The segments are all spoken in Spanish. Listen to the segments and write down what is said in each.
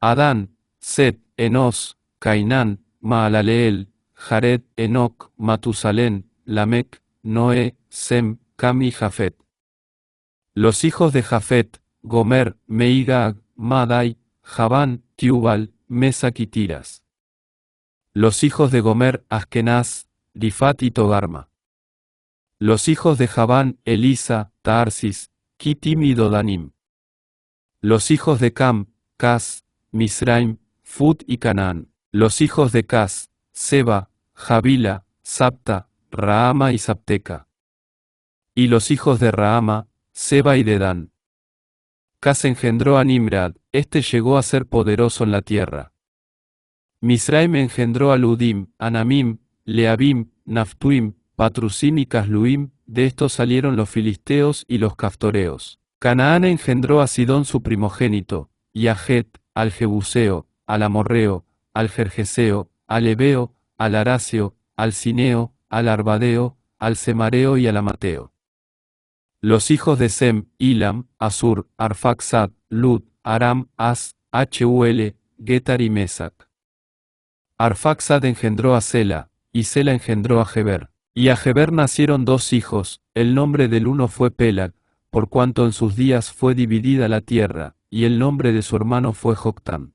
Adán, Set, Enos, Cainán, Maalaleel, Jared, Enoc, Matusalén, Lamec, Noé, Sem, Cam y Jafet. Los hijos de Jafet, Gomer, Meigag, Madai, Javán, Tubal, Mesac y Tiras. Los hijos de Gomer, Askenaz, Rifat y Togarma. Los hijos de Javán, Elisa, Tarsis, Kitim y Dodanim. Los hijos de Cam, Cas, Misraim, Fut y Canaán. Los hijos de Cas, Seba, Javila, Sapta, Raama y Sapteca. Y los hijos de Raama, Seba y Dedán. Cas engendró a Nimrad, este llegó a ser poderoso en la tierra. Misraim engendró a Ludim, Anamim, Leabim, Naftuim, Patrusim y Casluim, de estos salieron los filisteos y los caftoreos. Canaán engendró a Sidón su primogénito, y a Het, al Jebuseo, al Amorreo, al Gergeseo, al Ebeo, al Araseo, al Cineo, al Arbadeo, al Semareo y al Amateo. Los hijos de Sem, Ilam, Asur, Arfaxad, Lud, Aram, As, Hul, Getar y Mesac. Arfaxad engendró a Sela, y Sela engendró a Geber. Y a Geber nacieron dos hijos, el nombre del uno fue Pelag, por cuanto en sus días fue dividida la tierra, y el nombre de su hermano fue Joctán.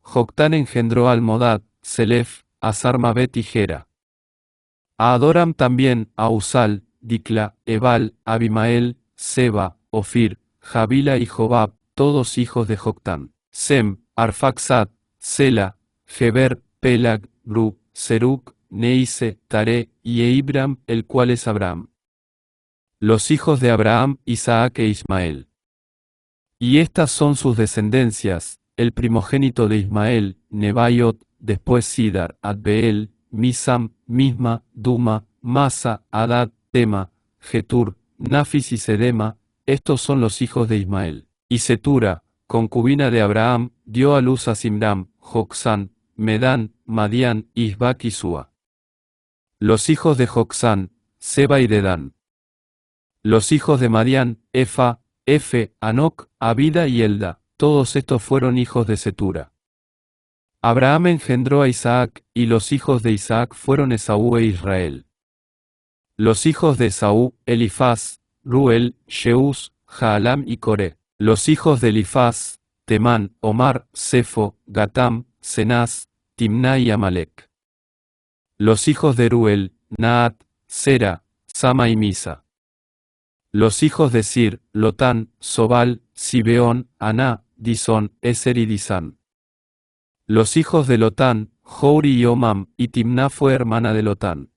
Joctán engendró a Almodad, Selef, a Sarmabet y Gera. A Adoram también, a Usal, Dicla, Ebal, Abimael, Seba, Ofir, Javila y Jobab, todos hijos de Joctán. Sem, Arfaxad, Sela, Geber, Pelag, Bru, Seruc, Neise, Taré, y Eibram, el cual es Abraham. Los hijos de Abraham, Isaac e Ismael. Y estas son sus descendencias, el primogénito de Ismael, Nebaiot, después Sidar, Adbeel, Misam, Misma, Duma, Masa, Adad, Tema, Getur, Nafis y Sedema, estos son los hijos de Ismael. Y Setura, concubina de Abraham, dio a luz a Simram, Jocsán, Medán, Madián, Isbac y Sua. Los hijos de Jocsán, Seba y Dedán. Los hijos de Madián, Efa, Efe, Anoc, Abida y Elda, todos estos fueron hijos de Setura. Abraham engendró a Isaac, y los hijos de Isaac fueron Esaú e Israel. Los hijos de Esaú, Elifaz, Ruel, Sheús, Jaalam y Coré. Los hijos de Elifaz, Temán, Omar, Sefo, Gatam, Cenaz, Timná y Amalek. Los hijos de Ruel, Naat, Sera, Sama y Misa. Los hijos de Sir, Lotán, Sobal, Sibeón, Aná, Disón, Eser y Disán. Los hijos de Lotán, Jouri y Omam, y Timná fue hermana de Lotán.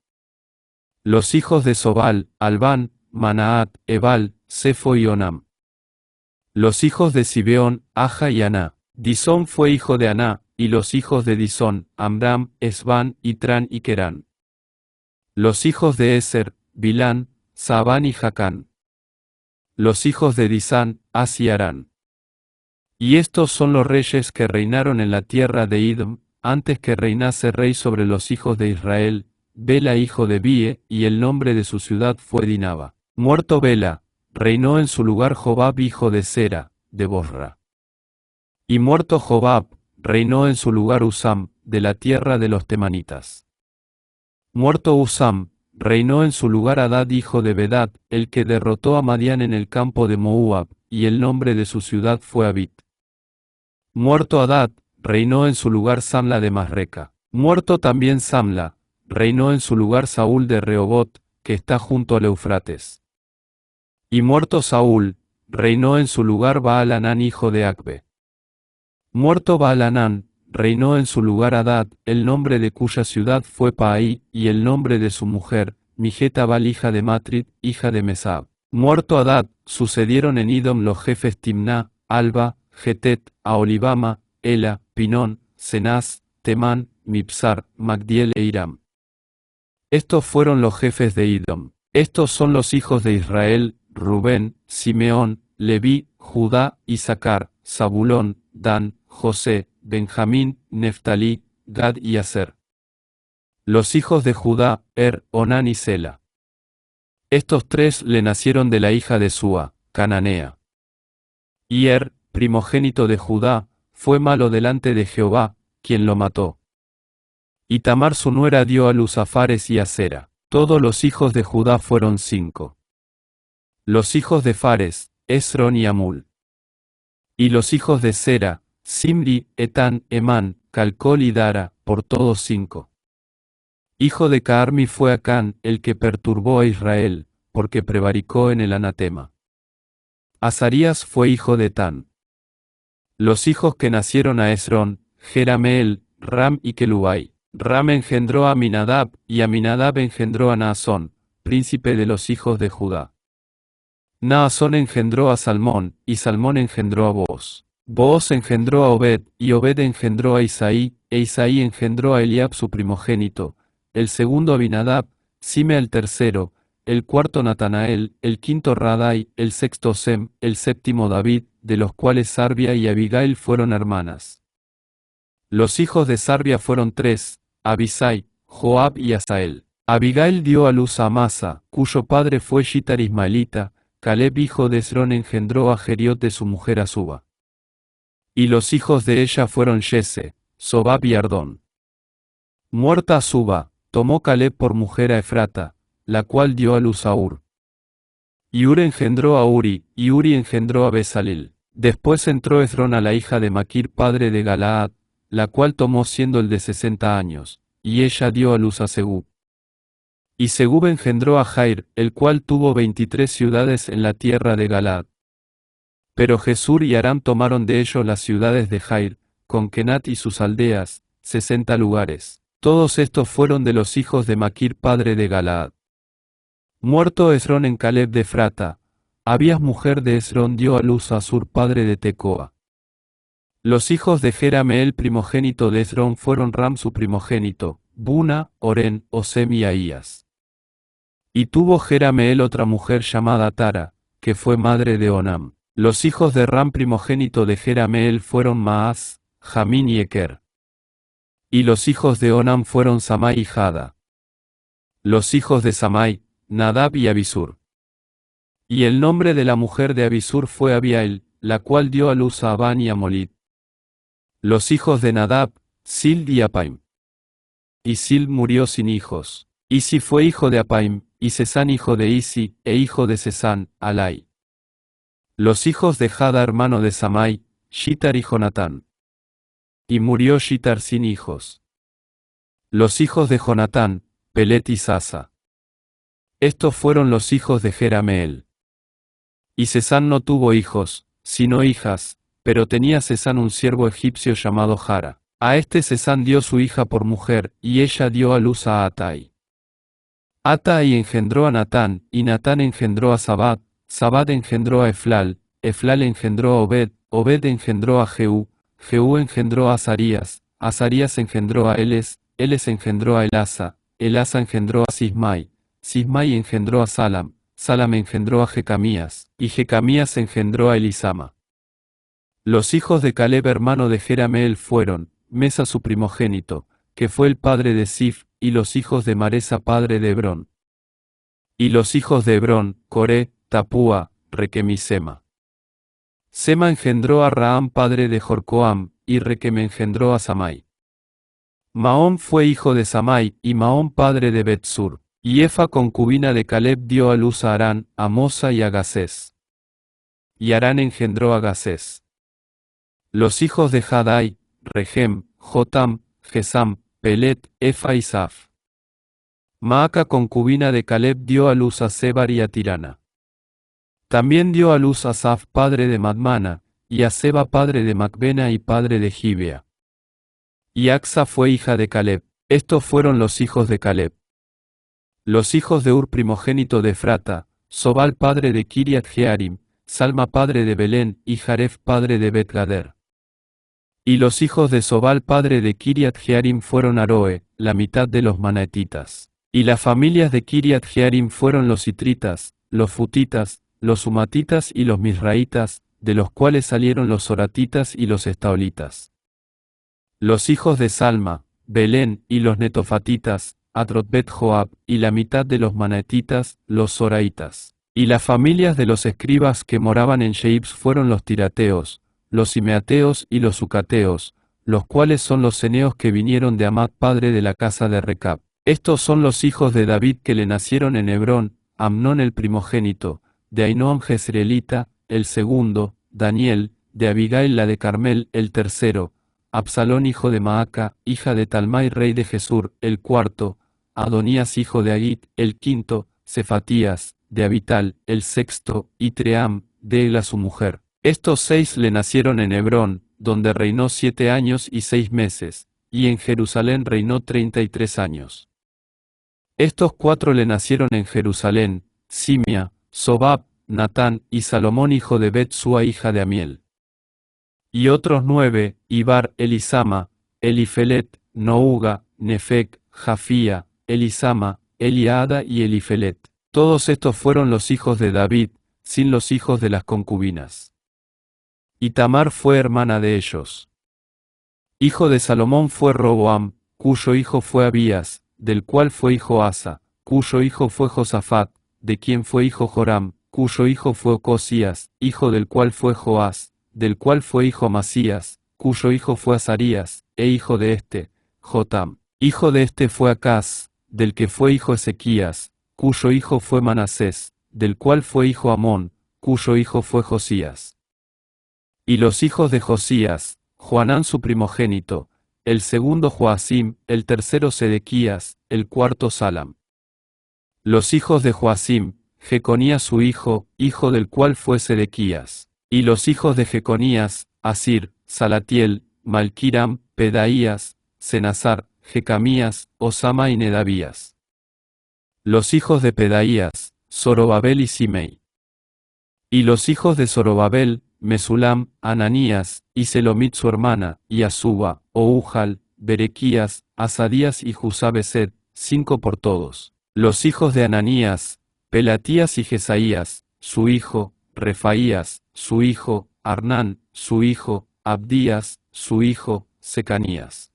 Los hijos de Sobal, Albán, Manaat, Ebal, Sefo y Onam. Los hijos de Sibeón, Aja y Aná. Disón fue hijo de Aná, y los hijos de Disón, Amram, Esbán, Itrán y Querán. Los hijos de Eser, Bilán, Sabán y Jacán. Los hijos de Disán, As y Arán. Y estos son los reyes que reinaron en la tierra de Idom, antes que reinase rey sobre los hijos de Israel, Bela hijo de Bie, y el nombre de su ciudad fue Dinaba. Muerto Bela, reinó en su lugar Jobab hijo de Sera, de Bosra. Y muerto Jobab, reinó en su lugar Usam, de la tierra de los temanitas. Muerto Usam, reinó en su lugar Hadad hijo de Bedad, el que derrotó a Madián en el campo de Moab, y el nombre de su ciudad fue Abit. Muerto Hadad, reinó en su lugar Samla de Masreca. Muerto también Samla, reinó en su lugar Saúl de Rehobot, que está junto al Eufrates. Y muerto Saúl, reinó en su lugar Baal-Hanán hijo de Acbe. Muerto Baal-Hanán, reinó en su lugar Hadad, el nombre de cuya ciudad fue Paí, y el nombre de su mujer, Mijetabal hija de Matrit, hija de Mesab. Muerto Hadad, sucedieron en Idom los jefes Timná, Alba, Getet, Aholibama, Ela, Pinón, Cenaz, Temán, Mipsar, Magdiel e Hiram. Estos fueron los jefes de Idom. Estos son los hijos de Israel, Rubén, Simeón, Leví, Judá, Isaacar, Zabulón, Dan, José, Benjamín, Neftalí, Gad y Aser. Los hijos de Judá, Onán y Sela. Estos tres le nacieron de la hija de Súa, Cananea. Y primogénito de Judá, fue malo delante de Jehová, quien lo mató. Y Tamar su nuera dio a luz a Fares y a Zera. Todos los hijos de Judá fueron 5. Los hijos de Fares, Esrón y Amul. Y los hijos de Zera, Simri, Etán, Emán, Calcol y Dara, por todos 5. Hijo de Carmi fue Acán, el que perturbó a Israel, porque prevaricó en el anatema. Azarías fue hijo de Etán. Los hijos que nacieron a Esrón, Jerameel, Ram y Kelubai. Ram engendró a Aminadab, y Aminadab engendró a Naasón, príncipe de los hijos de Judá. Naasón engendró a Salmón, y Salmón engendró a Booz. Booz engendró a Obed, y Obed engendró a Isaí, e Isaí engendró a Eliab su primogénito, el segundo Abinadab, Sime el tercero, el cuarto Natanael, el quinto Radai, el sexto Sem, el séptimo David, de los cuales Sarbia y Abigail fueron hermanas. Los hijos de Sarbia fueron 3, Abisai, Joab y Asael. Abigail dio a luz a Amasa, cuyo padre fue Shitar Ismaelita. Caleb hijo de Esrón engendró a Jeriot de su mujer Azuba. Y los hijos de ella fueron Yese, Sobab y Ardón. Muerta Azuba, tomó Caleb por mujer a Efrata, la cual dio a luz a Ur. Y Ur engendró a Uri, y Uri engendró a Bezalel. Después entró Esrón a la hija de Maquir padre de Galaad, la cual tomó siendo el de 60 años, y ella dio a luz a Segub. Y Segub engendró a Jair, el cual tuvo 23 ciudades en la tierra de Galaad. Pero Jesur y Aram tomaron de ellos las ciudades de Jair, con Kenat y sus aldeas, 60 lugares. Todos estos fueron de los hijos de Maquir padre de Galaad. Muerto Esrón en Caleb de Efrata, Abías mujer de Esrón dio a luz a Sur padre de Tecoa. Los hijos de Jerameel primogénito de Esrón fueron Ram su primogénito, Buna, Orén, Osem y Ahías. Y tuvo Jerameel otra mujer llamada Tara, que fue madre de Onam. Los hijos de Ram primogénito de Jerameel fueron Maas, Jamín y Eker. Y los hijos de Onam fueron Samai y Jada. Los hijos de Samai, Nadab y Abisur. Y el nombre de la mujer de Abisur fue Abiael, la cual dio a luz a Abán y a Molid. Los hijos de Nadab, Sil y Apaim. Y Sil murió sin hijos. Isi fue hijo de Apaim, y Sesán hijo de Isi, e hijo de Sesán, Alai. Los hijos de Jada hermano de Samai, Shitar y Jonatán. Y murió Shitar sin hijos. Los hijos de Jonatán, Pelet y Sasa. Estos fueron los hijos de Jerameel. Y Sesán no tuvo hijos, sino hijas, pero tenía Sesán un siervo egipcio llamado Jara. A este Sesán dio su hija por mujer, y ella dio a luz a Atai. Atai engendró a Natán, y Natán engendró a Zabad, Zabad engendró a Eflal, Eflal engendró a Obed, Obed engendró a Jehú, Jehú engendró a Azarías, Azarías engendró a Eles, Eles engendró a Elasa, Elasa engendró a Sismai, Sismai engendró a Salam, Salam engendró a Jecamías, y Jecamías engendró a Elisama. Los hijos de Caleb hermano de Jerameel fueron, Mesa su primogénito, que fue el padre de Sif, y los hijos de Maresa padre de Hebrón. Y los hijos de Hebrón, Coré, Tapúa, Requem y Sema. Sema engendró a Raam padre de Jorcoam, y Requem engendró a Samai. Maón fue hijo de Samai, y Maón padre de Betsur. Y Efa concubina de Caleb dio a luz a Arán, a Mosa y a Gasés. Y Arán engendró a Gasés. Los hijos de Jadai, Regem, Jotam, Gesam, Pelet, Efa y Saf. Maaca concubina de Caleb dio a luz a Sebar y a Tirana. También dio a luz a Saf padre de Madmana, y a Seba padre de Macbena y padre de Gibea. Y Axa fue hija de Caleb. Estos fueron los hijos de Caleb. Los hijos de Ur primogénito de Efrata, Sobal padre de Kiriat Jearim, Salma padre de Belén, y Jaref padre de Bet-Gader. Y los hijos de Sobal padre de Kiriat Jearim fueron Aroe, la mitad de los manaetitas. Y las familias de Kiriat Jearim fueron los itritas, los futitas, los humatitas y los misraitas, de los cuales salieron los soratitas y los estaolitas. Los hijos de Salma, Belén, y los netofatitas, Atrotbet Joab, y la mitad de los manaetitas, los soraitas. Y las familias de los escribas que moraban en Sheibs fueron los tirateos, los simeateos y los sucateos, los cuales son los ceneos que vinieron de Amad padre de la casa de Recab. Estos son los hijos de David que le nacieron en Hebrón: Amnón el primogénito, de Ahinoam jezreelita, el segundo; Daniel, de Abigail la de Carmel, el tercero; Absalón hijo de Maaca, hija de Talmai rey de Gesur, el cuarto; Adonías hijo de Agit, el quinto; Cefatías, de Abital, el sexto; y Tream, de Ela su mujer. Estos 6 le nacieron en Hebrón, donde reinó 7 años y 6 meses, y en Jerusalén reinó 33 años. Estos 4 le nacieron en Jerusalén: Simea, Sobab, Natán, y Salomón hijo de Bet-Sua hija de Amiel. Y otros 9, Ibar, Elisama, Elifelet, Nouga, Nefec, Jafía, Elisama, Eliada y Elifelet. Todos estos fueron los hijos de David, sin los hijos de las concubinas. Y Tamar fue hermana de ellos. Hijo de Salomón fue Roboam, cuyo hijo fue Abías, del cual fue hijo Asa, cuyo hijo fue Josafat, de quien fue hijo Joram, cuyo hijo fue Ocosías, hijo del cual fue Joás, del cual fue hijo Amasías, cuyo hijo fue Azarías, e hijo de este, Jotam. Hijo de este fue Acaz, del que fue hijo Ezequías, cuyo hijo fue Manasés, del cual fue hijo Amón, cuyo hijo fue Josías. Y los hijos de Josías: Joanán su primogénito, el segundo Joacim, el tercero Sedequías, el cuarto Salam. Los hijos de Joacim: Jeconías su hijo, hijo del cual fue Sedequías. Y los hijos de Jeconías: Asir, Salatiel, Malquiram, Pedaías, Senasar, Jecamías, Osama y Nedavías. Los hijos de Pedaías: Zorobabel y Simei. Y los hijos de Zorobabel: Mesulam, Ananías, y Selomit su hermana, y Asuba, Ouhal, Berequías, Asadías y Jusabesed, 5 por todos. Los hijos de Ananías: Pelatías y Jesaías, su hijo; Refaías, su hijo; Arnán, su hijo; Abdías, su hijo; Secanías.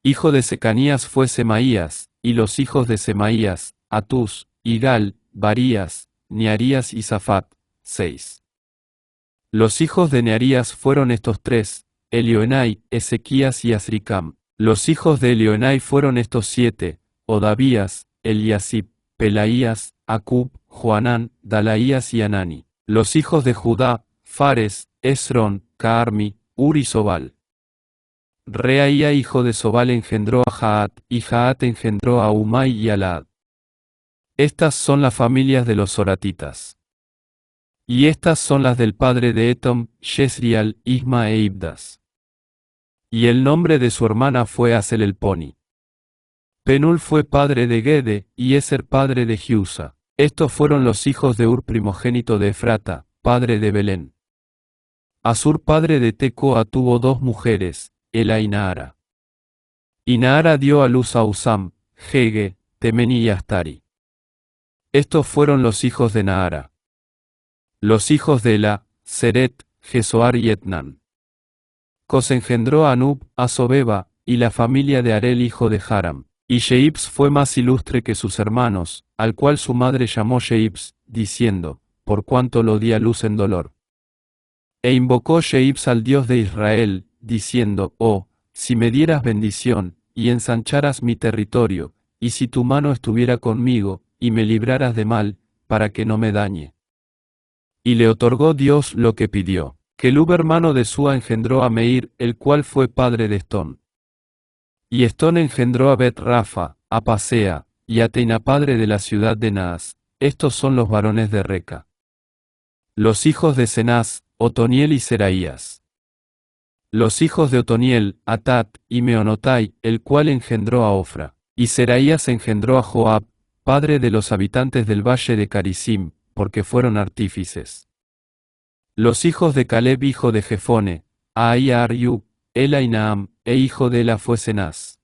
Hijo de Secanías fue Semaías, y los hijos de Semaías: Atús, Igal, Barías, Nearías y Safat, 6. Los hijos de Nearías fueron estos 3, Elioenai, Ezequías y Azricam. Los hijos de Elioenai fueron estos 7, Odavías, Eliasib, Pelaías, Acub, Joanán, Dalaías y Anani. Los hijos de Judá: Fares, Esrón, Caarmi, Ur y Sobal. Reaía hijo de Sobal engendró a Jaat, y Jaat engendró a Umai y Alad. Estas son las familias de los soratitas. Y estas son las del padre de Etom, Jezriel, Isma e Ibdas. Y el nombre de su hermana fue Aselelponi. Penul fue padre de Gede, y Eser padre de Giusa. Estos fueron los hijos de Ur primogénito de Efrata, padre de Belén. Asur padre de Tecoa tuvo 2 mujeres, Ela y Naara. Y Naara dio a luz a Usam, Gege, Temeni y Astari. Estos fueron los hijos de Naara. Los hijos de Ela: Seret, Jesoar y Etnan. Cos engendró a Anub, a Sobeba, y la familia de Arel hijo de Haram. Y Sheibs fue más ilustre que sus hermanos, al cual su madre llamó Sheibs, diciendo: por cuanto lo di a luz en dolor. E invocó Sheibs al Dios de Israel, diciendo: oh, si me dieras bendición, y ensancharas mi territorio, y si tu mano estuviera conmigo, y me libraras de mal, para que no me dañe. Y le otorgó Dios lo que pidió. Kelub hermano de Sua engendró a Meir, el cual fue padre de Estón. Y Estón engendró a Bet-Rafa, a Pasea, y a Teina padre de la ciudad de Naas. Estos son los varones de Reca. Los hijos de Cenaz: Otoniel y Seraías. Los hijos de Otoniel: Atat, y Meonotai, el cual engendró a Ofra. Y Seraías engendró a Joab, padre de los habitantes del valle de Carisim, porque fueron artífices. Los hijos de Caleb hijo de Jefone: Ahía Ariub, Ela y Naam, e hijo de Ela fue Cenaz.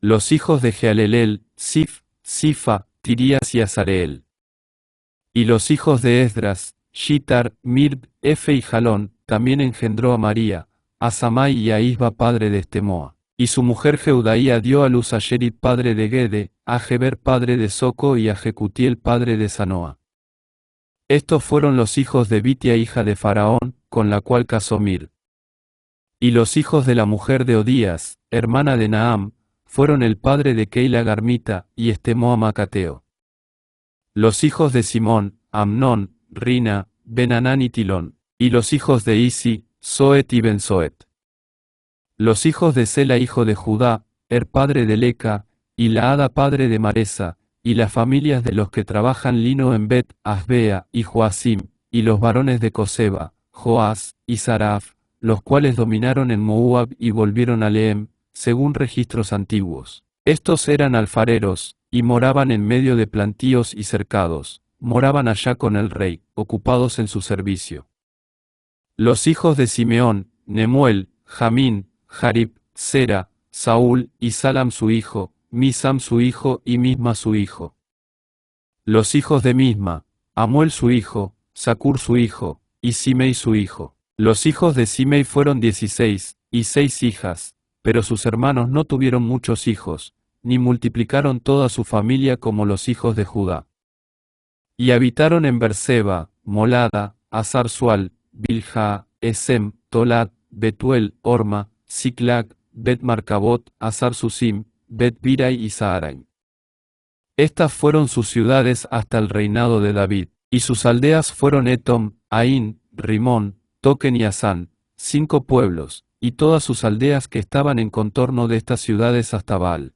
Los hijos de Jealelel: Sif, Sifa, Tirías y Azareel. Y los hijos de Esdras: Shitar, Mirb, Efe y Jalón. También engendró a María, a Samai y a Isba padre de Estemoa. Y su mujer Jeudaía dio a luz a Sherit padre de Gede, a Geber padre de Soco y a Jecutiel padre de Sanoa. Estos fueron los hijos de Bitia hija de Faraón, con la cual casó Mir. Y los hijos de la mujer de Odías, hermana de Naam, fueron el padre de Keila Garmita y Estemoa Macateo. Los hijos de Simón, Amnón, Rina, Ben-Hanán y Tilón. Y los hijos de Isi, Zoet y Ben-Zoet. Los hijos de Sela hijo de Judá, padre de Leca, y Laada padre de Maresa, y las familias de los que trabajan lino en Bet, Asbea y Joacim, y los varones de Coseba, Joás y Saraf, los cuales dominaron en Moab y volvieron a Lehem, según registros antiguos. Estos eran alfareros, y moraban en medio de plantíos y cercados, moraban allá con el rey, ocupados en su servicio. Los hijos de Simeón, Nemuel, Jamín, Jarib, Sera, Saúl y Salam su hijo, Misam su hijo y Misma su hijo. Los hijos de Misma, Amuel su hijo, Sacur su hijo, y Simei su hijo. Los hijos de Simei fueron 16, y 6 hijas, pero sus hermanos no tuvieron muchos hijos, ni multiplicaron toda su familia como los hijos de Judá. Y habitaron en Berseba, Molada, Azar-Sual, Bilha, Esem, Tolat, Betuel, Orma, Siclag, Bet-Marcabot, Azar-Susim, Bet-Birai y Saharaim. Estas fueron sus ciudades hasta el reinado de David, y sus aldeas fueron Etom, Ain, Rimón, Token y Asán, 5 pueblos, y todas sus aldeas que estaban en contorno de estas ciudades hasta Baal.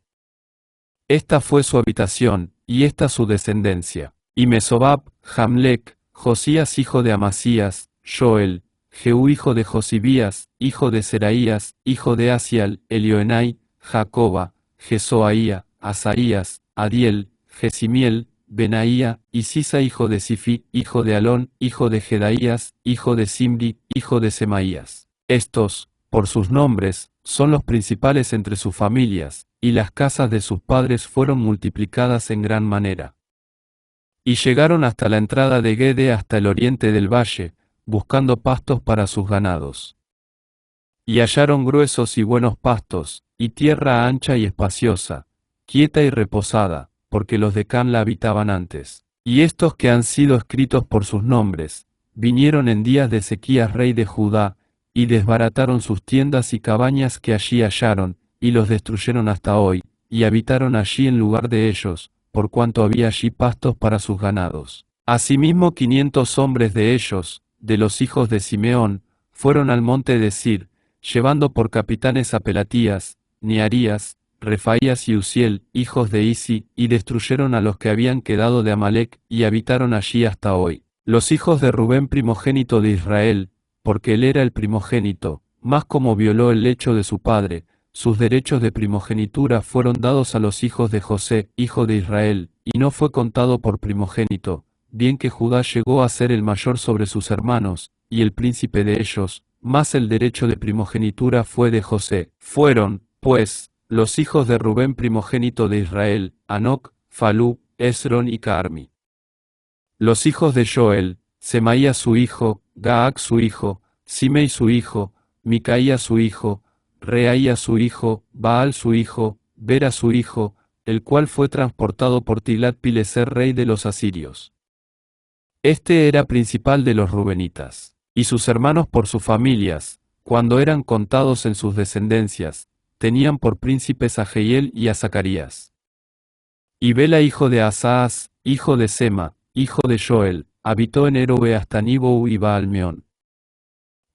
Esta fue su habitación, y esta su descendencia. Y Mesobab, Jamlec, Josías hijo de Amasías, Joel, Jehú hijo de Josibías, hijo de Seraías, hijo de Asial, Elioenai, Jacoba, Jesoaía, Asaías, Adiel, Jesimiel, Benaía, y Sisa hijo de Sifi, hijo de Alón, hijo de Jedaías, hijo de Simri, hijo de Semaías. Estos, por sus nombres, son los principales entre sus familias, y las casas de sus padres fueron multiplicadas en gran manera. Y llegaron hasta la entrada de Gede hasta el oriente del valle, buscando pastos para sus ganados. Y hallaron gruesos y buenos pastos, y tierra ancha y espaciosa, quieta y reposada, porque los de Can la habitaban antes. Y estos que han sido escritos por sus nombres, vinieron en días de Ezequías rey de Judá, y desbarataron sus tiendas y cabañas que allí hallaron, y los destruyeron hasta hoy, y habitaron allí en lugar de ellos, por cuanto había allí pastos para sus ganados. Asimismo 500 hombres de ellos, de los hijos de Simeón, fueron al monte de Sir, llevando por capitanes a Pelatías, Nearías, Refaías y Uziel, hijos de Isi, y destruyeron a los que habían quedado de Amalec, y habitaron allí hasta hoy. Los hijos de Rubén primogénito de Israel, porque él era el primogénito, mas como violó el lecho de su padre, sus derechos de primogenitura fueron dados a los hijos de José, hijo de Israel, y no fue contado por primogénito, bien que Judá llegó a ser el mayor sobre sus hermanos, y el príncipe de ellos, mas el derecho de primogenitura fue de José. Fueron, pues, los hijos de Rubén primogénito de Israel, Anoc, Falú, Esrón y Carmi. Los hijos de Joel, Semaías su hijo, Gaac su hijo, Simei su hijo, Micaía su hijo, Reaía su hijo, Baal su hijo, Bera su hijo, el cual fue transportado por Tiglat-Pileser rey de los asirios. Este era principal de los rubenitas, y sus hermanos por sus familias, cuando eran contados en sus descendencias, tenían por príncipes a Jehiel y a Zacarías. Y Bela hijo de Asaas, hijo de Sema, hijo de Joel, habitó en Erobe hasta Nibou y Baal-Meón.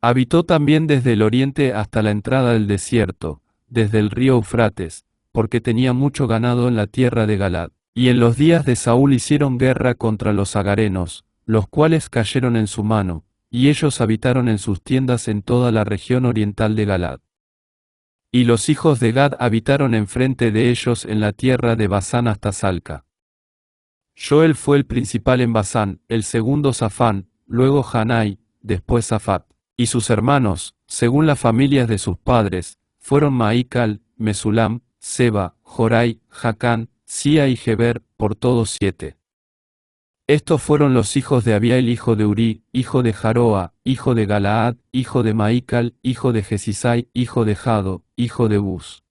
Habitó también desde el oriente hasta la entrada del desierto, desde el río Eufrates, porque tenía mucho ganado en la tierra de Galad. Y en los días de Saúl hicieron guerra contra los agarenos, los cuales cayeron en su mano, y ellos habitaron en sus tiendas en toda la región oriental de Galad. Y los hijos de Gad habitaron enfrente de ellos en la tierra de Basán hasta Salca. Joel fue el principal en Basán, el segundo Safán, luego Hanai, después Safat. Y sus hermanos, según las familias de sus padres, fueron Maical, Mesulam, Seba, Jorai, Jacán, Sia y Geber, por todos 7. Estos fueron los hijos de Abiael hijo de Uri, hijo de Jaroa, hijo de Galaad, hijo de Maical, hijo de Jesisai, hijo de Jado, hijo de Bus.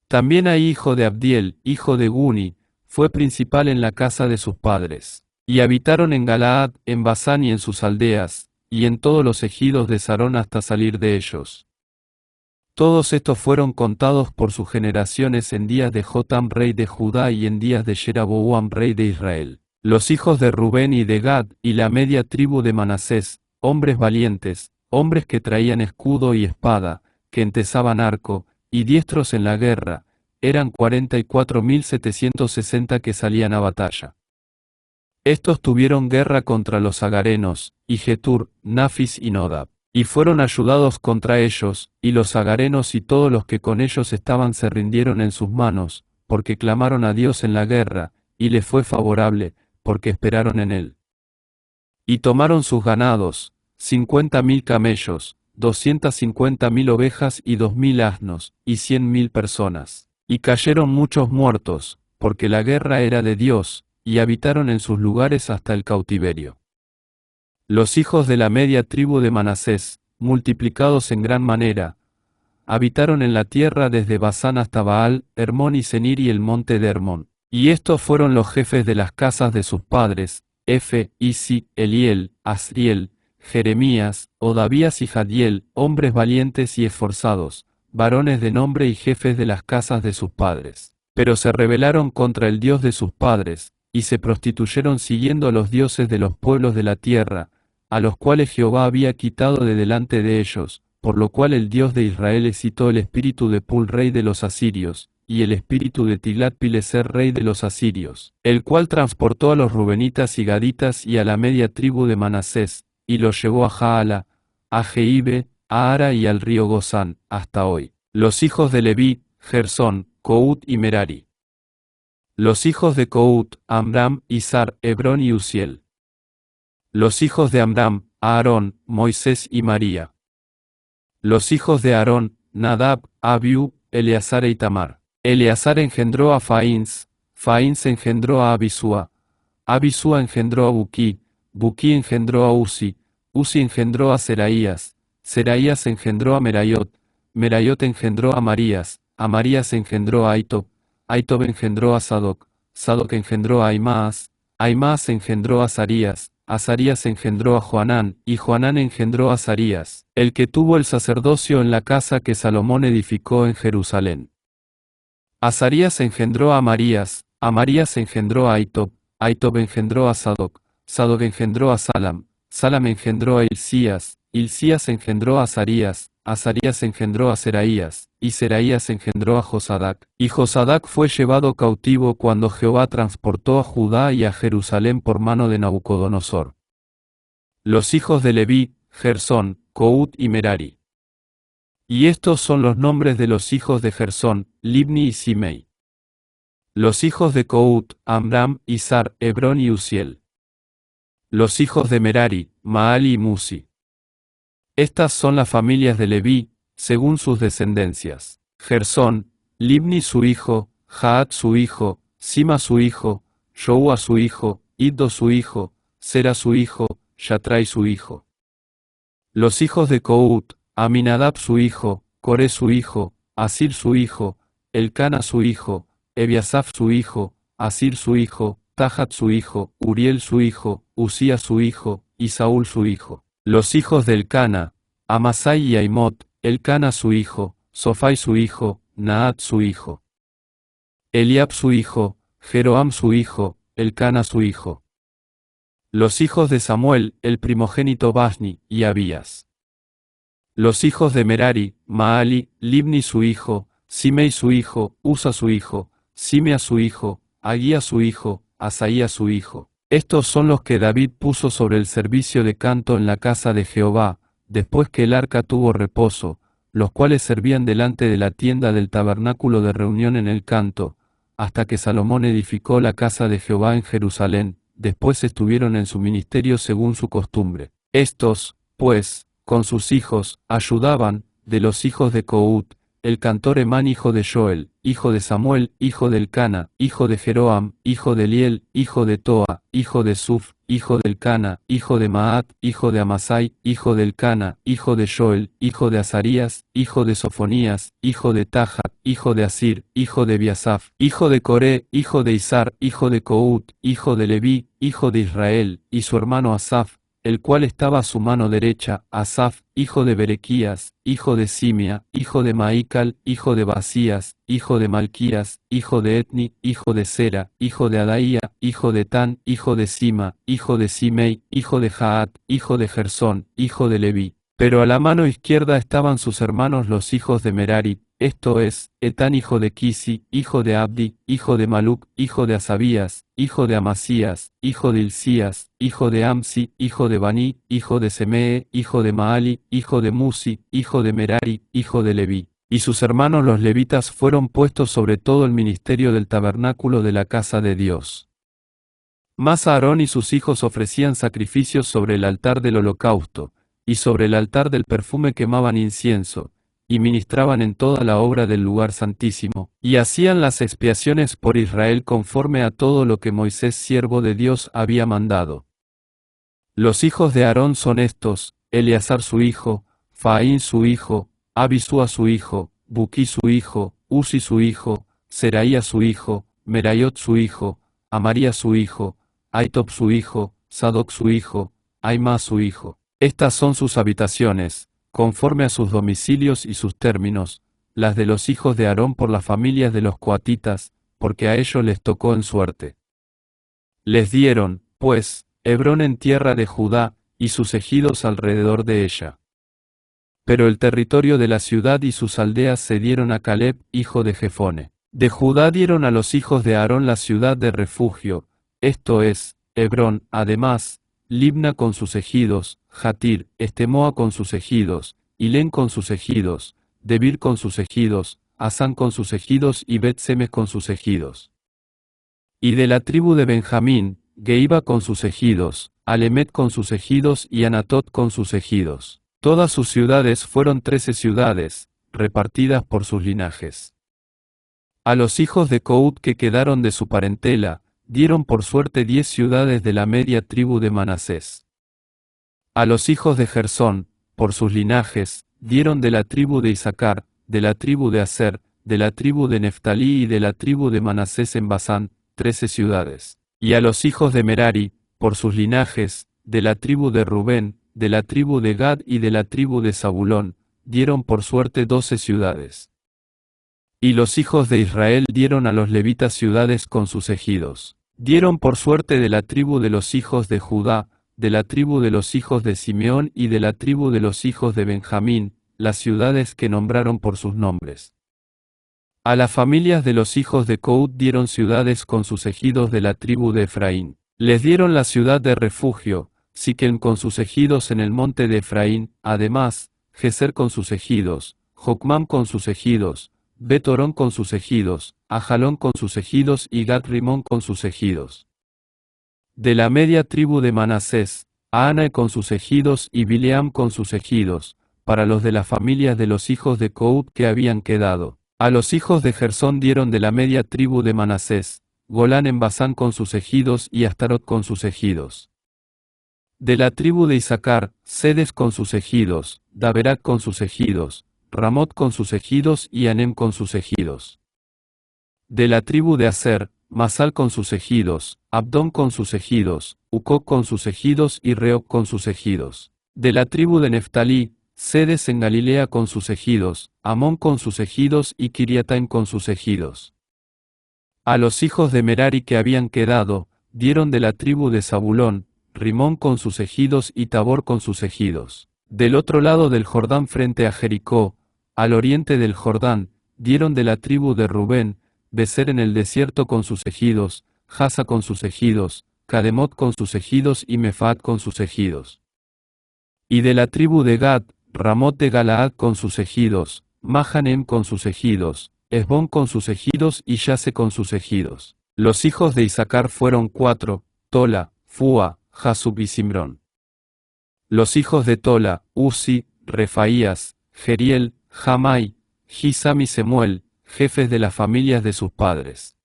También hay hijo de Abdiel, hijo de Guni, fue principal en la casa de sus padres. Y habitaron en Galaad, en Basán y en sus aldeas, y en todos los ejidos de Sarón hasta salir de ellos. Todos estos fueron contados por sus generaciones en días de Jotam rey de Judá y en días de Jeroboam rey de Israel. Los hijos de Rubén y de Gad y la media tribu de Manasés, hombres valientes, hombres que traían escudo y espada, que entesaban arco, y diestros en la guerra, eran 44.760 que salían a batalla. Estos tuvieron guerra contra los agarenos, y Getur, Nafis y Nodab, y fueron ayudados contra ellos, y los agarenos y todos los que con ellos estaban se rindieron en sus manos, porque clamaron a Dios en la guerra, y les fue favorable, porque esperaron en él. Y tomaron sus ganados, 50.000 camellos, 250.000 ovejas y 2.000 asnos, y 100.000 personas. Y cayeron muchos muertos, porque la guerra era de Dios, y habitaron en sus lugares hasta el cautiverio. Los hijos de la media tribu de Manasés, multiplicados en gran manera, habitaron en la tierra desde Basán hasta Baal, Hermón y Senir y el monte de Hermón. Y estos fueron los jefes de las casas de sus padres, Efe, Isi, Eliel, Asriel, Jeremías, Odabías y Jadiel, hombres valientes y esforzados, varones de nombre y jefes de las casas de sus padres. Pero se rebelaron contra el Dios de sus padres, y se prostituyeron siguiendo a los dioses de los pueblos de la tierra, a los cuales Jehová había quitado de delante de ellos, por lo cual el Dios de Israel excitó el espíritu de Pul rey de los asirios, y el espíritu de Tiglat-Pileser rey de los asirios, el cual transportó a los rubenitas y gaditas y a la media tribu de Manasés, y los llevó a Jaala, a Jeibe, a Ara y al río Gozán, hasta hoy. Los hijos de Leví, Gersón, Cout y Merari. Los hijos de Cout, Amram, Izar, Hebrón y Uziel. Los hijos de Amram, Aarón, Moisés y María. Los hijos de Aarón, Nadab, Abiú, Eleazar e Itamar. Eleazar engendró a Faíns, Faíns engendró a Abisúa, Abisúa engendró a Buquí, Buquí engendró a Uzi, Uzi engendró a Seraías, Seraías engendró a Merayot, Merayot engendró a Marías engendró a Aitob, Aitob engendró a Sadoc, Sadoc engendró a Aimaas, Aimaas engendró a Azarías, Azarías engendró a Joanán, y Joanán engendró a Azarías, el que tuvo el sacerdocio en la casa que Salomón edificó en Jerusalén. Azarías engendró a Marías engendró a Aitob, Aitob engendró a Sadoc, Sadoc engendró a Salam, Salam engendró a Hilcías, Hilcías engendró a Azarías, Azarías engendró a Seraías, y Seraías engendró a Josadac, y Josadac fue llevado cautivo cuando Jehová transportó a Judá y a Jerusalén por mano de Nabucodonosor. Los hijos de Leví, Gersón, Cout y Merari. Y estos son los nombres de los hijos de Gersón, Libni y Simei. Los hijos de Cout, Amram, Izar, Hebrón y Uziel. Los hijos de Merari, Maali y Musi. Estas son las familias de Leví, según sus descendencias. Gersón, Libni su hijo, Jaat su hijo, Sima su hijo, Shoua su hijo, Iddo su hijo, Sera su hijo, Yatrai su hijo. Los hijos de Cout, Aminadab su hijo, Coré su hijo, Asir su hijo, Elcana su hijo, Ebiasaf su hijo, Asir su hijo, Tahat su hijo, Uriel su hijo, Usía su hijo, y Saúl su hijo. Los hijos de Elcana, Amasai y Aimot, Elcana su hijo, Sofai su hijo, Naat su hijo. Eliab su hijo, Jeroam su hijo, Elcana su hijo. Los hijos de Samuel, el primogénito Basni, y Abías. Los hijos de Merari, Maali, Libni su hijo, Simei su hijo, Usa su hijo, Simea su hijo, Agía su hijo, Asaía su hijo. Estos son los que David puso sobre el servicio de canto en la casa de Jehová, después que el arca tuvo reposo, los cuales servían delante de la tienda del tabernáculo de reunión en el canto, hasta que Salomón edificó la casa de Jehová en Jerusalén, después estuvieron en su ministerio según su costumbre. Estos, pues, con sus hijos, ayudaban, de los hijos de Cout, el cantor Emán hijo de Joel, hijo de Samuel, hijo de Elcana, hijo de Jeroam, hijo de Eliel, hijo de Toa, hijo de Suf, hijo de Elcana, hijo de Maat, hijo de Amasai, hijo de Elcana, hijo de Joel, hijo de Azarías, hijo de Sofonías, hijo de Tahat, hijo de Asir, hijo de Biasaf, hijo de Coré, hijo de Izar, hijo de Cout, hijo de Leví, hijo de Israel, y su hermano Asaf, el cual estaba a su mano derecha, Asaf, hijo de Berequías, hijo de Simea, hijo de Maical, hijo de Basías, hijo de Malquías, hijo de Etni, hijo de Sera, hijo de Adaía, hijo de Tan, hijo de Sima, hijo de Simei, hijo de Jaat, hijo de Gersón, hijo de Leví. Pero a la mano izquierda estaban sus hermanos los hijos de Merari, esto es, Etán hijo de Kisi, hijo de Abdi, hijo de Maluc, hijo de Asabías, hijo de Amasías, hijo de Hilcías, hijo de Amsi, hijo de Bani, hijo de Semee, hijo de Maali, hijo de Musi, hijo de Merari, hijo de Leví. Y sus hermanos los levitas fueron puestos sobre todo el ministerio del tabernáculo de la casa de Dios. Mas Aarón y sus hijos ofrecían sacrificios sobre el altar del holocausto, y sobre el altar del perfume quemaban incienso, y ministraban en toda la obra del lugar santísimo, y hacían las expiaciones por Israel conforme a todo lo que Moisés siervo de Dios había mandado. Los hijos de Aarón son estos: Eleazar su hijo, Faín su hijo, Abisúa su hijo, Buquí su hijo, Uzi su hijo, Seraía su hijo, Merayot su hijo, Amaría su hijo, Aitob su hijo, Sadoc su hijo, Aimá su hijo. Estas son sus habitaciones, conforme a sus domicilios y sus términos, las de los hijos de Aarón por las familias de los coatitas, porque a ellos les tocó en suerte. Les dieron, pues, Hebrón en tierra de Judá, y sus ejidos alrededor de ella. Pero el territorio de la ciudad y sus aldeas se dieron a Caleb, hijo de Jefone. De Judá dieron a los hijos de Aarón la ciudad de refugio, esto es, Hebrón, además, Libna con sus ejidos, Jatir, Estemoa con sus ejidos, Hilén con sus ejidos, Debir con sus ejidos, Asán con sus ejidos y Bet-Semes con sus ejidos. Y de la tribu de Benjamín, Geiba con sus ejidos, Alemet con sus ejidos y Anatot con sus ejidos. Todas sus ciudades fueron 13 ciudades, repartidas por sus linajes. A los hijos de Cout que quedaron de su parentela, dieron por suerte 10 ciudades de la media tribu de Manasés. A los hijos de Gersón, por sus linajes, dieron de la tribu de Isaacar, de la tribu de Aser, de la tribu de Neftalí y de la tribu de Manasés en Basán, 13 ciudades. Y a los hijos de Merari, por sus linajes, de la tribu de Rubén, de la tribu de Gad y de la tribu de Zabulón, dieron por suerte 12 ciudades. Y los hijos de Israel dieron a los levitas ciudades con sus ejidos. Dieron por suerte de la tribu de los hijos de Judá, de la tribu de los hijos de Simeón y de la tribu de los hijos de Benjamín, las ciudades que nombraron por sus nombres. A las familias de los hijos de Cout dieron ciudades con sus ejidos de la tribu de Efraín. Les dieron la ciudad de refugio, Siquem con sus ejidos en el monte de Efraín, además, Geser con sus ejidos, Jocmam con sus ejidos, Bet-Horón con sus ejidos, Ajalón con sus ejidos y Gat-Rimón con sus ejidos. De la media tribu de Manasés, Anae con sus ejidos y Bileam con sus ejidos, para los de las familias de los hijos de Cout que habían quedado. A los hijos de Gersón dieron de la media tribu de Manasés, Golán en Basán con sus ejidos y Astarot con sus ejidos. De la tribu de Isaacar, Sedes con sus ejidos, Daberat con sus ejidos, Ramot con sus ejidos y Anem con sus ejidos. De la tribu de Aser, Masal con sus ejidos, Abdón con sus ejidos, Ucoc con sus ejidos y Reob con sus ejidos. De la tribu de Neftalí, Sedes en Galilea con sus ejidos, Amón con sus ejidos y Kiriataim con sus ejidos. A los hijos de Merari que habían quedado, dieron de la tribu de Zabulón, Rimón con sus ejidos y Tabor con sus ejidos. Del otro lado del Jordán frente a Jericó, al oriente del Jordán, dieron de la tribu de Rubén, Beser en el desierto con sus ejidos, Jasa con sus ejidos, Cademot con sus ejidos y Mefaat con sus ejidos. Y de la tribu de Gad, Ramot de Galaad con sus ejidos, Mahanem con sus ejidos, Esbón con sus ejidos y Yase con sus ejidos. Los hijos de Isaacar fueron 4, Tola, Fua, Jasub y Simrón. Los hijos de Tola, Uzi, Refaías, Jeriel, Jamai, Gisam y Semuel, jefes de las familias de sus padres.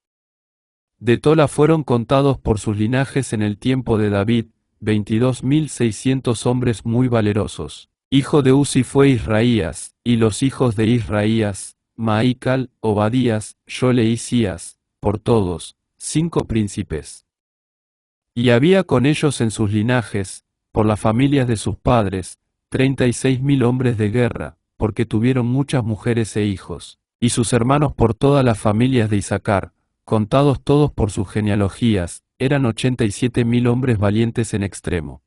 De Tola fueron contados por sus linajes en el tiempo de David, 22.600 hombres muy valerosos. Hijo de Uzi fue Israías, y los hijos de Israías, Maical, Obadías, Yole y Sías, por todos, 5 príncipes. Y había con ellos en sus linajes, por las familias de sus padres, 36.000 hombres de guerra, porque tuvieron muchas mujeres e hijos, y sus hermanos por todas las familias de Isaacar, contados todos por sus genealogías, eran 87.000 hombres valientes en extremo.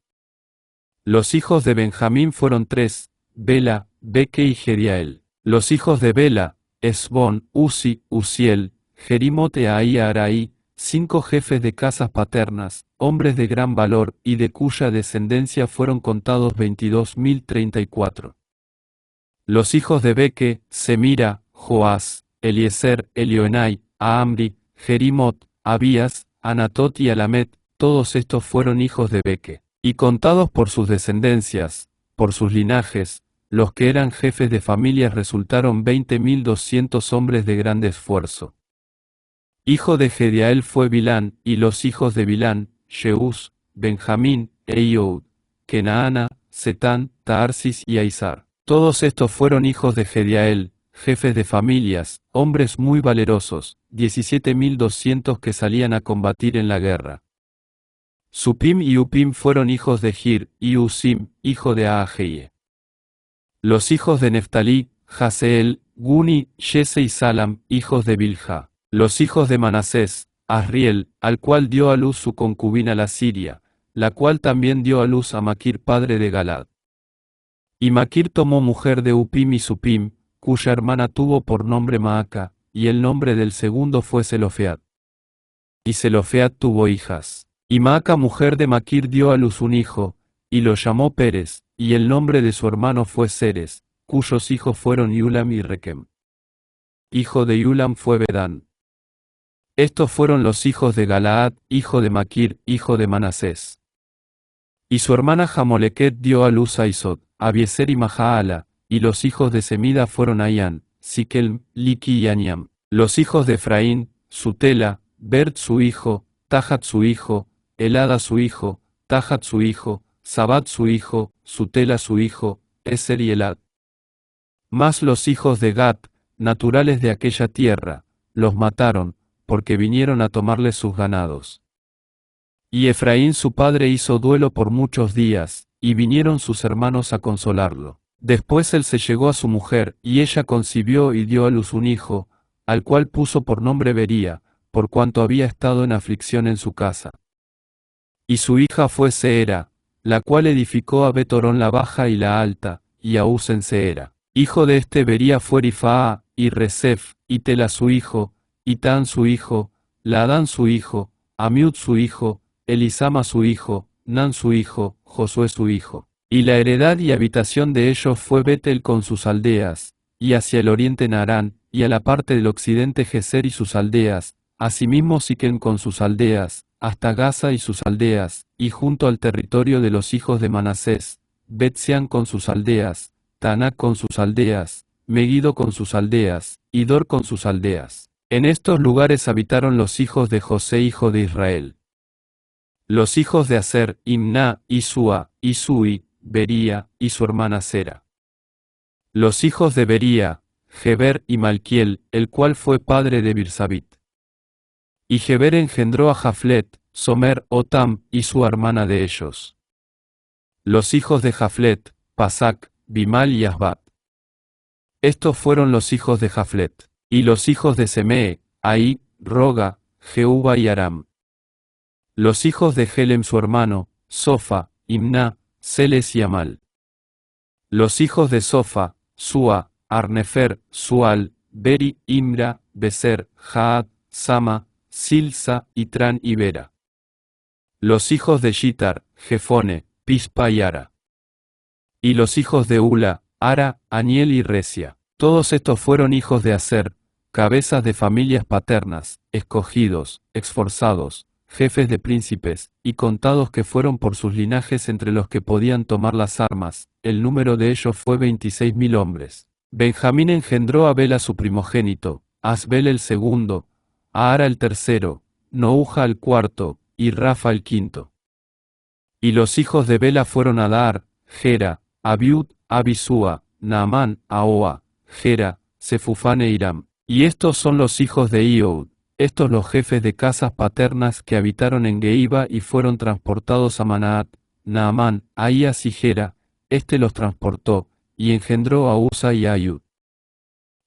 Los hijos de Benjamín fueron 3, Bela, Beque y Jediael. Los hijos de Bela, Esbón, Uzi, Uziel, Jerimot e Ahí Araí, 5 jefes de casas paternas, hombres de gran valor, y de cuya descendencia fueron contados 22.034. Los hijos de Beque, Semira, Joás, Eliezer, Elioenai, Aamri, Jerimot, Abías, Anatot y Alamet, todos estos fueron hijos de Beque, y contados por sus descendencias, por sus linajes, los que eran jefes de familias resultaron 20.200 hombres de grande esfuerzo. Hijo de Jediael fue Bilán, y los hijos de Bilán, Sheús, Benjamín, Eioud, Kenaana, Setán, Taarsis y Aizar. Todos estos fueron hijos de Jediael, jefes de familias, hombres muy valerosos, 17.200 que salían a combatir en la guerra. Supim y Upim fueron hijos de Gir, y Usim, hijo de Aaheye. Los hijos de Neftalí, Jaseel, Guni, Shese y Salam, hijos de Bilha. Los hijos de Manasés, Asriel, al cual dio a luz su concubina la Siria, la cual también dio a luz a Maquir padre de Galad. Y Maquir tomó mujer de Upim y Supim, cuya hermana tuvo por nombre Maaca, y el nombre del segundo fue Zelofead. Y Zelofead tuvo hijas. Y Maaca mujer de Maquir dio a luz un hijo, y lo llamó Pérez, y el nombre de su hermano fue Seres, cuyos hijos fueron Yulam y Rekem. Hijo de Yulam fue Bedán. Estos fueron los hijos de Galaad, hijo de Maquir, hijo de Manasés. Y su hermana Jamoleket dio a luz a Isod, Abieser y Mahaala, y los hijos de Semida fueron Ayán, Sikelm, Liki y Aniam. Los hijos de Efraín, Sutela, Bert su hijo, Tahat su hijo, Elada su hijo, Tahat su hijo, Sabat su hijo, Sutela su hijo, Eser y Elad. Mas los hijos de Gad, naturales de aquella tierra, los mataron, porque vinieron a tomarles sus ganados. Y Efraín su padre hizo duelo por muchos días, y vinieron sus hermanos a consolarlo. Después él se llegó a su mujer, y ella concibió y dio a luz un hijo, al cual puso por nombre Bería, por cuanto había estado en aflicción en su casa. Y su hija fue Seera, la cual edificó a Betorón la baja y la alta, y a Uz en Seera. Hijo de este Bería fue Rifaa, y Resef, y Tela su hijo, y Tan su hijo, Laadán su hijo, Amiud su hijo, Elisama su hijo, Nan su hijo, Josué su hijo. Y la heredad y habitación de ellos fue Betel con sus aldeas, y hacia el oriente Narán, y a la parte del occidente Geser y sus aldeas, asimismo Siquem con sus aldeas, hasta Gaza y sus aldeas, y junto al territorio de los hijos de Manasés, Bet-Sean con sus aldeas, Taanac con sus aldeas, Megido con sus aldeas, y Dor con sus aldeas. En estos lugares habitaron los hijos de José hijo de Israel. Los hijos de Aser, Imná, Isúa, Isui, Bería, y su hermana Sera. Los hijos de Bería, Geber y Malquiel, el cual fue padre de Birsabit. Y Geber engendró a Jaflet, Somer, Otam, y su hermana de ellos. Los hijos de Jaflet, Pasac, Bimal y Asbat. Estos fueron los hijos de Jaflet. Y los hijos de Semee, Ahí, Roga, Jehuba y Aram. Los hijos de Helem su hermano, Sofa, Imná, Seles y Amal. Los hijos de Sofa, Sua, Arnefer, Sual, Beri, Imra, Beser, Jaad, Sama, Silsa, Itran y Bera. Los hijos de Shitar, Jefone, Pispa y Ara. Y los hijos de Ula, Ara, Aniel y Resia. Todos estos fueron hijos de Aser, cabezas de familias paternas, escogidos, esforzados, jefes de príncipes, y contados que fueron por sus linajes entre los que podían tomar las armas, el número de ellos fue 26.000 hombres. Benjamín engendró a Bela su primogénito, a Asbel el segundo, a Ara el tercero, Nouja el cuarto, y Rafa el quinto. Y los hijos de Bela fueron Adar, Gera, Abiud, Abisúa, Naamán, Ahoa, Gera, Sefufán e Hiram. Y estos son los hijos de Ioud, estos los jefes de casas paternas que habitaron en Geiba y fueron transportados a Manaat, Naamán, Ahías y Gera, los transportó, y engendró a Usa y a Ayud.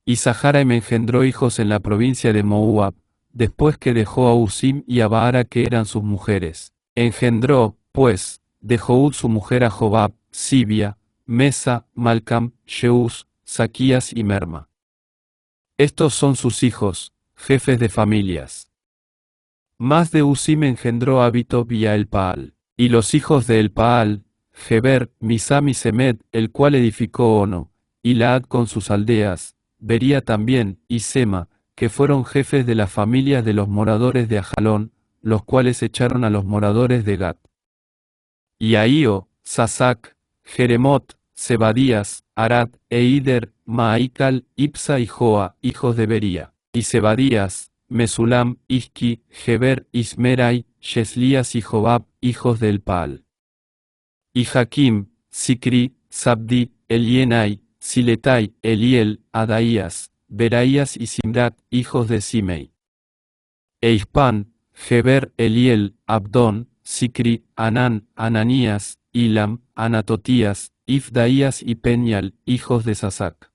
Y Saharaim engendró hijos en la provincia de Moab, después que dejó a Usim y a Baara que eran sus mujeres. Engendró, pues, de Joud su mujer a Jobab, Sibia, Mesa, Malcam, Sheús, Saquías y Merma. Estos son sus hijos, jefes de familias. Más de Usim engendró a Abitob y a Elpaal. Y los hijos de Elpaal, Geber, Misam y Semed, el cual edificó Ono, y Laad con sus aldeas, Bería también, y Sema, que fueron jefes de las familias de los moradores de Ajalón, los cuales echaron a los moradores de Gat. Y Ahío, Sasac, Jeremot, Zebadías, Arad, Eider, Maaikal, Ipsa y Joa, hijos de Bería. Y Zebadías, Mesulam, Isqui, Geber, Ismerai, Sheslías y Jobab, hijos de Elpaal. Y Jaquim, Sicri, Sabdi, Elienai, Siletai, Eliel, Adaías, Beraías y Simrat, hijos de Simei. E Ispan, Geber, Eliel, Abdón, Sicri, Anán, Ananías, Ilam, Anatotías, Ifdaías y Peñal, hijos de Sasac.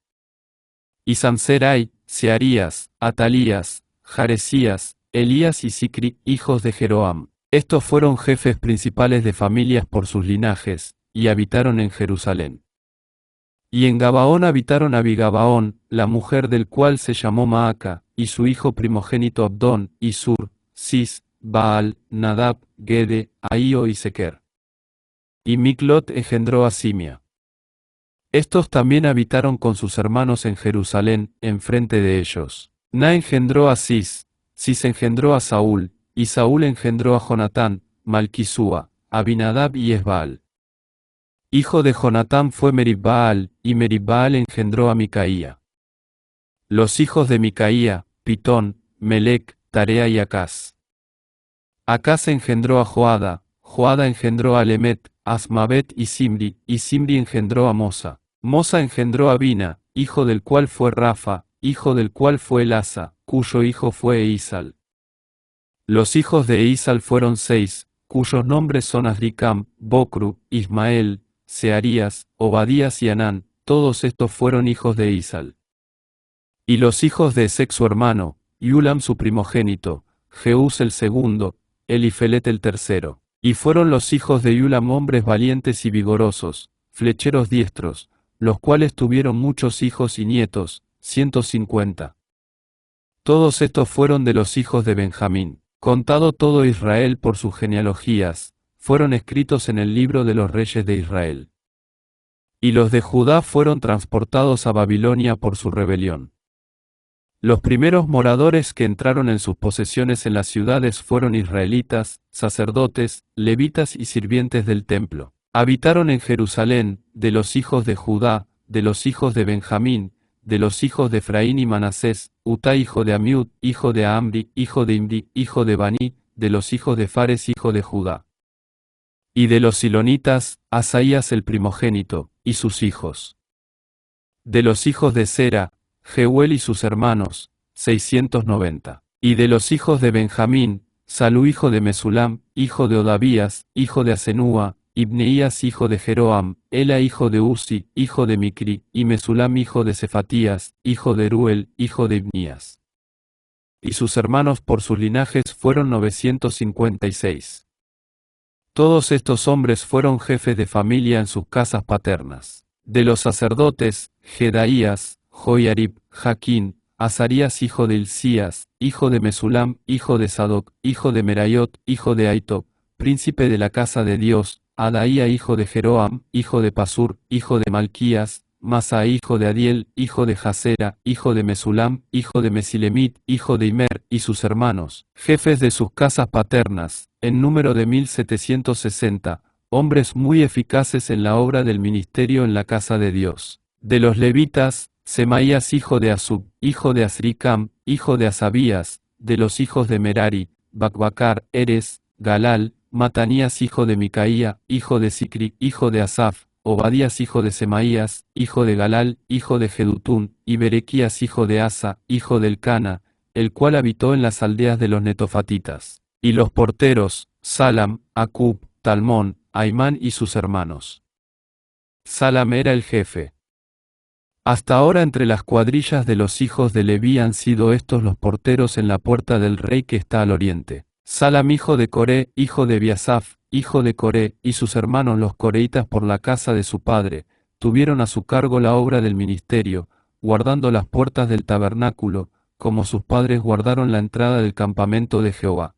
Y Samserai, Searías, Atalías, Jaresías, Elías y Sicri, hijos de Jeroam. Estos fueron jefes principales de familias por sus linajes, y habitaron en Jerusalén. Y en Gabaón habitaron a Abigabaón, la mujer del cual se llamó Maaca, y su hijo primogénito Abdón, y Sur, Cis, Baal, Nadab, Gede, Ahío y Sequer. Y Miclot engendró a Simia. Estos también habitaron con sus hermanos en Jerusalén, enfrente de ellos. Na engendró a Cis, Cis engendró a Saúl, y Saúl engendró a Jonatán, Malquisúa, Abinadab y Esbaal. Hijo de Jonatán fue Meribbaal, y Meribbaal engendró a Micaía. Los hijos de Micaía, Pitón, Melec, Tarea y Acaz. Acaz engendró a Joada, Joada engendró a Lemet, Asmavet y Simri engendró a Mosa. Mosa engendró a Bina, hijo del cual fue Rafa, hijo del cual fue Elasa, cuyo hijo fue Eisal. Los hijos de Eisal fueron 6, cuyos nombres son Azricam, Bocru, Ismael, Searías, Obadías y Anán, todos estos fueron hijos de Eisal. Y los hijos de Esec su hermano, Yulam su primogénito, Jeús el segundo, Elifelet el tercero. Y fueron los hijos de Yulam hombres valientes y vigorosos, flecheros diestros, los cuales tuvieron muchos hijos y nietos, 150. Todos estos fueron de los hijos de Benjamín. Contado todo Israel por sus genealogías, fueron escritos en el libro de los reyes de Israel. Y los de Judá fueron transportados a Babilonia por su rebelión. Los primeros moradores que entraron en sus posesiones en las ciudades fueron israelitas, sacerdotes, levitas y sirvientes del templo. Habitaron en Jerusalén, de los hijos de Judá, de los hijos de Benjamín, de los hijos de Efraín y Manasés, Utá hijo de Amiud, hijo de Amri, hijo de Imri, hijo de Bani, de los hijos de Fares hijo de Judá. Y de los silonitas, Asaías el primogénito, y sus hijos. De los hijos de Sera, Jeuel y sus hermanos, 690. Y de los hijos de Benjamín, Salú hijo de Mesulam, hijo de Odavías, hijo de Asenúa, Ibneías hijo de Jeroam, Ela hijo de Uzi, hijo de Micri, y Mesulam hijo de Cefatías, hijo de Eruel, hijo de Ibnías. Y sus hermanos por sus linajes fueron 956. Todos estos hombres fueron jefes de familia en sus casas paternas. De los sacerdotes, Jedaías, Joiarib, Jaquín, Azarías hijo de Hilcías, hijo de Mesulam, hijo de Sadoc, hijo de Merayot, hijo de Aitob, príncipe de la casa de Dios, Adaía hijo de Jeroam, hijo de Pasur, hijo de Malquías, Masa hijo de Adiel, hijo de Jasera, hijo de Mesulam, hijo de Mesilemit, hijo de Imer, y sus hermanos, jefes de sus casas paternas, en número de 1760, hombres muy eficaces en la obra del ministerio en la casa de Dios. De los levitas, Semaías hijo de Asub, hijo de Azricam, hijo de Asabías, de los hijos de Merari, Bacbacar, Eres, Galal, Matanías hijo de Micaía, hijo de Sicri, hijo de Asaf, Obadías hijo de Semaías, hijo de Galal, hijo de Jedutún, y Berequías hijo de Asa, hijo del Cana, el cual habitó en las aldeas de los netofatitas. Y los porteros, Salam, Acub, Talmón, Aimán y sus hermanos. Salam era el jefe. Hasta ahora entre las cuadrillas de los hijos de Leví han sido estos los porteros en la puerta del rey que está al oriente. Salam hijo de Coré, hijo de Biasaf, hijo de Coré, y sus hermanos los coreitas por la casa de su padre, tuvieron a su cargo la obra del ministerio, guardando las puertas del tabernáculo, como sus padres guardaron la entrada del campamento de Jehová.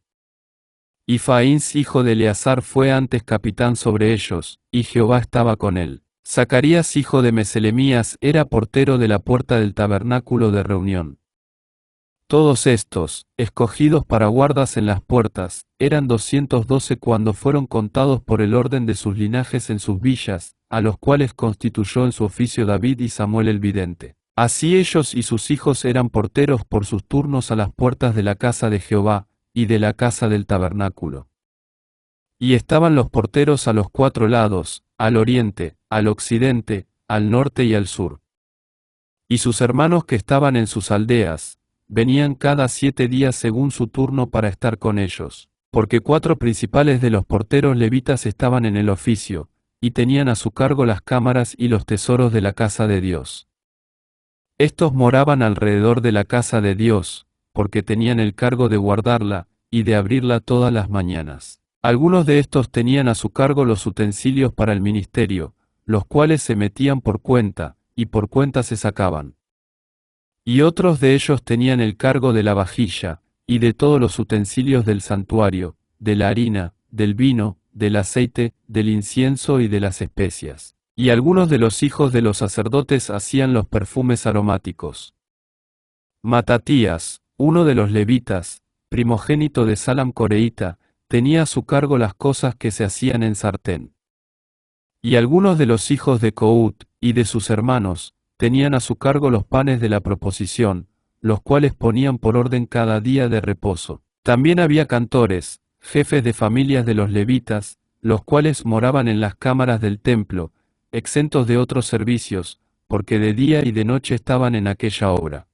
Y Faíns hijo de Eleazar fue antes capitán sobre ellos, y Jehová estaba con él. Zacarías hijo de Meselemías era portero de la puerta del tabernáculo de reunión. Todos estos, escogidos para guardas en las puertas, eran 212 cuando fueron contados por el orden de sus linajes en sus villas, a los cuales constituyó en su oficio David y Samuel el vidente. Así ellos y sus hijos eran porteros por sus turnos a las puertas de la casa de Jehová, y de la casa del tabernáculo. Y estaban los porteros a los 4 lados, al oriente, al occidente, al norte y al sur. Y sus hermanos que estaban en sus aldeas, venían cada 7 días según su turno para estar con ellos, porque 4 principales de los porteros levitas estaban en el oficio, y tenían a su cargo las cámaras y los tesoros de la casa de Dios. Estos moraban alrededor de la casa de Dios, porque tenían el cargo de guardarla, y de abrirla todas las mañanas. Algunos de estos tenían a su cargo los utensilios para el ministerio, los cuales se metían por cuenta, y por cuenta se sacaban. Y otros de ellos tenían el cargo de la vajilla, y de todos los utensilios del santuario, de la harina, del vino, del aceite, del incienso y de las especias. Y algunos de los hijos de los sacerdotes hacían los perfumes aromáticos. Matatías, uno de los levitas, primogénito de Salam coreíta, tenía a su cargo las cosas que se hacían en sartén. Y algunos de los hijos de Cout, y de sus hermanos, tenían a su cargo los panes de la proposición, los cuales ponían por orden cada día de reposo. También había cantores, jefes de familias de los levitas, los cuales moraban en las cámaras del templo, exentos de otros servicios, porque de día y de noche estaban en aquella obra.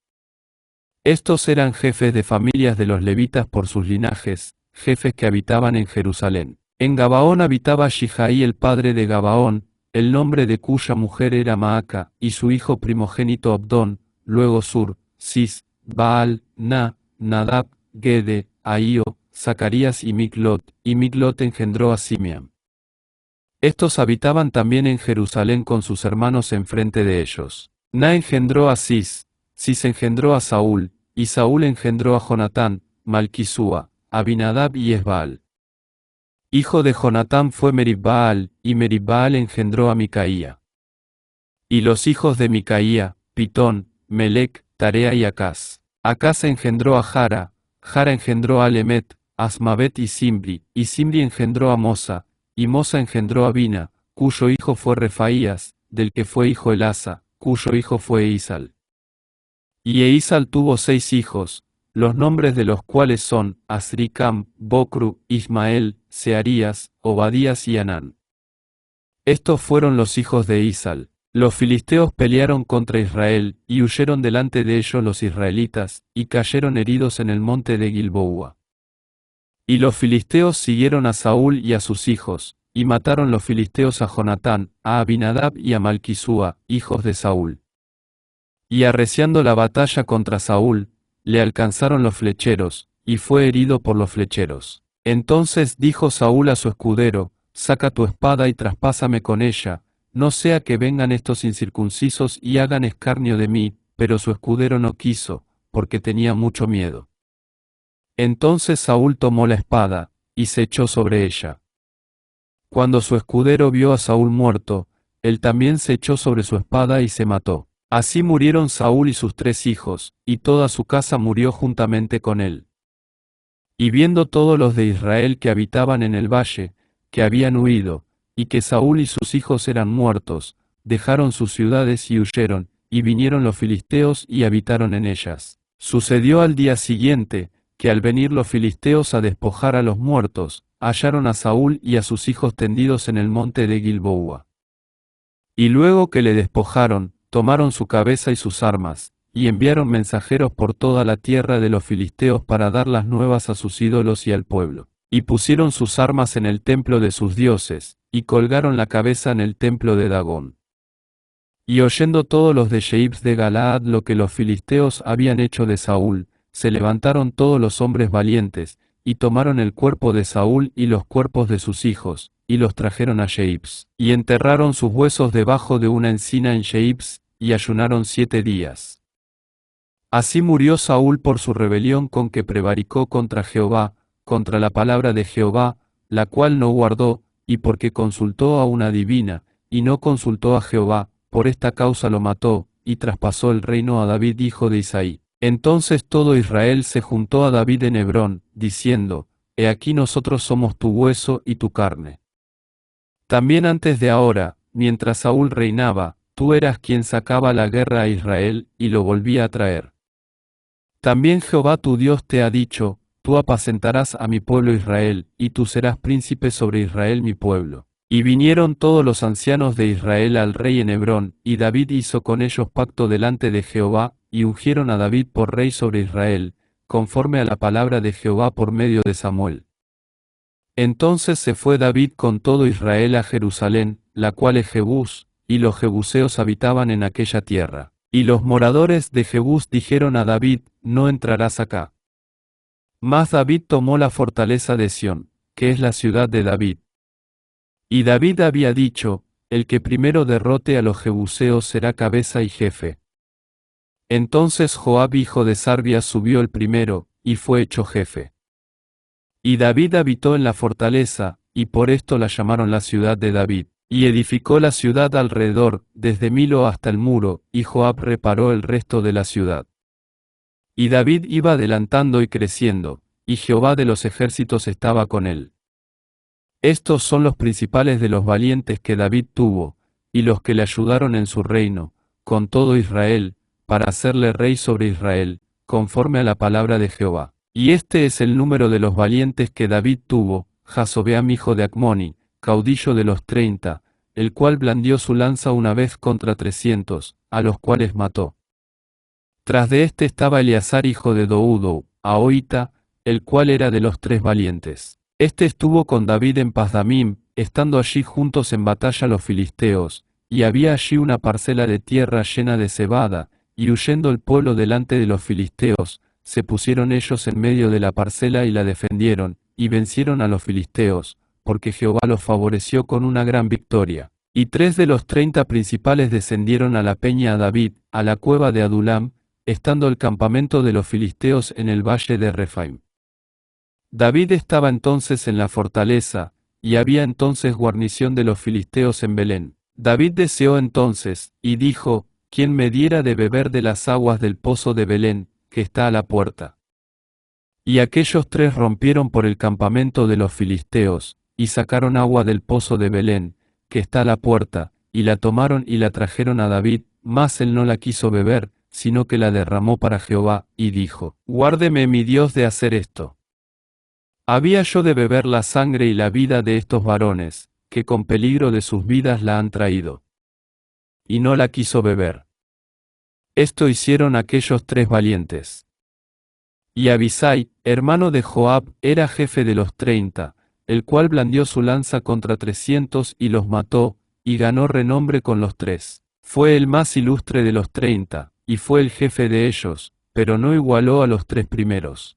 Estos eran jefes de familias de los levitas por sus linajes, jefes que habitaban en Jerusalén. En Gabaón habitaba Shijaí el padre de Gabaón, el nombre de cuya mujer era Maaca, y su hijo primogénito Abdón, luego Sur, Cis, Baal, Nadab, Gede, Ahío, Zacarías y Miglot engendró a Simeam. Estos habitaban también en Jerusalén con sus hermanos enfrente de ellos. Engendró a Cis engendró a Saúl, y Saúl engendró a Jonatán, Malquisúa, Abinadab y Esbaal. Hijo de Jonatán fue Meribbaal, y Meribbaal engendró a Micaía. Y los hijos de Micaía, Pitón, Melec, Tarea y Acaz. Acaz engendró a Jara engendró a Alemet, Asmavet y Simri engendró a Mosa, y Mosa engendró a Bina, cuyo hijo fue Refaías, del que fue hijo Elasa, cuyo hijo fue Eisal. Y Eisal tuvo 6 hijos, los nombres de los cuales son Asricam, Bocru, Ismael, Searías, Obadías y Anán. Estos fueron los hijos de Eisal. Los filisteos pelearon contra Israel, y huyeron delante de ellos los israelitas, y cayeron heridos en el monte de Gilboa. Y los filisteos siguieron a Saúl y a sus hijos, y mataron los filisteos a Jonatán, a Abinadab y a Malquisúa, hijos de Saúl. Y arreciando la batalla contra Saúl, le alcanzaron los flecheros, y fue herido por los flecheros. Entonces dijo Saúl a su escudero: saca tu espada y traspásame con ella, no sea que vengan estos incircuncisos y hagan escarnio de mí. Pero su escudero no quiso, porque tenía mucho miedo. Entonces Saúl tomó la espada, y se echó sobre ella. Cuando su escudero vio a Saúl muerto, él también se echó sobre su espada y se mató. Así murieron Saúl y sus 3 hijos, y toda su casa murió juntamente con él. Y viendo todos los de Israel que habitaban en el valle, que habían huido, y que Saúl y sus hijos eran muertos, dejaron sus ciudades y huyeron, y vinieron los filisteos y habitaron en ellas. Sucedió al día siguiente, que al venir los filisteos a despojar a los muertos, hallaron a Saúl y a sus hijos tendidos en el monte de Gilboa. Y luego que le despojaron, tomaron su cabeza y sus armas, y enviaron mensajeros por toda la tierra de los filisteos para dar las nuevas a sus ídolos y al pueblo. Y pusieron sus armas en el templo de sus dioses, y colgaron la cabeza en el templo de Dagón. Y oyendo todos los de Sheibs de Galaad lo que los filisteos habían hecho de Saúl, se levantaron todos los hombres valientes, y tomaron el cuerpo de Saúl y los cuerpos de sus hijos, y los trajeron a Sheibs, y enterraron sus huesos debajo de una encina en Sheibs, y ayunaron 7 días. Así murió Saúl por su rebelión con que prevaricó contra Jehová, contra la palabra de Jehová, la cual no guardó, y porque consultó a una divina, y no consultó a Jehová, por esta causa lo mató, y traspasó el reino a David hijo de Isaí. Entonces todo Israel se juntó a David en Hebrón, diciendo, He aquí nosotros somos tu hueso y tu carne. También antes de ahora, mientras Saúl reinaba, tú eras quien sacaba la guerra a Israel, y lo volvía a traer. También Jehová tu Dios te ha dicho, tú apacentarás a mi pueblo Israel, y tú serás príncipe sobre Israel mi pueblo. Y vinieron todos los ancianos de Israel al rey en Hebrón, y David hizo con ellos pacto delante de Jehová, y ungieron a David por rey sobre Israel, conforme a la palabra de Jehová por medio de Samuel. Entonces se fue David con todo Israel a Jerusalén, la cual es Jebús, y los jebuseos habitaban en aquella tierra. Y los moradores de Jebús dijeron a David, no entrarás acá. Mas David tomó la fortaleza de Sión, que es la ciudad de David. Y David había dicho, el que primero derrote a los jebuseos será cabeza y jefe. Entonces Joab hijo de Sarvia subió el primero, y fue hecho jefe. Y David habitó en la fortaleza, y por esto la llamaron la ciudad de David. Y edificó la ciudad alrededor, desde Milo hasta el muro, y Joab reparó el resto de la ciudad. Y David iba adelantando y creciendo, y Jehová de los ejércitos estaba con él. Estos son los principales de los valientes que David tuvo, y los que le ayudaron en su reino, con todo Israel, para hacerle rey sobre Israel, conforme a la palabra de Jehová. Y este es el número de los valientes que David tuvo: Jasobeam hijo de Acmoni, caudillo de los 30, el cual blandió su lanza una vez contra 300, a los cuales mató. Tras de este estaba Eleazar hijo de Doudo, ahoita, el cual era de los 3 valientes. Este estuvo con David en Pasdamim, estando allí juntos en batalla los filisteos, y había allí una parcela de tierra llena de cebada, y huyendo el pueblo delante de los filisteos, se pusieron ellos en medio de la parcela y la defendieron, y vencieron a los filisteos, porque Jehová los favoreció con una gran victoria. Y 3 de los 30 principales descendieron a la peña a David, a la cueva de Adulam, estando el campamento de los filisteos en el valle de Refaim. David estaba entonces en la fortaleza, y había entonces guarnición de los filisteos en Belén. David deseó entonces, y dijo, ¿quién me diera de beber de las aguas del pozo de Belén, que está a la puerta? Y aquellos 3 rompieron por el campamento de los filisteos, y sacaron agua del pozo de Belén, que está a la puerta, y la tomaron y la trajeron a David, mas él no la quiso beber, sino que la derramó para Jehová, y dijo, guárdeme mi Dios de hacer esto. ¿Había yo de beber la sangre y la vida de estos varones, que con peligro de sus vidas la han traído? Y no la quiso beber. Esto hicieron aquellos 3 valientes. Y Abisai, hermano de Joab, era jefe de los 30, el cual blandió su lanza contra 300 y los mató, y ganó renombre con los 3. Fue el más ilustre de los 30, y fue el jefe de ellos, pero no igualó a los 3 primeros.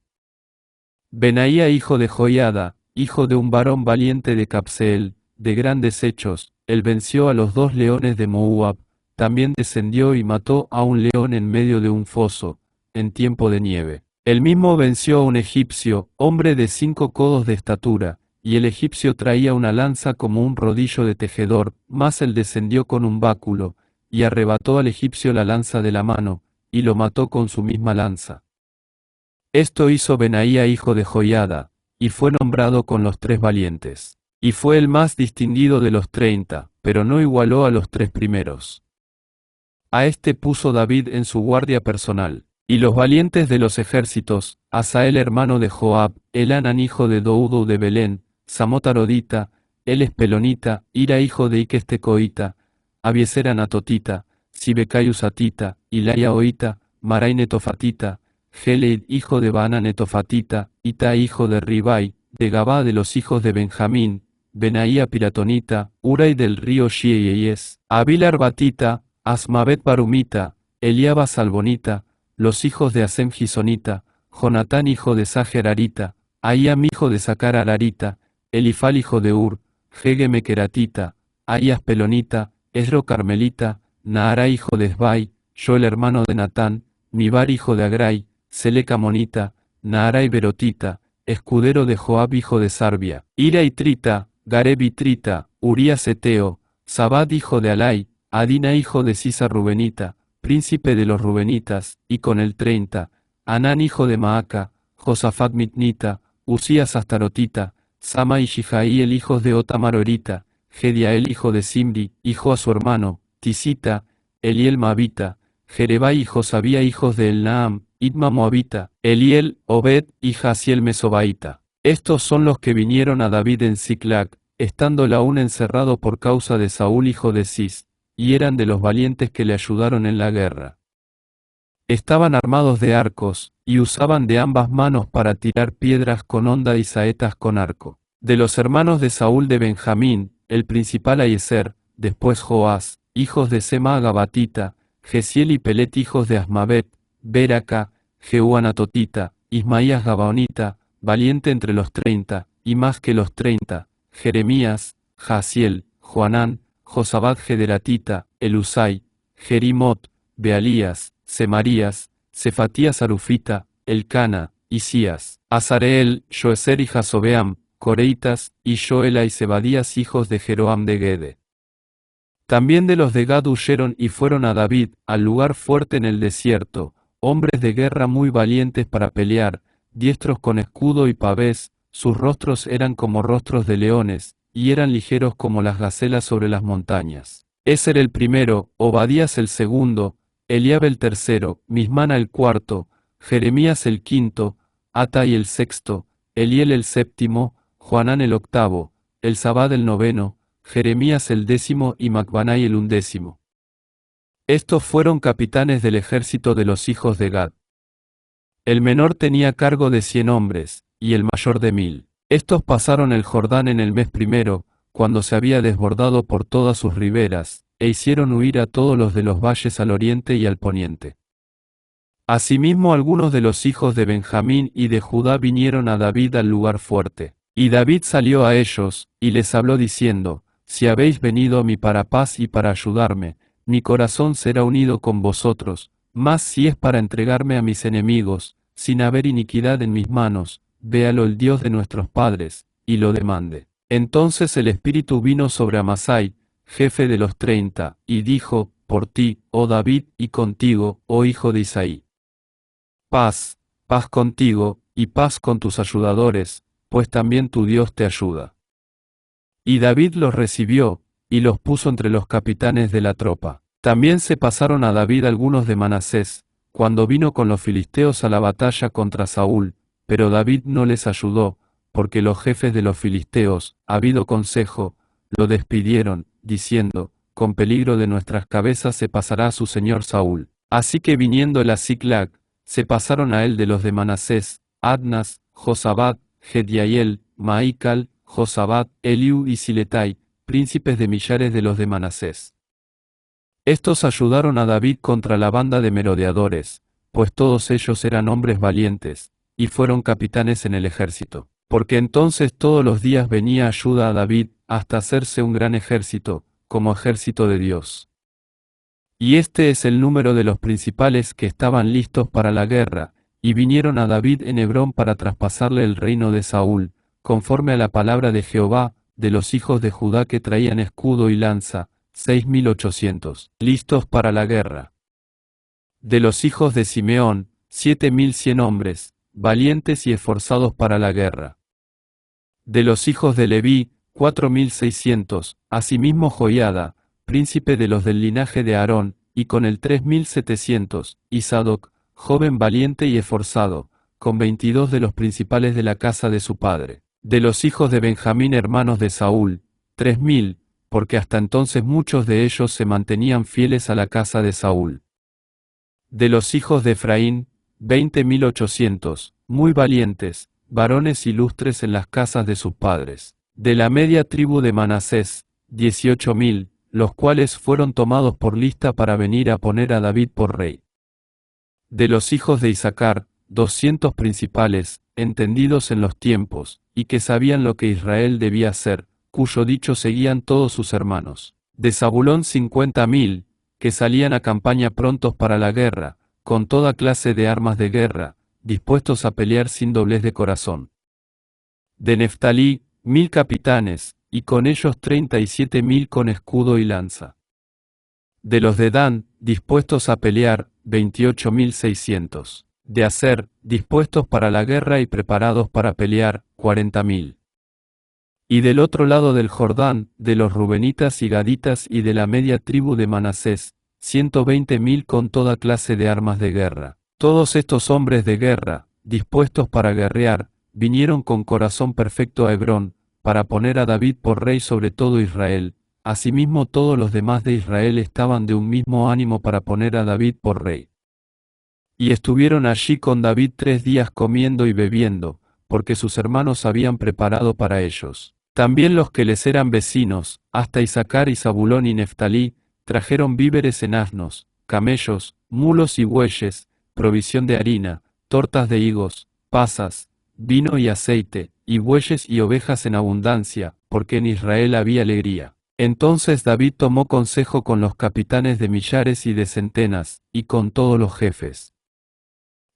Benaía hijo de Joiada, hijo de un varón valiente de Capseel, de grandes hechos, él venció a los 2 leones de Moab, también descendió y mató a un león en medio de un foso, en tiempo de nieve. Él mismo venció a un egipcio, hombre de 5 codos de estatura, y el egipcio traía una lanza como un rodillo de tejedor, mas él descendió con un báculo, y arrebató al egipcio la lanza de la mano, y lo mató con su misma lanza. Esto hizo Benaía hijo de Joiada, y fue nombrado con los 3 valientes. Y fue el más distinguido de los 30, pero no igualó a los 3 primeros. A este puso David en su guardia personal. Y los valientes de los ejércitos, Asael hermano de Joab, Elhanan hijo de Doudo de Belén, Samot arodita, él es pelonita, Ira hijo de Iques tecoita, Abiezer anatotita, Sibecaius atita, Ilaya oita, Marai netofatita, Geleid hijo de Baana netofatita, Ita hijo de Ribai, de Gabá de los hijos de Benjamín, Benaía piratonita, Uray del río Shieyes, Abil Arbatita, Asmavet barumita, Eliaba salbonita, los hijos de Asem gisonita, Jonatán hijo de Sajer arita, Ayam hijo de Sacar ararita, Elifal hijo de Ur, Gege mequeratita, Ayas pelonita, Esro carmelita, Naara hijo de Esbai, Joel hermano de Natán, Mibar hijo de Agrai, Seleca monita, Naara y berotita, escudero de Joab hijo de Sarbia, Ira y Trita, Gareb y Trita, Urías eteo, Sabad hijo de Alai, Adina hijo de Sisa rubenita, príncipe de los rubenitas, y con el 30, Anán hijo de Maaca, Josafat mitnita, Usías astarotita, Sama y Shijaíel hijos de Otamarorita, Gediael hijo de Simri, hijo a su hermano, Tisita, Eliel Moabita, Jerebai y Josabía hijos de Elnaam, Idma Moabita, Eliel, Obed y Jaziel Mesobaita. Estos son los que vinieron a David en Siclag, estando aún encerrado por causa de Saúl hijo de Cis, y eran de los valientes que le ayudaron en la guerra. Estaban armados de arcos, y usaban de ambas manos para tirar piedras con honda y saetas con arco. De los hermanos de Saúl de Benjamín, el principal Aiezer, después Joás, hijos de Sema Gabatita, Gesiel y Pelet hijos de Asmavet, Beraca, Jehú Anatotita, Ismaías Gabaonita, valiente entre los 30, y más que los 30, Jeremías, Jaziel, Joanán, Josabad Gederatita, Elusai, Jerimot, Bealías, Semarías, Cefatías Arufita, Elcana, Isías, Azareel, Joezer y Jasobeam, Coreitas, y Joela y Zebadías hijos de Jeroam de Gede. También de los de Gad huyeron y fueron a David, al lugar fuerte en el desierto, hombres de guerra muy valientes para pelear, diestros con escudo y pavés, sus rostros eran como rostros de leones, y eran ligeros como las gacelas sobre las montañas. Eser el primero, Obadías el segundo, Eliab el tercero, Mismana el cuarto, Jeremías el quinto, Atai el sexto, Eliel el séptimo, Joanán el octavo, Elzabad el noveno, Jeremías el décimo y Macbanai el undécimo. Estos fueron capitanes del ejército de los hijos de Gad. El menor tenía cargo de 100 hombres, y el mayor de 1000. Estos pasaron el Jordán en el mes primero, cuando se había desbordado por todas sus riberas, e hicieron huir a todos los de los valles al oriente y al poniente. Asimismo algunos de los hijos de Benjamín y de Judá vinieron a David al lugar fuerte. Y David salió a ellos, y les habló diciendo, si habéis venido a mí para paz y para ayudarme, mi corazón será unido con vosotros, mas si es para entregarme a mis enemigos, sin haber iniquidad en mis manos, véalo el Dios de nuestros padres, y lo demande. Entonces el Espíritu vino sobre Amasai, jefe de los 30, y dijo, por ti, oh David, y contigo, oh hijo de Isaí. Paz, paz contigo, y paz con tus ayudadores, pues también tu Dios te ayuda. Y David los recibió, y los puso entre los capitanes de la tropa. También se pasaron a David algunos de Manasés, cuando vino con los filisteos a la batalla contra Saúl, pero David no les ayudó, porque los jefes de los filisteos, habido consejo, lo despidieron, diciendo, con peligro de nuestras cabezas se pasará a su señor Saúl. Así que viniendo el a Siclag, se pasaron a él de los de Manasés, Adnas, Josabad, Gediael, Maical, Josabad, Eliú y Siletai, príncipes de millares de los de Manasés. Estos ayudaron a David contra la banda de merodeadores, pues todos ellos eran hombres valientes, y fueron capitanes en el ejército. Porque entonces todos los días venía ayuda a David, hasta hacerse un gran ejército, como ejército de Dios. Y este es el número de los principales que estaban listos para la guerra, y vinieron a David en Hebrón para traspasarle el reino de Saúl, conforme a la palabra de Jehová, de los hijos de Judá que traían escudo y lanza, 6.800, listos para la guerra. De los hijos de Simeón, 7.100 hombres, valientes y esforzados para la guerra. De los hijos de Leví, 4.600, asimismo Joiada, príncipe de los del linaje de Aarón, y con el 3.700, y Sadoc, joven valiente y esforzado, con 22 de los principales de la casa de su padre. De los hijos de Benjamín hermanos de Saúl, 3.000, porque hasta entonces muchos de ellos se mantenían fieles a la casa de Saúl. De los hijos de Efraín, 20.800, muy valientes, varones ilustres en las casas de sus padres. De la media tribu de Manasés, 18.000, los cuales fueron tomados por lista para venir a poner a David por rey. De los hijos de Isacar, 200 principales, entendidos en los tiempos, y que sabían lo que Israel debía hacer, cuyo dicho seguían todos sus hermanos. De Zabulón 50.000, que salían a campaña prontos para la guerra, con toda clase de armas de guerra, dispuestos a pelear sin doblez de corazón. De Neftalí, 1.000 capitanes, y con ellos 37.000 con escudo y lanza. De los de Dan, dispuestos a pelear, 28.600. De Aser, dispuestos para la guerra y preparados para pelear, 40.000. Y del otro lado del Jordán, de los rubenitas y gaditas y de la media tribu de Manasés, 120.000 con toda clase de armas de guerra. Todos estos hombres de guerra, dispuestos para guerrear, vinieron con corazón perfecto a Hebrón, para poner a David por rey sobre todo Israel. Asimismo todos los demás de Israel estaban de un mismo ánimo para poner a David por rey. Y estuvieron allí con David 3 días comiendo y bebiendo, porque sus hermanos habían preparado para ellos. También los que les eran vecinos, hasta Isacar y Zabulón y Neftalí, trajeron víveres en asnos, camellos, mulos y bueyes, provisión de harina, tortas de higos, pasas, vino y aceite, y bueyes y ovejas en abundancia, porque en Israel había alegría. Entonces David tomó consejo con los capitanes de millares y de centenas, y con todos los jefes.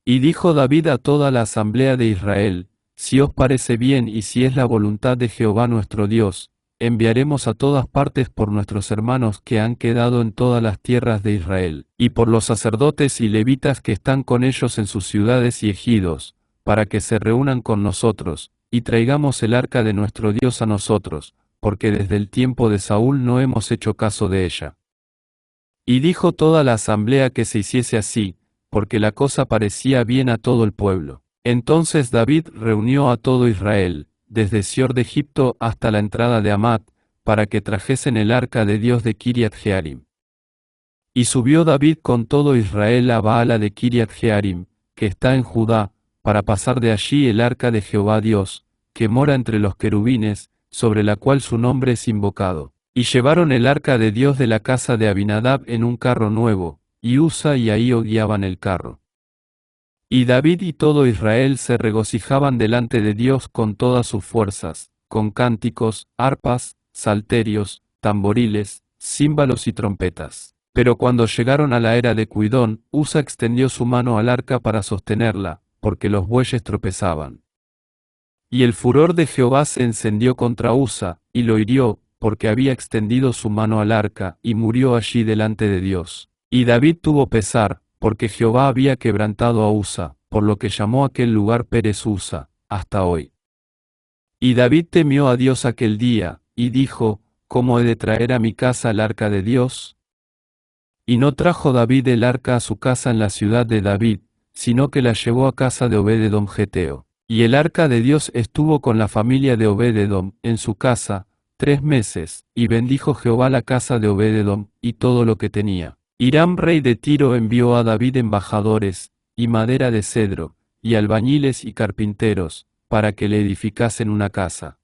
Y dijo David a toda la asamblea de Israel: si os parece bien y si es la voluntad de Jehová nuestro Dios, enviaremos a todas partes por nuestros hermanos que han quedado en todas las tierras de Israel, y por los sacerdotes y levitas que están con ellos en sus ciudades y ejidos, para que se reúnan con nosotros, y traigamos el arca de nuestro Dios a nosotros, porque desde el tiempo de Saúl no hemos hecho caso de ella. Y dijo toda la asamblea que se hiciese así, porque la cosa parecía bien a todo el pueblo. Entonces David reunió a todo Israel, desde Sior de Egipto hasta la entrada de Hamat, para que trajesen el arca de Dios de Kiriat Jearim. Y subió David con todo Israel a Baala de Kiriat Jearim, que está en Judá, para pasar de allí el arca de Jehová Dios, que mora entre los querubines, sobre la cual su nombre es invocado. Y llevaron el arca de Dios de la casa de Abinadab en un carro nuevo, y Usa y Ahío guiaban el carro. Y David y todo Israel se regocijaban delante de Dios con todas sus fuerzas, con cánticos, arpas, salterios, tamboriles, címbalos y trompetas. Pero cuando llegaron a la era de Cuidón, Usa extendió su mano al arca para sostenerla, porque los bueyes tropezaban. Y el furor de Jehová se encendió contra Usa, y lo hirió, porque había extendido su mano al arca, y murió allí delante de Dios. Y David tuvo pesar, porque Jehová había quebrantado a Usa, por lo que llamó aquel lugar Pérez Usa, hasta hoy. Y David temió a Dios aquel día, y dijo: ¿cómo he de traer a mi casa el arca de Dios? Y no trajo David el arca a su casa en la ciudad de David, sino que la llevó a casa de Obed-edom geteo. Y el arca de Dios estuvo con la familia de Obed-edom, en su casa, 3 meses, y bendijo Jehová la casa de Obed-edom, y todo lo que tenía. Hiram rey de Tiro envió a David embajadores, y madera de cedro, y albañiles y carpinteros, para que le edificasen una casa.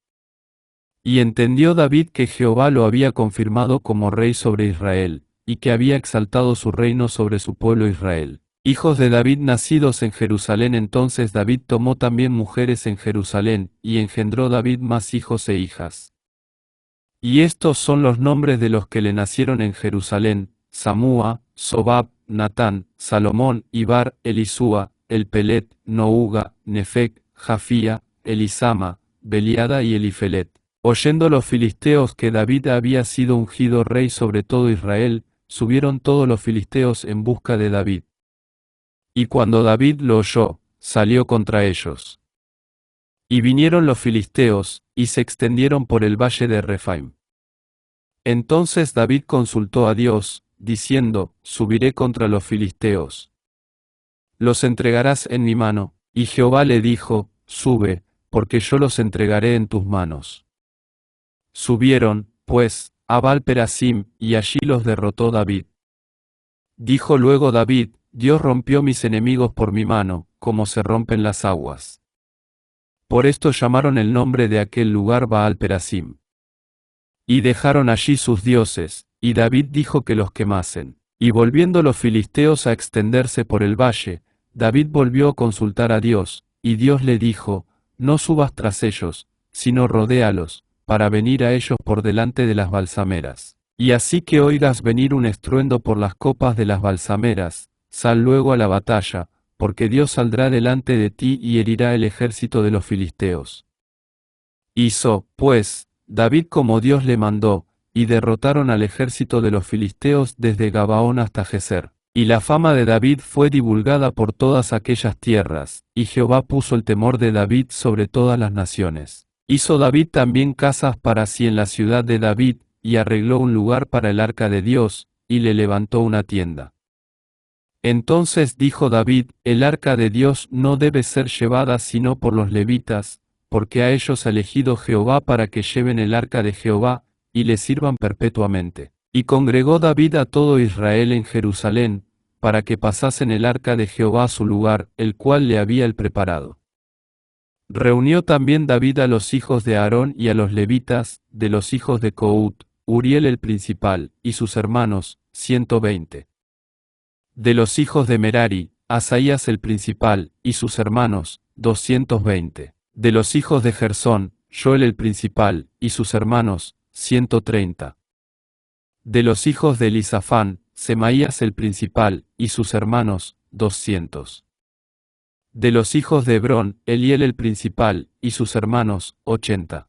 Y entendió David que Jehová lo había confirmado como rey sobre Israel, y que había exaltado su reino sobre su pueblo Israel. Hijos de David nacidos en Jerusalén. Entonces David tomó también mujeres en Jerusalén, y engendró David más hijos e hijas. Y estos son los nombres de los que le nacieron en Jerusalén: Samúa, Sobab, Natán, Salomón, Ibar, Elisúa, Elpelet, Nouga, Nefec, Jafía, Elisama, Beliada y Elifelet. Oyendo los filisteos que David había sido ungido rey sobre todo Israel, subieron todos los filisteos en busca de David. Y cuando David lo oyó, salió contra ellos. Y vinieron los filisteos, y se extendieron por el valle de Rephaim. Entonces David consultó a Dios, diciendo: subiré contra los filisteos. ¿Los entregarás en mi mano? Y Jehová le dijo: sube, porque yo los entregaré en tus manos. Subieron, pues, a Baal-perasim, y allí los derrotó David. Dijo luego David: Dios rompió mis enemigos por mi mano, como se rompen las aguas. Por esto llamaron el nombre de aquel lugar Baal-Perasim. Y dejaron allí sus dioses, y David dijo que los quemasen. Y volviendo los filisteos a extenderse por el valle, David volvió a consultar a Dios, y Dios le dijo, no subas tras ellos, sino rodéalos, para venir a ellos por delante de las balsameras. Y así que oigas venir un estruendo por las copas de las balsameras, sal luego a la batalla, porque Dios saldrá delante de ti y herirá el ejército de los filisteos. Hizo, pues, David como Dios le mandó, y derrotaron al ejército de los filisteos desde Gabaón hasta Geser. Y la fama de David fue divulgada por todas aquellas tierras, y Jehová puso el temor de David sobre todas las naciones. Hizo David también casas para sí en la ciudad de David, y arregló un lugar para el arca de Dios, y le levantó una tienda. Entonces dijo David, el arca de Dios no debe ser llevada sino por los levitas, porque a ellos ha elegido Jehová para que lleven el arca de Jehová, y le sirvan perpetuamente. Y congregó David a todo Israel en Jerusalén, para que pasasen el arca de Jehová a su lugar, el cual le había él preparado. Reunió también David a los hijos de Aarón y a los levitas, de los hijos de Cout, Uriel el principal, y sus hermanos, 120. De los hijos de Merari, Asaías el principal, y sus hermanos, 220. De los hijos de Gersón, Joel el principal, y sus hermanos, 130. De los hijos de Elisafán, Semaías el principal, y sus hermanos, 200. De los hijos de Hebrón, Eliel el principal, y sus hermanos, 80.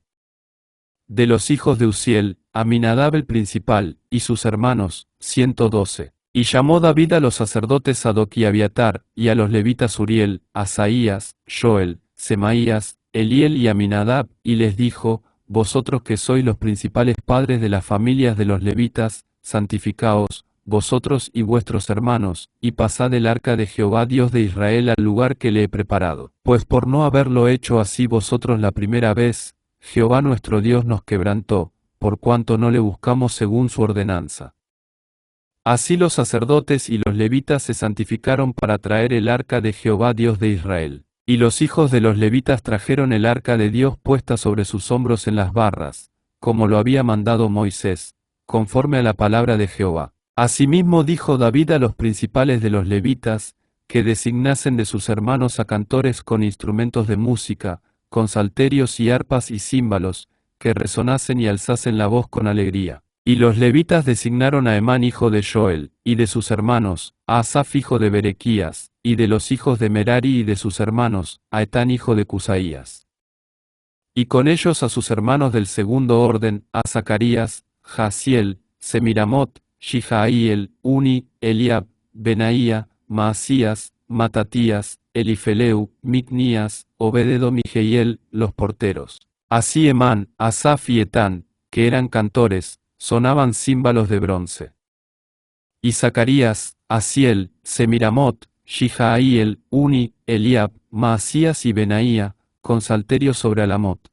De los hijos de Uziel, Aminadab el principal, y sus hermanos, 112. Y llamó David a los sacerdotes Sadoc y Abiatar, y a los levitas Uriel, Asaías, Joel, Semaías, Eliel y Aminadab, y les dijo, vosotros que sois los principales padres de las familias de los levitas, santificaos, vosotros y vuestros hermanos, y pasad el arca de Jehová Dios de Israel al lugar que le he preparado. Pues por no haberlo hecho así vosotros la primera vez, Jehová nuestro Dios nos quebrantó, por cuanto no le buscamos según su ordenanza. Así los sacerdotes y los levitas se santificaron para traer el arca de Jehová Dios de Israel. Y los hijos de los levitas trajeron el arca de Dios puesta sobre sus hombros en las barras, como lo había mandado Moisés, conforme a la palabra de Jehová. Asimismo dijo David a los principales de los levitas, que designasen de sus hermanos a cantores con instrumentos de música, con salterios y arpas y címbalos, que resonasen y alzasen la voz con alegría. Y los levitas designaron a Emán hijo de Joel, y de sus hermanos, a Asaf hijo de Berequías, y de los hijos de Merari y de sus hermanos, a Etán hijo de Cusaías. Y con ellos a sus hermanos del segundo orden, a Zacarías, Jaasiel, Semiramot, Shijaíel, Uni, Eliab, Benaía, Maasías, Matatías, Elifeleu, Micnías, Obededom y Jehiel, los porteros. Así Emán, Asaf y Etán, que eran cantores, sonaban címbalos de bronce. Y Zacarías, Asiel, Semiramot, Shijaíel, Uni, Eliab, Maasías y Benaía, con salterios sobre Alamot.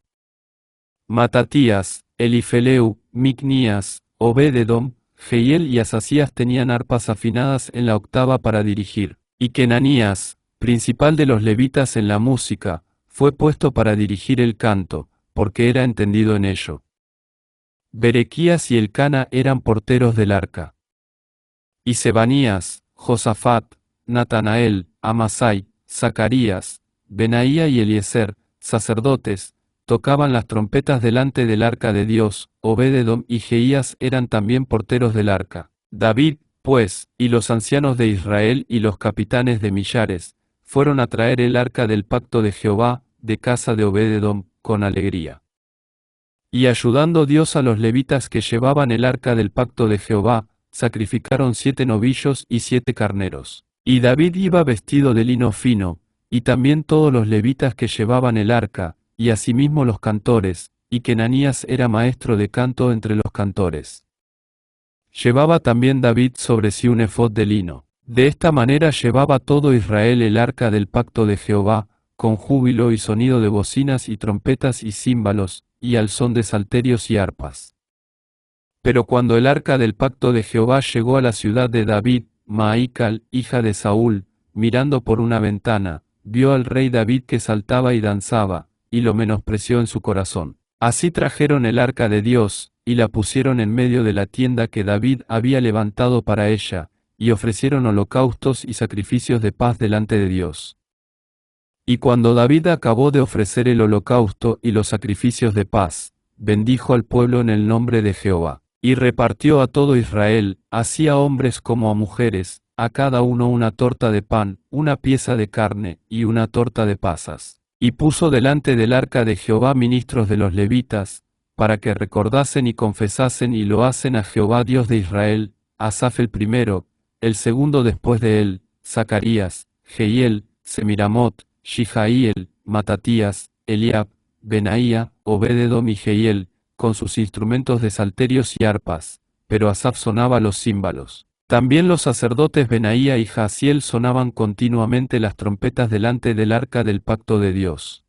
Matatías, Elifeleu, Micnías, Obededom, Jehiel y Asasías tenían arpas afinadas en la octava para dirigir, y Kenanías, principal de los levitas en la música, fue puesto para dirigir el canto, porque era entendido en ello. Berequías y Elcana eran porteros del arca. Y Sebanías, Josafat, Natanael, Amasai, Zacarías, Benaía y Eliezer, sacerdotes, tocaban las trompetas delante del arca de Dios. Obededom y Jeías eran también porteros del arca. David, pues, y los ancianos de Israel y los capitanes de millares, fueron a traer el arca del pacto de Jehová, de casa de Obededom, con alegría. Y ayudando Dios a los levitas que llevaban el arca del pacto de Jehová, sacrificaron 7 novillos y 7 carneros. Y David iba vestido de lino fino, y también todos los levitas que llevaban el arca, y asimismo los cantores, y Kenanías era maestro de canto entre los cantores. Llevaba también David sobre sí un efod de lino. De esta manera llevaba todo Israel el arca del pacto de Jehová, con júbilo y sonido de bocinas y trompetas y címbalos, y al son de salterios y arpas. Pero cuando el arca del pacto de Jehová llegó a la ciudad de David, Maícal, hija de Saúl, mirando por una ventana, vio al rey David que saltaba y danzaba, y lo menospreció en su corazón. Así trajeron el arca de Dios, y la pusieron en medio de la tienda que David había levantado para ella, y ofrecieron holocaustos y sacrificios de paz delante de Dios. Y cuando David acabó de ofrecer el holocausto y los sacrificios de paz, bendijo al pueblo en el nombre de Jehová, y repartió a todo Israel, así a hombres como a mujeres, a cada uno una torta de pan, una pieza de carne, y una torta de pasas. Y puso delante del arca de Jehová ministros de los levitas, para que recordasen y confesasen y loasen a Jehová Dios de Israel, Asaf el primero, el segundo después de él, Zacarías, Jehiel, Semiramot, Shijaíel, Matatías, Eliab, Benaía, Obed-edom y Jehiel, con sus instrumentos de salterios y arpas, pero Asaf sonaba los címbalos. También los sacerdotes Benaía y Jaasiel sonaban continuamente las trompetas delante del arca del pacto de Dios.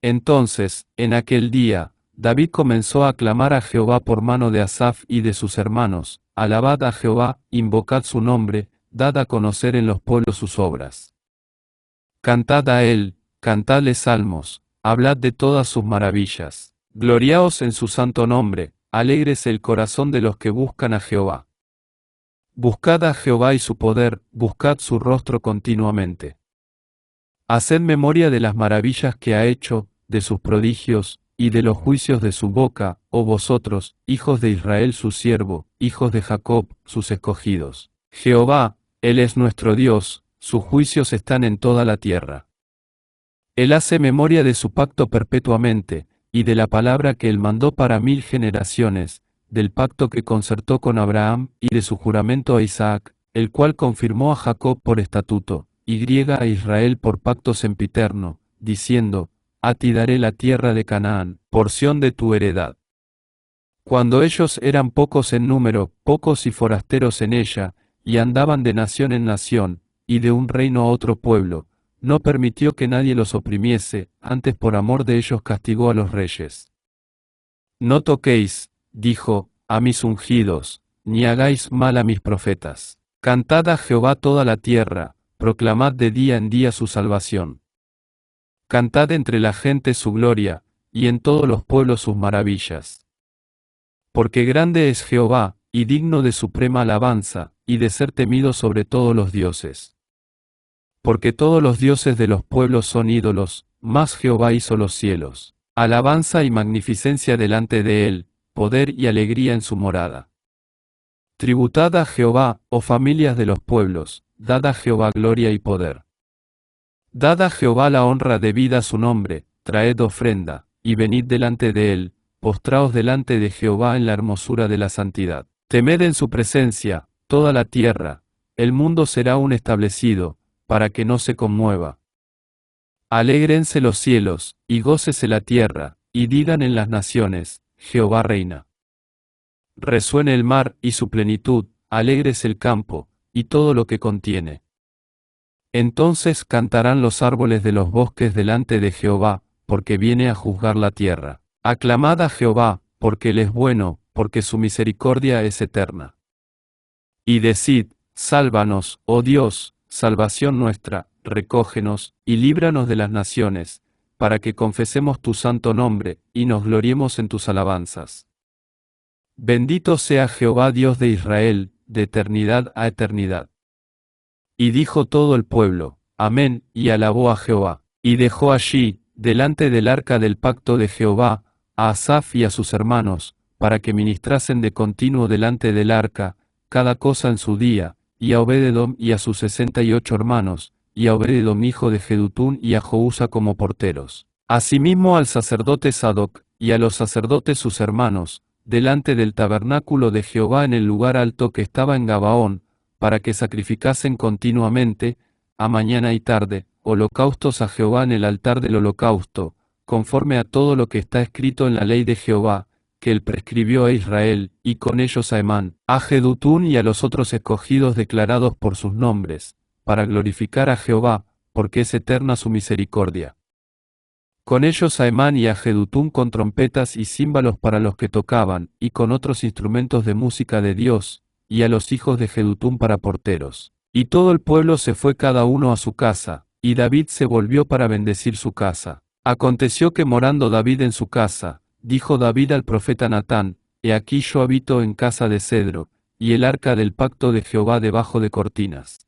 Entonces, en aquel día, David comenzó a clamar a Jehová por mano de Asaf y de sus hermanos: alabad a Jehová, invocad su nombre, dad a conocer en los pueblos sus obras. Cantad a él, cantadle salmos, hablad de todas sus maravillas. Gloriaos en su santo nombre, alégrese el corazón de los que buscan a Jehová. Buscad a Jehová y su poder, buscad su rostro continuamente. Haced memoria de las maravillas que ha hecho, de sus prodigios, y de los juicios de su boca, oh vosotros, hijos de Israel su siervo, hijos de Jacob, sus escogidos. Jehová, Él es nuestro Dios, sus juicios están en toda la tierra. Él hace memoria de su pacto perpetuamente, y de la palabra que Él mandó para 1000 generaciones, del pacto que concertó con Abraham, y de su juramento a Isaac, el cual confirmó a Jacob por estatuto, y a Israel por pacto sempiterno, diciendo: a ti daré la tierra de Canaán, porción de tu heredad. Cuando ellos eran pocos en número, pocos y forasteros en ella, y andaban de nación en nación, y de un reino a otro pueblo, no permitió que nadie los oprimiese, antes por amor de ellos castigó a los reyes. No toquéis, dijo, a mis ungidos, ni hagáis mal a mis profetas. Cantad a Jehová toda la tierra, proclamad de día en día su salvación. Cantad entre la gente su gloria, y en todos los pueblos sus maravillas. Porque grande es Jehová, y digno de suprema alabanza, y de ser temido sobre todos los dioses. Porque todos los dioses de los pueblos son ídolos, mas Jehová hizo los cielos. Alabanza y magnificencia delante de él, poder y alegría en su morada. Tributad a Jehová, oh familias de los pueblos, dad a Jehová gloria y poder. Dad a Jehová la honra debida a su nombre, traed ofrenda, y venid delante de él, postraos delante de Jehová en la hermosura de la santidad. Temed en su presencia, toda la tierra, el mundo será aún establecido, para que no se conmueva. Alégrense los cielos, y gócese la tierra, y digan en las naciones: Jehová reina. Resuene el mar y su plenitud, alégrese el campo, y todo lo que contiene. Entonces cantarán los árboles de los bosques delante de Jehová, porque viene a juzgar la tierra. Aclamad a Jehová, porque Él es bueno, porque su misericordia es eterna. Y decid: sálvanos, oh Dios, salvación nuestra, recógenos, y líbranos de las naciones, para que confesemos tu santo nombre, y nos gloriemos en tus alabanzas. Bendito sea Jehová Dios de Israel, de eternidad a eternidad. Y dijo todo el pueblo: amén, y alabó a Jehová. Y dejó allí, delante del arca del pacto de Jehová, a Asaf y a sus hermanos, para que ministrasen de continuo delante del arca, cada cosa en su día, y a Obed-edom y a sus 68 hermanos, y a Obed-edom hijo de Jedutún y a Joúsa como porteros. Asimismo al sacerdote Sadoc, y a los sacerdotes sus hermanos, delante del tabernáculo de Jehová en el lugar alto que estaba en Gabaón, para que sacrificasen continuamente, a mañana y tarde, holocaustos a Jehová en el altar del holocausto, conforme a todo lo que está escrito en la ley de Jehová, que él prescribió a Israel, y con ellos a Emán, a Jedutún y a los otros escogidos declarados por sus nombres, para glorificar a Jehová, porque es eterna su misericordia. Con ellos a Emán y a Jedutún con trompetas y címbalos para los que tocaban, y con otros instrumentos de música de Dios, y a los hijos de Jedutún para porteros. Y todo el pueblo se fue cada uno a su casa, y David se volvió para bendecir su casa. Aconteció que morando David en su casa, dijo David al profeta Natán: He aquí yo habito en casa de cedro, y el arca del pacto de Jehová debajo de cortinas.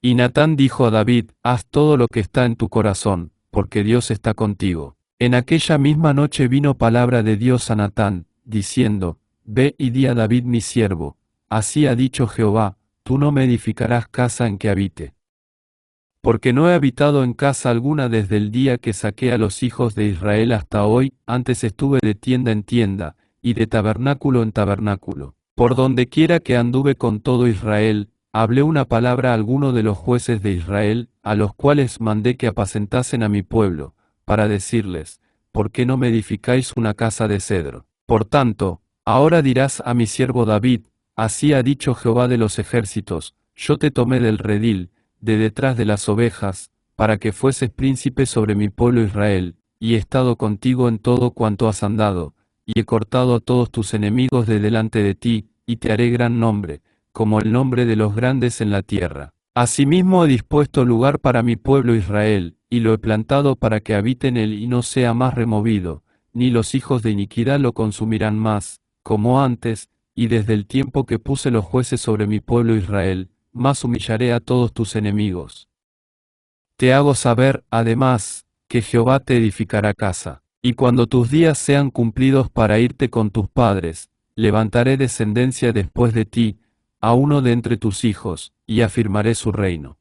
Y Natán dijo a David: Haz todo lo que está en tu corazón, porque Dios está contigo. En aquella misma noche vino palabra de Dios a Natán, diciendo: Ve y di a David mi siervo: Así ha dicho Jehová, tú no me edificarás casa en que habite. Porque no he habitado en casa alguna desde el día que saqué a los hijos de Israel hasta hoy, antes estuve de tienda en tienda, y de tabernáculo en tabernáculo. Por donde quiera que anduve con todo Israel, hablé una palabra a alguno de los jueces de Israel, a los cuales mandé que apacentasen a mi pueblo, para decirles: ¿Por qué no me edificáis una casa de cedro? Por tanto, ahora dirás a mi siervo David: Así ha dicho Jehová de los ejércitos: Yo te tomé del redil, de detrás de las ovejas, para que fueses príncipe sobre mi pueblo Israel, y he estado contigo en todo cuanto has andado, y he cortado a todos tus enemigos de delante de ti, y te haré gran nombre, como el nombre de los grandes en la tierra. Asimismo he dispuesto lugar para mi pueblo Israel, y lo he plantado para que habite en él y no sea más removido, ni los hijos de iniquidad lo consumirán más, como antes, y desde el tiempo que puse los jueces sobre mi pueblo Israel, más humillaré a todos tus enemigos. Te hago saber, además, que Jehová te edificará casa, y cuando tus días sean cumplidos para irte con tus padres, levantaré descendencia después de ti, a uno de entre tus hijos, y afirmaré su reino.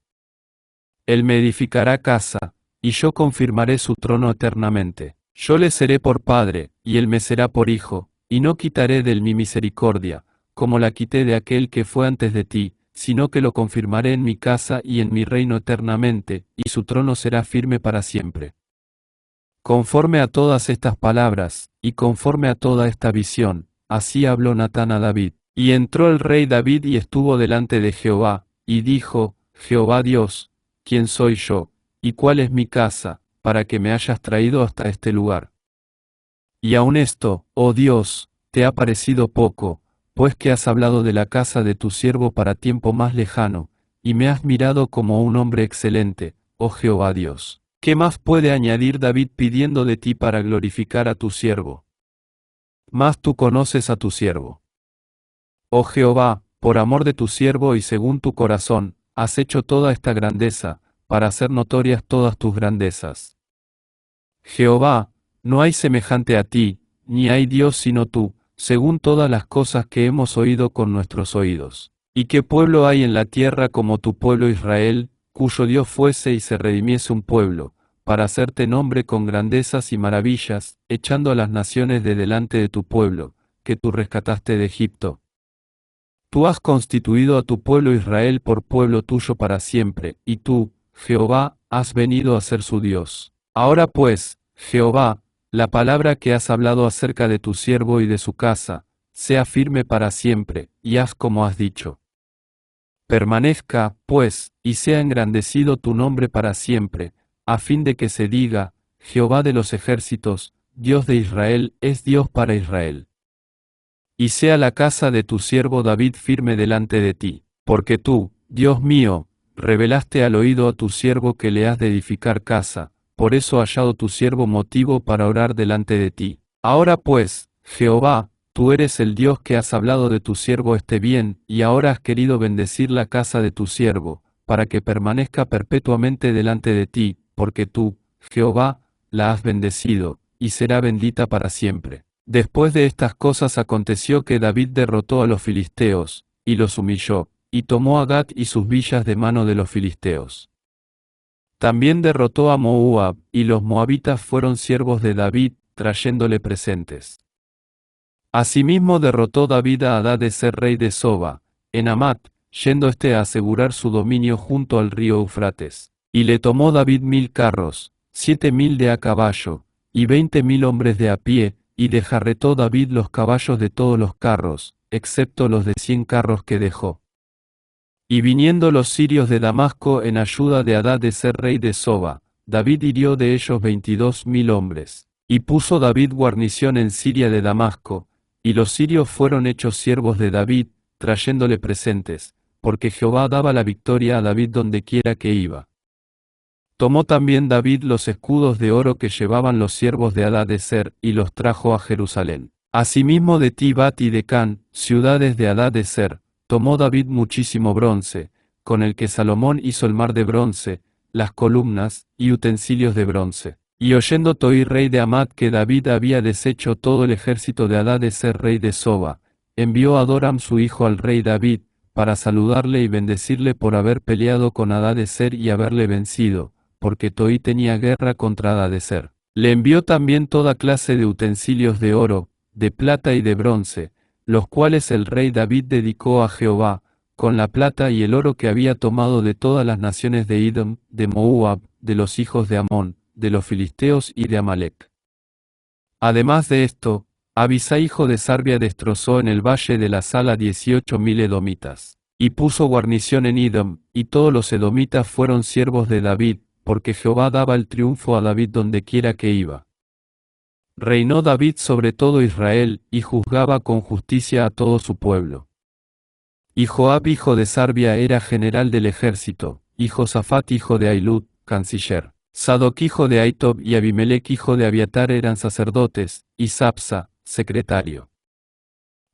Él me edificará casa, y yo confirmaré su trono eternamente. Yo le seré por padre, y él me será por hijo, y no quitaré de él mi misericordia, como la quité de aquel que fue antes de ti, sino que lo confirmaré en mi casa y en mi reino eternamente, y su trono será firme para siempre. Conforme a todas estas palabras, y conforme a toda esta visión, así habló Natán a David. Y entró el rey David y estuvo delante de Jehová, y dijo: Jehová Dios, ¿quién soy yo, y cuál es mi casa, para que me hayas traído hasta este lugar? Y aun esto, oh Dios, te ha parecido poco, pues que has hablado de la casa de tu siervo para tiempo más lejano, y me has mirado como un hombre excelente, oh Jehová Dios. ¿Qué más puede añadir David pidiendo de ti para glorificar a tu siervo? Mas tú conoces a tu siervo. Oh Jehová, por amor de tu siervo y según tu corazón, has hecho toda esta grandeza, para hacer notorias todas tus grandezas. Jehová, no hay semejante a ti, ni hay Dios sino tú, según todas las cosas que hemos oído con nuestros oídos. ¿Y qué pueblo hay en la tierra como tu pueblo Israel, cuyo Dios fuese y se redimiese un pueblo, para hacerte nombre con grandezas y maravillas, echando a las naciones de delante de tu pueblo, que tú rescataste de Egipto? Tú has constituido a tu pueblo Israel por pueblo tuyo para siempre, y tú, Jehová, has venido a ser su Dios. Ahora pues, Jehová, la palabra que has hablado acerca de tu siervo y de su casa, sea firme para siempre, y haz como has dicho. Permanezca, pues, y sea engrandecido tu nombre para siempre, a fin de que se diga: Jehová de los ejércitos, Dios de Israel, es Dios para Israel. Y sea la casa de tu siervo David firme delante de ti, porque tú, Dios mío, revelaste al oído a tu siervo que le has de edificar casa, por eso ha hallado tu siervo motivo para orar delante de ti. Ahora pues, Jehová, tú eres el Dios que has hablado de tu siervo este bien, y ahora has querido bendecir la casa de tu siervo, para que permanezca perpetuamente delante de ti, porque tú, Jehová, la has bendecido, y será bendita para siempre. Después de estas cosas aconteció que David derrotó a los filisteos, y los humilló, y tomó a Gat y sus villas de mano de los filisteos. También derrotó a Moab, y los moabitas fueron siervos de David, trayéndole presentes. Asimismo derrotó David a Hadadezer rey de Soba, en Amat, yendo éste a asegurar su dominio junto al río Eufrates. Y le tomó David 1000 carros, 7000 de a caballo, y 20.000 hombres de a pie, y desjarretó David los caballos de todos los carros, excepto los de 100 carros que dejó. Y viniendo los sirios de Damasco en ayuda de Hadadezer rey de Soba, David hirió de ellos 22.000 hombres. Y puso David guarnición en Siria de Damasco, y los sirios fueron hechos siervos de David, trayéndole presentes, porque Jehová daba la victoria a David donde quiera que iba. Tomó también David los escudos de oro que llevaban los siervos de Hadadezer, y los trajo a Jerusalén. Asimismo de Tibat y de Can, ciudades de Hadadezer, tomó David muchísimo bronce, con el que Salomón hizo el mar de bronce, las columnas, y utensilios de bronce. Y oyendo Toi rey de Amad que David había deshecho todo el ejército de Hadadezer rey de Soba, envió a Adoram su hijo al rey David, para saludarle y bendecirle por haber peleado con Hadadezer y haberle vencido, porque Toi tenía guerra contra Hadadezer. Le envió también toda clase de utensilios de oro, de plata y de bronce, los cuales el rey David dedicó a Jehová, con la plata y el oro que había tomado de todas las naciones de Edom, de Moab, de los hijos de Amón, de los filisteos y de Amalec. Además de esto, Abisai hijo de Sarbia destrozó en el valle de la Sala 18.000 edomitas, y puso guarnición en Edom, y todos los edomitas fueron siervos de David, porque Jehová daba el triunfo a David dondequiera que iba. Reinó David sobre todo Israel, y juzgaba con justicia a todo su pueblo. Y Joab hijo de Sarbia era general del ejército, y Josafat hijo de Ahilud, canciller. Sadoc hijo de Ahitob y Abimelech hijo de Abiatar eran sacerdotes, y Sapsa, secretario.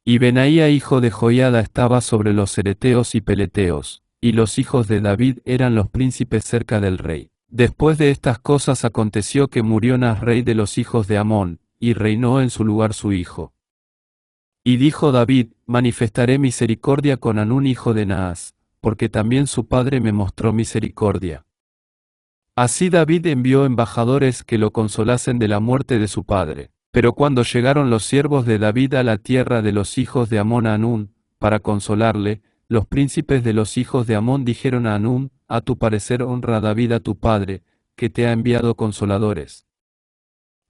Y Benaía hijo de Joiada estaba sobre los cereteos y peleteos, y los hijos de David eran los príncipes cerca del rey. Después de estas cosas aconteció que murió Nas rey de los hijos de Amón, y reinó en su lugar su hijo. Y dijo David, manifestaré misericordia con Hanún hijo de Naas, porque también su padre me mostró misericordia. Así David envió embajadores que lo consolasen de la muerte de su padre. Pero cuando llegaron los siervos de David a la tierra de los hijos de Amón a Hanún, para consolarle, los príncipes de los hijos de Amón dijeron a Hanún, a tu parecer honra David a tu padre, que te ha enviado consoladores.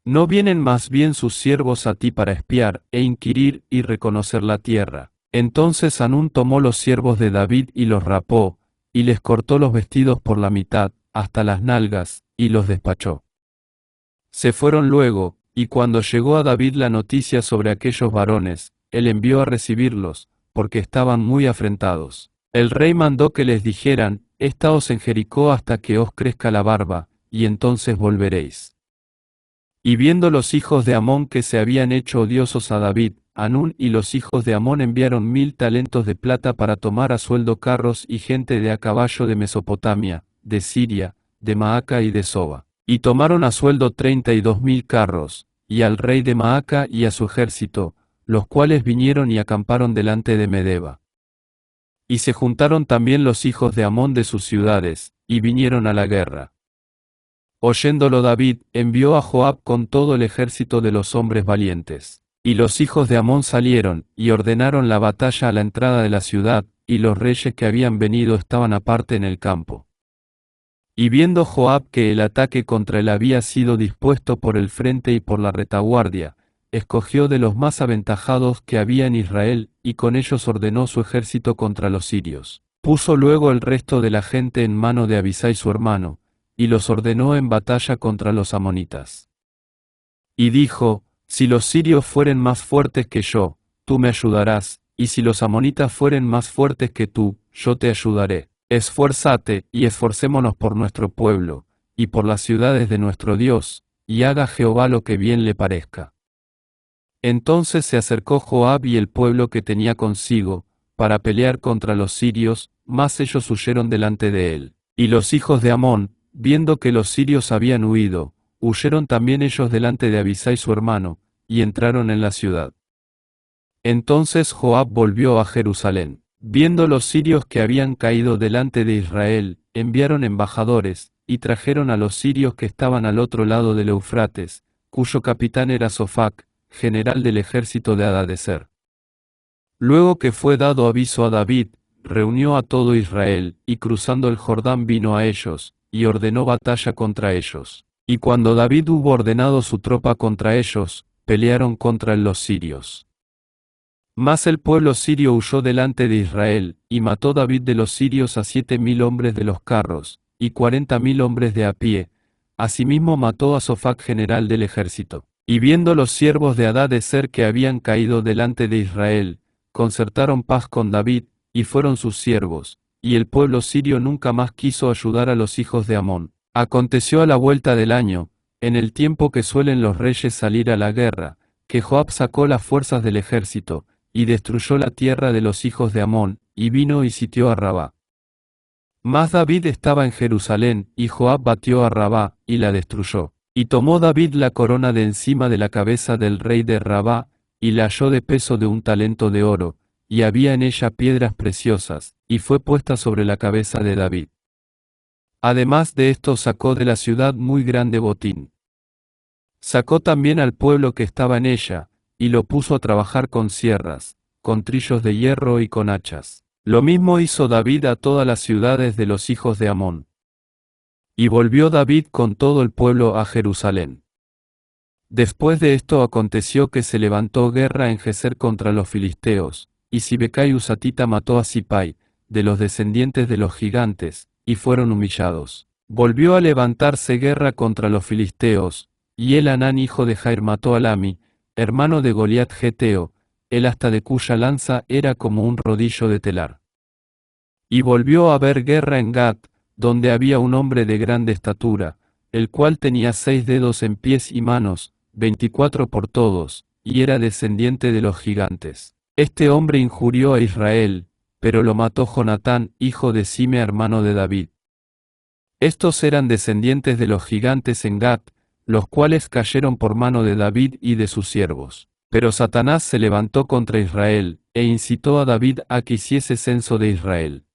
¿No vienen más bien sus siervos a ti para espiar, e inquirir, y reconocer la tierra? Entonces Hanún tomó los siervos de David y los rapó, y les cortó los vestidos por la mitad, hasta las nalgas, y los despachó. Se fueron luego, y cuando llegó a David la noticia sobre aquellos varones, él envió a recibirlos, porque estaban muy afrentados. El rey mandó que les dijeran, estaos en Jericó hasta que os crezca la barba, y entonces volveréis. Y viendo los hijos de Amón que se habían hecho odiosos a David, Hanún y los hijos de Amón enviaron 1000 talentos de plata para tomar a sueldo carros y gente de a caballo de Mesopotamia, de Siria, de Maaca y de Soba. Y tomaron a sueldo 32.000 carros, y al rey de Maaca y a su ejército, los cuales vinieron y acamparon delante de Medeba. Y se juntaron también los hijos de Amón de sus ciudades, y vinieron a la guerra. Oyéndolo David, envió a Joab con todo el ejército de los hombres valientes. Y los hijos de Amón salieron, y ordenaron la batalla a la entrada de la ciudad, y los reyes que habían venido estaban aparte en el campo. Y viendo Joab que el ataque contra él había sido dispuesto por el frente y por la retaguardia, escogió de los más aventajados que había en Israel, y con ellos ordenó su ejército contra los sirios. Puso luego el resto de la gente en mano de Abisai su hermano, y los ordenó en batalla contra los amonitas. Y dijo, si los sirios fueren más fuertes que yo, tú me ayudarás, y si los amonitas fueren más fuertes que tú, yo te ayudaré. Esfuérzate, y esforcémonos por nuestro pueblo, y por las ciudades de nuestro Dios, y haga Jehová lo que bien le parezca. Entonces se acercó Joab y el pueblo que tenía consigo, para pelear contra los sirios, mas ellos huyeron delante de él. Y los hijos de Amón, viendo que los sirios habían huido, huyeron también ellos delante de Abisai su hermano, y entraron en la ciudad. Entonces Joab volvió a Jerusalén. Viendo los sirios que habían caído delante de Israel, enviaron embajadores, y trajeron a los sirios que estaban al otro lado del Eufrates, cuyo capitán era Sofac, general del ejército de Hadadezer. Luego que fue dado aviso a David, reunió a todo Israel, y cruzando el Jordán vino a ellos, y ordenó batalla contra ellos. Y cuando David hubo ordenado su tropa contra ellos, pelearon contra los sirios. Mas el pueblo sirio huyó delante de Israel, y mató David de los sirios a 7.000 hombres de los carros, y 40.000 hombres de a pie. Asimismo mató a Sofac general del ejército. Y viendo los siervos de Hadadezer que habían caído delante de Israel, concertaron paz con David, y fueron sus siervos, y el pueblo sirio nunca más quiso ayudar a los hijos de Amón. Aconteció a la vuelta del año, en el tiempo que suelen los reyes salir a la guerra, que Joab sacó las fuerzas del ejército, y destruyó la tierra de los hijos de Amón, y vino y sitió a Rabá. Mas David estaba en Jerusalén, y Joab batió a Rabá, y la destruyó. Y tomó David la corona de encima de la cabeza del rey de Rabá, y la halló de peso de 1 talento de oro, y había en ella piedras preciosas, y fue puesta sobre la cabeza de David. Además de esto sacó de la ciudad muy grande botín. Sacó también al pueblo que estaba en ella, y lo puso a trabajar con sierras, con trillos de hierro y con hachas. Lo mismo hizo David a todas las ciudades de los hijos de Amón. Y volvió David con todo el pueblo a Jerusalén. Después de esto aconteció que se levantó guerra en Geser contra los filisteos, y Sibecai Husatita mató a Sipai, de los descendientes de los gigantes, y fueron humillados. Volvió a levantarse guerra contra los filisteos, y Elhanán hijo de Jair mató a Lami, hermano de Goliat Geteo, el asta de cuya lanza era como un rodillo de telar. Y volvió a haber guerra en Gat, donde había un hombre de grande estatura, el cual tenía 6 dedos en pies y manos, 24 por todos, y era descendiente de los gigantes. Este hombre injurió a Israel, pero lo mató Jonatán, hijo de Sime, hermano de David. Estos eran descendientes de los gigantes en Gat, los cuales cayeron por mano de David y de sus siervos. Pero Satanás se levantó contra Israel, e incitó a David a que hiciese censo de Israel.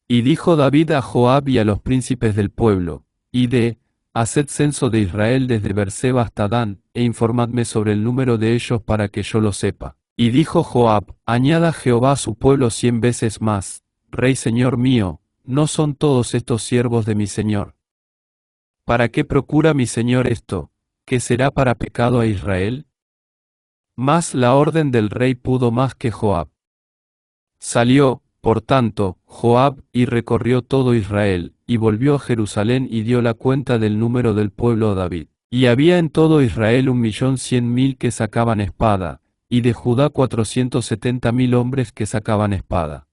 Y dijo David a Joab y a los príncipes del pueblo, id, haced censo de Israel desde Berseba hasta Dan, e informadme sobre el número de ellos para que yo lo sepa. Y dijo Joab, añada Jehová a su pueblo 100 veces más, Rey Señor mío, ¿no son todos estos siervos de mi Señor? ¿Para qué procura mi Señor esto? ¿Qué será para pecado a Israel? Mas la orden del rey pudo más que Joab. Salió, por tanto, Joab, y recorrió todo Israel, y volvió a Jerusalén y dio la cuenta del número del pueblo a David. Y había en todo Israel 1.100.000 que sacaban espada, y de Judá 470.000 hombres que sacaban espada.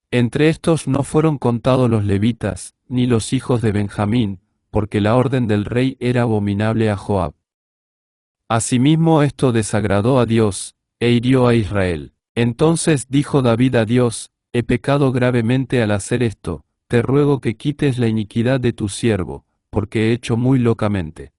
Entre estos no fueron contados los levitas, ni los hijos de Benjamín, porque la orden del rey era abominable a Joab. Asimismo esto desagradó a Dios, e hirió a Israel. Entonces dijo David a Dios, he pecado gravemente al hacer esto, te ruego que quites la iniquidad de tu siervo, porque he hecho muy locamente.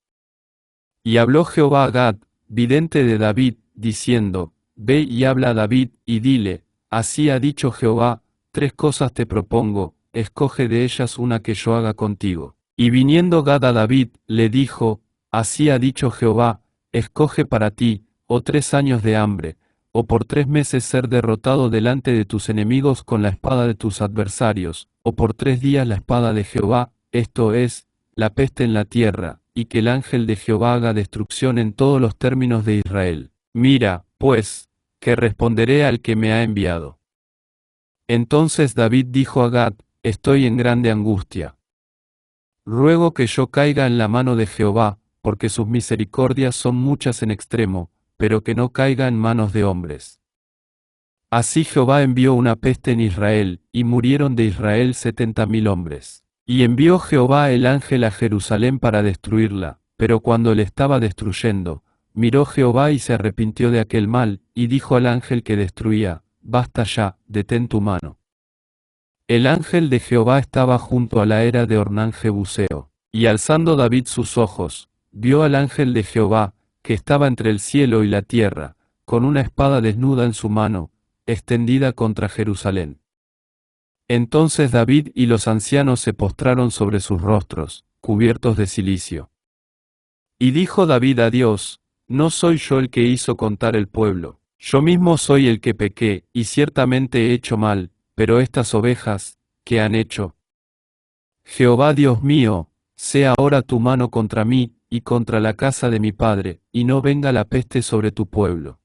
Y habló Jehová a Gad, vidente de David, diciendo, ve y habla a David, y dile, así ha dicho Jehová, 3 cosas te propongo, escoge de ellas una que yo haga contigo. Y viniendo Gad a David, le dijo, así ha dicho Jehová, escoge para ti, o 3 años de hambre, o por 3 meses ser derrotado delante de tus enemigos con la espada de tus adversarios, o por 3 días la espada de Jehová, esto es, la peste en la tierra, y que el ángel de Jehová haga destrucción en todos los términos de Israel. Mira, pues, que responderé al que me ha enviado. Entonces David dijo a Gad, estoy en grande angustia. Ruego que yo caiga en la mano de Jehová, porque sus misericordias son muchas en extremo, pero que no caiga en manos de hombres. Así Jehová envió una peste en Israel, y murieron de Israel 70.000 hombres. Y envió Jehová el ángel a Jerusalén para destruirla, pero cuando le estaba destruyendo, miró Jehová y se arrepintió de aquel mal, y dijo al ángel que destruía, basta ya, detén tu mano. El ángel de Jehová estaba junto a la era de Ornán Jebuseo, y alzando David sus ojos, vio al ángel de Jehová, que estaba entre el cielo y la tierra, con una espada desnuda en su mano, extendida contra Jerusalén. Entonces David y los ancianos se postraron sobre sus rostros, cubiertos de cilicio. Y dijo David a Dios, no soy yo el que hizo contar el pueblo, yo mismo soy el que pequé, y ciertamente he hecho mal, pero estas ovejas, ¿qué han hecho? Jehová Dios mío, sea ahora tu mano contra mí, y contra la casa de mi padre, y no venga la peste sobre tu pueblo.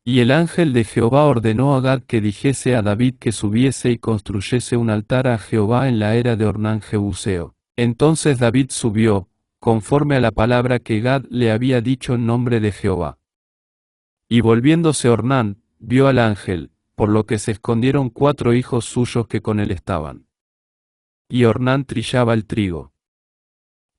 Y el ángel de Jehová ordenó a Gad que dijese a David que subiese y construyese un altar a Jehová en la era de Ornán Jebuseo. Entonces David subió, conforme a la palabra que Gad le había dicho en nombre de Jehová. Y volviéndose Ornán, vio al ángel, por lo que se escondieron 4 hijos suyos que con él estaban. y Ornán trillaba el trigo.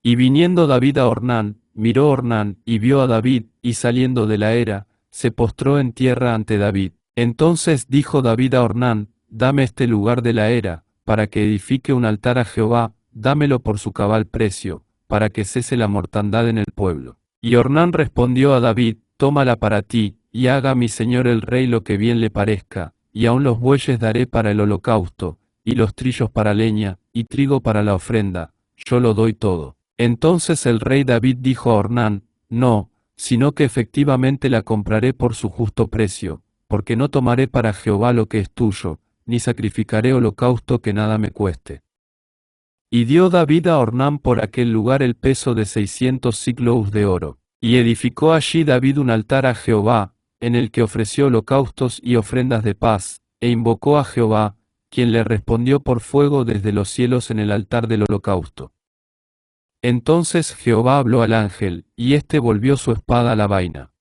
Y viniendo David a Ornán, miró Ornán, y vio a David, y saliendo de la era, se postró en tierra ante David. Entonces dijo David a Ornán, dame este lugar de la era, para que edifique un altar a Jehová, dámelo por su cabal precio, para que cese la mortandad en el pueblo. Y Ornán respondió a David, tómala para ti, y haga mi señor el rey lo que bien le parezca, y aun los bueyes daré para el holocausto, y los trillos para leña, y trigo para la ofrenda, yo lo doy todo. Entonces el rey David dijo a Ornán, no, sino que efectivamente la compraré por su justo precio, porque no tomaré para Jehová lo que es tuyo, ni sacrificaré holocausto que nada me cueste. Y dio David a Ornán por aquel lugar el peso de 600 siclos de oro. Y edificó allí David un altar a Jehová, en el que ofreció holocaustos y ofrendas de paz, e invocó a Jehová, quien le respondió por fuego desde los cielos en el altar del holocausto. Entonces Jehová habló al ángel, y éste volvió su espada a la vaina.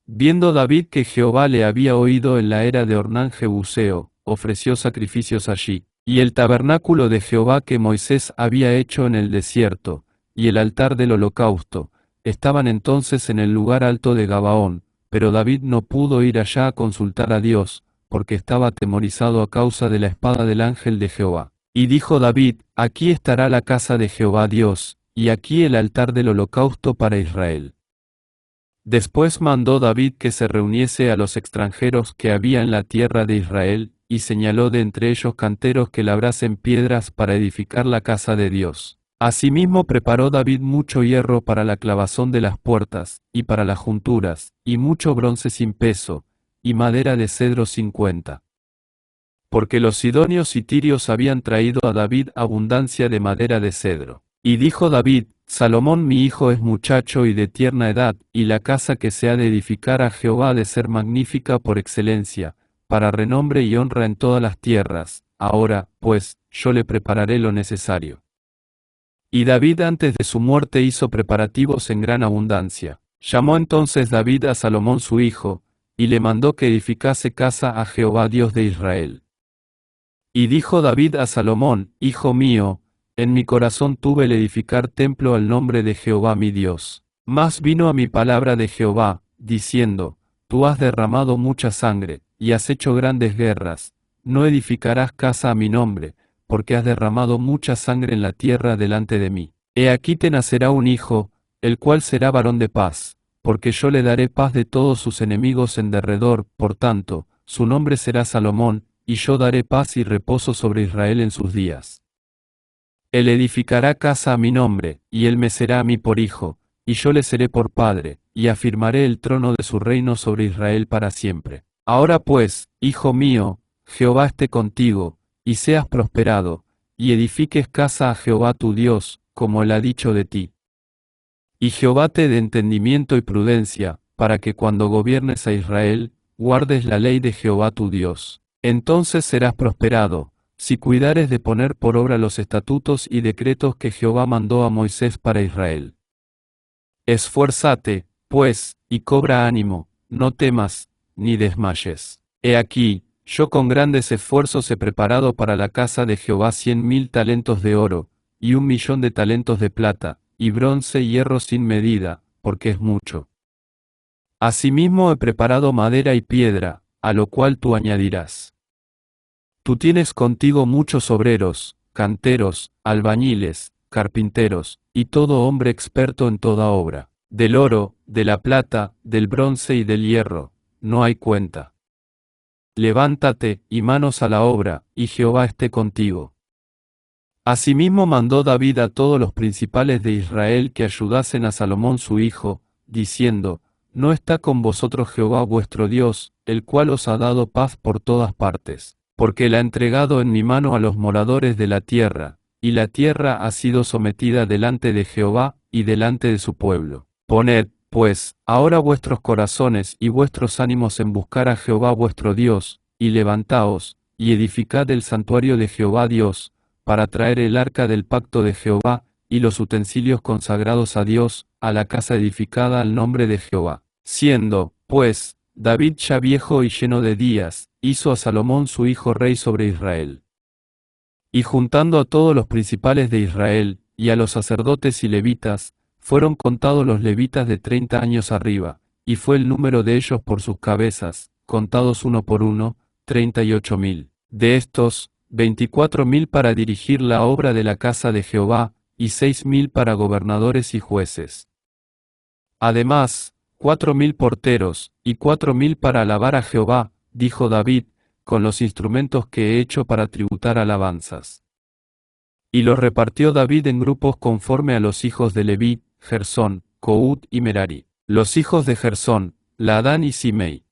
Viendo David que Jehová le había oído en la era de Ornán Jebuseo, ofreció sacrificios allí, y el tabernáculo de Jehová que Moisés había hecho en el desierto, y el altar del holocausto, estaban entonces en el lugar alto de Gabaón, pero David no pudo ir allá a consultar a Dios, porque estaba atemorizado a causa de la espada del ángel de Jehová. Y dijo David, aquí estará la casa de Jehová Dios, y aquí el altar del holocausto para Israel. Después mandó David que se reuniese a los extranjeros que había en la tierra de Israel, y señaló de entre ellos canteros que labrasen piedras para edificar la casa de Dios. Asimismo preparó David mucho hierro para la clavazón de las puertas, y para las junturas, y mucho bronce sin peso, y madera de cedro 50. Porque los sidonios y tirios habían traído a David abundancia de madera de cedro. Y dijo David, Salomón mi hijo es muchacho y de tierna edad, y la casa que se ha de edificar a Jehová ha de ser magnífica por excelencia, para renombre y honra en todas las tierras. Ahora, pues, yo le prepararé lo necesario. Y David antes de su muerte hizo preparativos en gran abundancia. Llamó entonces David a Salomón su hijo, y le mandó que edificase casa a Jehová Dios de Israel. Y dijo David a Salomón, hijo mío, en mi corazón tuve el edificar templo al nombre de Jehová mi Dios. Mas vino a mi palabra de Jehová, diciendo, tú has derramado mucha sangre, y has hecho grandes guerras, no edificarás casa a mi nombre, porque has derramado mucha sangre en la tierra delante de mí. He aquí te nacerá un hijo, el cual será varón de paz, porque yo le daré paz de todos sus enemigos en derredor, por tanto, su nombre será Salomón, y yo daré paz y reposo sobre Israel en sus días. Él edificará casa a mi nombre, y él me será a mí por hijo, y yo le seré por padre, y afirmaré el trono de su reino sobre Israel para siempre. Ahora pues, hijo mío, Jehová esté contigo, y seas prosperado, y edifiques casa a Jehová tu Dios, como él ha dicho de ti. Y Jehová te dé entendimiento y prudencia, para que cuando gobiernes a Israel, guardes la ley de Jehová tu Dios. Entonces serás prosperado, si cuidares de poner por obra los estatutos y decretos que Jehová mandó a Moisés para Israel. Esfuérzate, pues, y cobra ánimo, no temas, ni desmayes. He aquí, yo con grandes esfuerzos he preparado para la casa de Jehová 100,000 talentos de oro, y 1,000,000 de talentos de plata, y bronce y hierro sin medida, porque es mucho. Asimismo he preparado madera y piedra, a lo cual tú añadirás. Tú tienes contigo muchos obreros, canteros, albañiles, carpinteros, y todo hombre experto en toda obra. Del oro, de la plata, del bronce y del hierro, no hay cuenta. Levántate, y manos a la obra, y Jehová esté contigo. Asimismo mandó David a todos los principales de Israel que ayudasen a Salomón su hijo, diciendo, ¿no está con vosotros Jehová vuestro Dios, el cual os ha dado paz por todas partes? Porque él ha entregado en mi mano a los moradores de la tierra, y la tierra ha sido sometida delante de Jehová, y delante de su pueblo. Poned, pues, ahora vuestros corazones y vuestros ánimos en buscar a Jehová vuestro Dios, y levantaos, y edificad el santuario de Jehová Dios, para traer el arca del pacto de Jehová, y los utensilios consagrados a Dios, a la casa edificada al nombre de Jehová. Siendo, pues, David ya viejo y lleno de días, hizo a Salomón su hijo rey sobre Israel. Y juntando a todos los principales de Israel, y a los sacerdotes y levitas, fueron contados los levitas de 30 años arriba, y fue el número de ellos por sus cabezas, contados uno por uno, 38.000. De estos, 24.000 para dirigir la obra de la casa de Jehová, y 6.000 para gobernadores y jueces. Además, 4.000 porteros, y 4.000 para alabar a Jehová, dijo David, con los instrumentos que he hecho para tributar alabanzas. Y los repartió David en grupos conforme a los hijos de Leví, Gersón, Cout y Merari. Los hijos de Gersón, Laadán y Simei.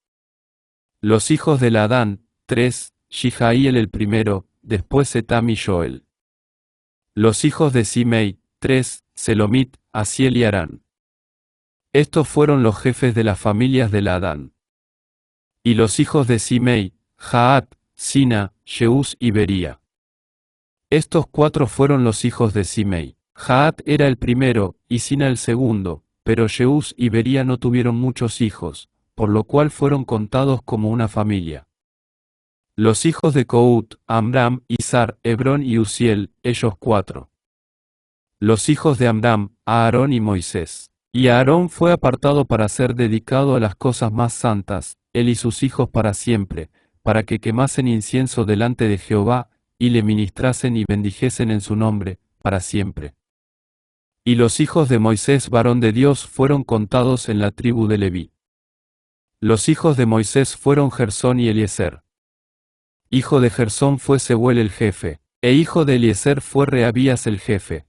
Los hijos de Laadán, 3, Shijaíel el primero, después Etam y Joel. Los hijos de Simei, 3, Selomit, Asiel y Arán. Estos fueron los jefes de las familias de Laadán. Y los hijos de Simei, Jaat, Sina, Jeús y Bería. Estos 4 fueron los hijos de Simei. Jaat era el primero, y Sina el segundo, pero Jeús y Bería no tuvieron muchos hijos, por lo cual fueron contados como una familia. Los hijos de Cout, Amram, Izar, Hebrón y Uziel, ellos 4. Los hijos de Amram, Aarón y Moisés. Y Aarón fue apartado para ser dedicado a las cosas más santas, él y sus hijos para siempre, para que quemasen incienso delante de Jehová, y le ministrasen y bendijesen en su nombre, para siempre. Y los hijos de Moisés varón de Dios fueron contados en la tribu de Leví. Los hijos de Moisés fueron Gersón y Eliezer. Hijo de Gersón fue Sebuel el jefe, e hijo de Eliezer fue Reabías el jefe.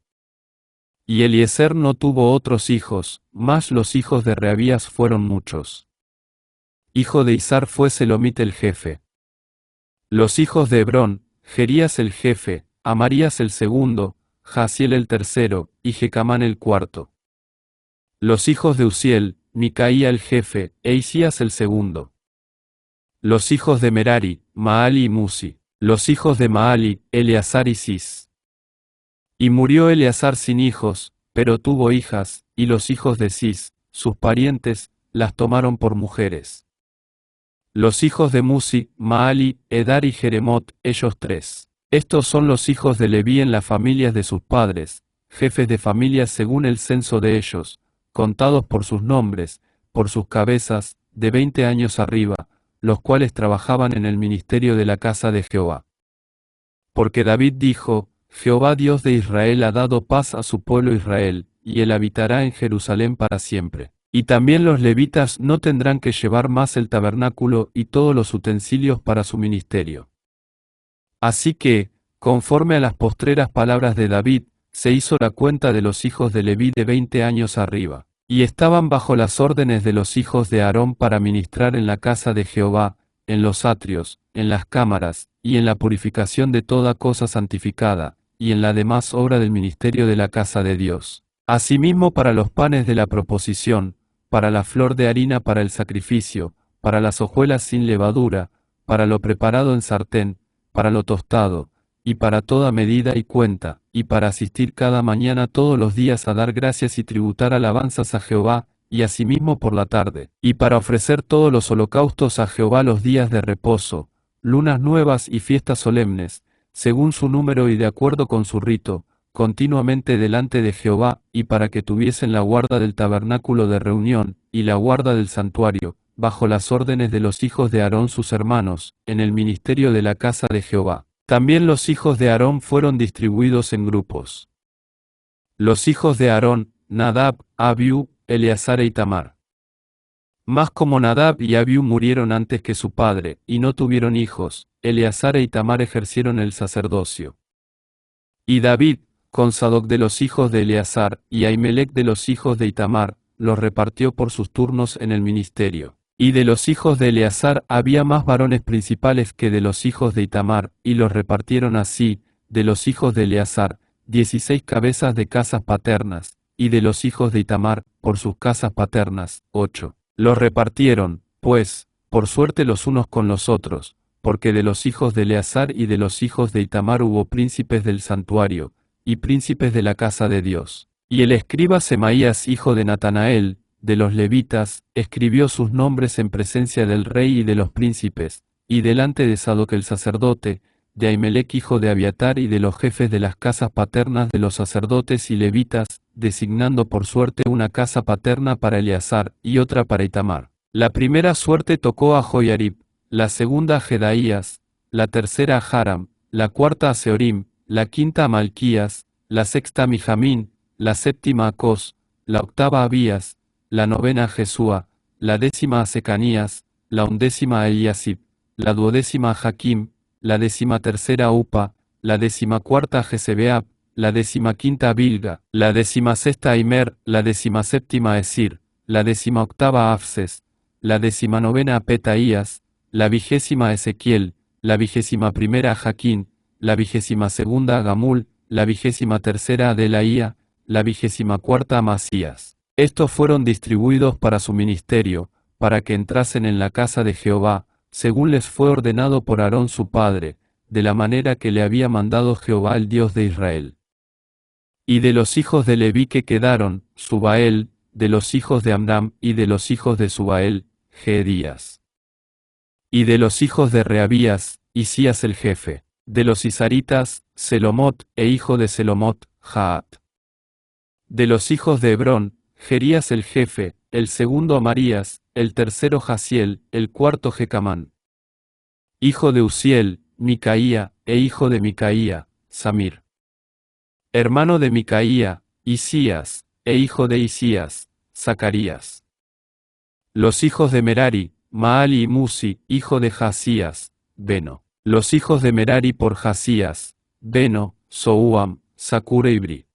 Y Eliezer no tuvo otros hijos, mas los hijos de Reabías fueron muchos. Hijo de Izar fue Selomit el jefe. Los hijos de Hebrón, Jerías el jefe, Amarías el segundo, Jaasiel el tercero, y Jecamán el cuarto. Los hijos de Uziel, Micaía el jefe, e Isías el segundo. Los hijos de Merari, Maali y Musi. Los hijos de Maali, Eleazar y Cis. Y murió Eleazar sin hijos, pero tuvo hijas, y los hijos de Cis, sus parientes, las tomaron por mujeres. Los hijos de Musi, Maali, Edar y Jeremot, ellos 3. Estos son los hijos de Leví en las familias de sus padres, jefes de familias según el censo de ellos, contados por sus nombres, por sus cabezas, de 20 años arriba, los cuales trabajaban en el ministerio de la casa de Jehová. Porque David dijo, Jehová Dios de Israel ha dado paz a su pueblo Israel, y él habitará en Jerusalén para siempre. Y también los levitas no tendrán que llevar más el tabernáculo y todos los utensilios para su ministerio. Así que, conforme a las postreras palabras de David, se hizo la cuenta de los hijos de Leví de 20 años arriba, y estaban bajo las órdenes de los hijos de Aarón para ministrar en la casa de Jehová, en los atrios, en las cámaras, y en la purificación de toda cosa santificada, y en la demás obra del ministerio de la casa de Dios. Asimismo para los panes de la proposición, para la flor de harina para el sacrificio, para las hojuelas sin levadura, para lo preparado en sartén, para lo tostado, y para toda medida y cuenta, y para asistir cada mañana todos los días a dar gracias y tributar alabanzas a Jehová, y asimismo por la tarde, y para ofrecer todos los holocaustos a Jehová los días de reposo, lunas nuevas y fiestas solemnes, según su número y de acuerdo con su rito, continuamente delante de Jehová, y para que tuviesen la guarda del tabernáculo de reunión, y la guarda del santuario, bajo las órdenes de los hijos de Aarón sus hermanos, en el ministerio de la casa de Jehová. También los hijos de Aarón fueron distribuidos en grupos. Los hijos de Aarón, Nadab, Abiú, Eleazar e Itamar. Mas como Nadab y Abiú murieron antes que su padre, y no tuvieron hijos, Eleazar e Itamar ejercieron el sacerdocio. Y David, con Sadoc de los hijos de Eleazar, y Ahimelech de los hijos de Itamar, los repartió por sus turnos en el ministerio. Y de los hijos de Eleazar había más varones principales que de los hijos de Itamar, y los repartieron así, de los hijos de Eleazar, 16 cabezas de casas paternas, y de los hijos de Itamar, por sus casas paternas, 8. Los repartieron, pues, por suerte los unos con los otros, porque de los hijos de Eleazar y de los hijos de Itamar hubo príncipes del santuario, y príncipes de la casa de Dios. Y el escriba Semaías hijo de Natanael, de los levitas, escribió sus nombres en presencia del rey y de los príncipes, y delante de Sadoc el sacerdote, de Ahimelech hijo de Abiatar y de los jefes de las casas paternas de los sacerdotes y levitas, designando por suerte una casa paterna para Eleazar y otra para Itamar. La primera suerte tocó a Joiarib, la segunda a Jedaías, la tercera a Haram, la cuarta a Seorim, la quinta a Malquías, la sexta a Mijamín, la séptima a Cos, la octava a Abías, la novena a Jesúa, la décima a Secanías, la undécima a Eliasib, la duodécima a Jaquim, la decimatercera a Upa, la decimacuarta a Jezebeab, la decimaquinta a Bilga, la decimasexta a Imer, la decimaséptima a Esir, la decimaoctava a Afses, la decimanovena a Petaías, la 20ª a Ezequiel, la 21ª a Jaquín, la 22ª a Gamul, la 23ª a Delaía, la 24ª a Masías. Estos fueron distribuidos para su ministerio, para que entrasen en la casa de Jehová, según les fue ordenado por Aarón su padre, de la manera que le había mandado Jehová el Dios de Israel. Y de los hijos de Leví que quedaron, Subael, de los hijos de Amram y de los hijos de Subael, Jeedías. Y de los hijos de Reabías, Isías el jefe. De los isaritas, Selomot, e hijo de Selomot, Jaat. De los hijos de Hebrón, Jerías el jefe, el segundo Amarías, el tercero Jaziel, el cuarto Jecamán. Hijo de Uziel, Micaía, e hijo de Micaía, Samir. Hermano de Micaía, Isías, e hijo de Isías, Zacarías. Los hijos de Merari, Maali y Musi, hijo de Jasías, Beno. Los hijos de Merari por Jasías, Beno, Souam, Zacur e Ibri.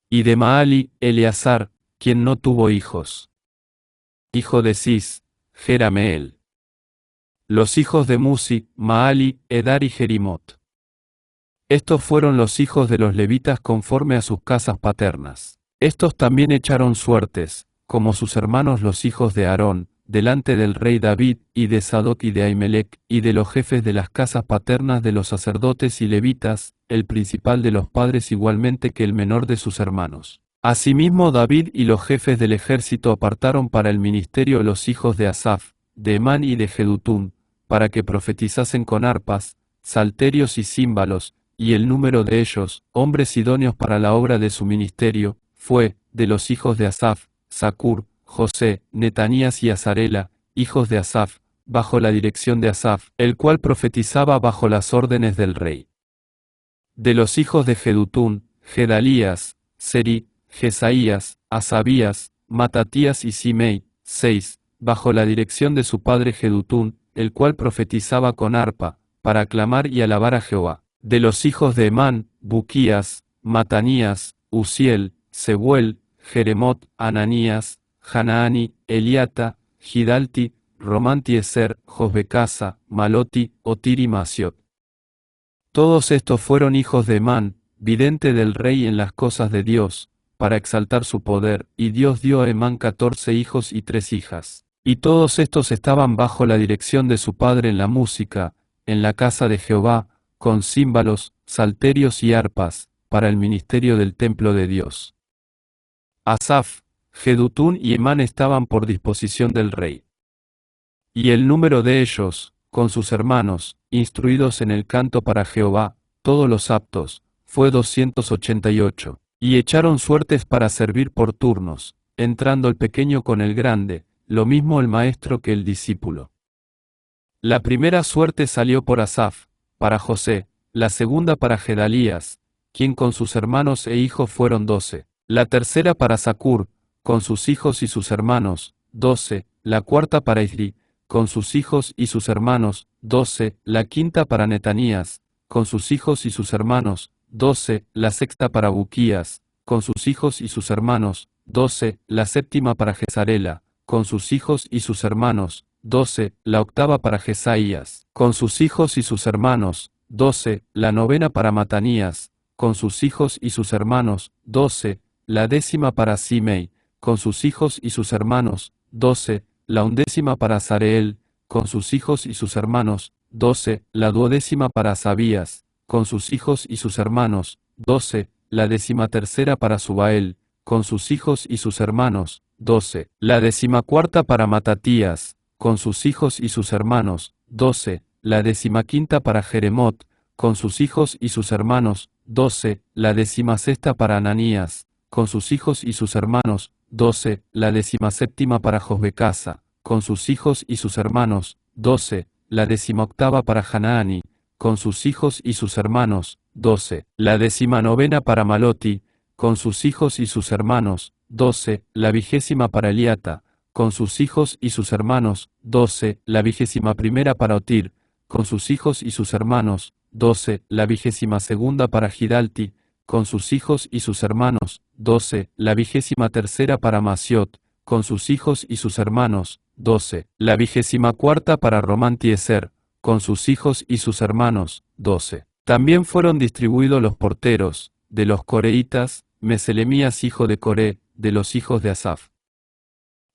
Y de Maali, Eleazar, quien no tuvo hijos. Hijo de Cis, Jerameel. Los hijos de Musi, Maali, Edar y Jerimot. Estos fueron los hijos de los levitas conforme a sus casas paternas. Estos también echaron suertes, como sus hermanos los hijos de Aarón, delante del rey David, y de Sadoc y de Ahimelech, y de los jefes de las casas paternas de los sacerdotes y levitas, el principal de los padres igualmente que el menor de sus hermanos. Asimismo David y los jefes del ejército apartaron para el ministerio los hijos de Asaf, de Emán y de Jedutún, para que profetizasen con arpas, salterios y címbalos, y el número de ellos, hombres idóneos para la obra de su ministerio, fue, de los hijos de Asaf, Zacur, José, Netanías y Azarela, hijos de Asaf, bajo la dirección de Asaf, el cual profetizaba bajo las órdenes del rey. De los hijos de Jedutún, Gedalías, Seri, Jesaías, Asabías, Matatías y Simei, 6, bajo la dirección de su padre Jedutún, el cual profetizaba con arpa, para aclamar y alabar a Jehová. De los hijos de Emán, Buquías, Matanías, Uziel, Sebuel, Jeremot, Ananías, Hanaani, Eliata, Gidalti, Romantieser, Josbecasa, Maloti, Otir y Masiot. Todos estos fueron hijos de Emán, vidente del rey en las cosas de Dios, para exaltar su poder, y Dios dio a Emán 14 hijos y 3 hijas. Y todos estos estaban bajo la dirección de su padre en la música, en la casa de Jehová, con címbalos, salterios y arpas, para el ministerio del templo de Dios. Asaf, Jedutún y Emán estaban por disposición del rey. Y el número de ellos, con sus hermanos, instruidos en el canto para Jehová, todos los aptos, fue 288. Y echaron suertes para servir por turnos, entrando el pequeño con el grande, lo mismo el maestro que el discípulo. La primera suerte salió por Asaf, para José, la segunda para Gedalías, quien con sus hermanos e hijos fueron 12, la tercera para Zacur, con sus hijos y sus hermanos, 12, la cuarta para Isri, con sus hijos y sus hermanos, 12, la quinta para Netanías, con sus hijos y sus hermanos, 12, la sexta para Buquías, con sus hijos y sus hermanos, 12, la séptima para Jezarela, con sus hijos y sus hermanos, 12, la octava para Jesaías, con sus hijos y sus hermanos, 12, la novena para Matanías, con sus hijos y sus hermanos, 12, la décima para Simei, con sus hijos y sus hermanos, 12, la undécima para Sareel, con sus hijos y sus hermanos, 12, la duodécima para Sabías, con sus hijos y sus hermanos, 12, la decimatercera para Subael, con sus hijos y sus hermanos, 12, la decimacuarta para Matatías, con sus hijos y sus hermanos, 12, la decimaquinta para Jeremot, con sus hijos y sus hermanos, 12, la 16ª para Ananías, con sus hijos y sus hermanos, 12, la 17ª para Josbecasa, con sus hijos y sus hermanos, 12, la 18ª para Hanaani, con sus hijos y sus hermanos, 12, la 19ª para Maloti, con sus hijos y sus hermanos, 12, la 20ª para Eliata, con sus hijos y sus hermanos, 12, la 21ª para Otir, con sus hijos y sus hermanos, 12, la 22ª para Gidalti, con sus hijos y sus hermanos, 12, la 23ª para Masiot, con sus hijos y sus hermanos, 12, la 24ª para Romantieser, con sus hijos y sus hermanos, 12. También fueron distribuidos los porteros, de los coreitas, Meselemías hijo de Coré, de los hijos de Asaf.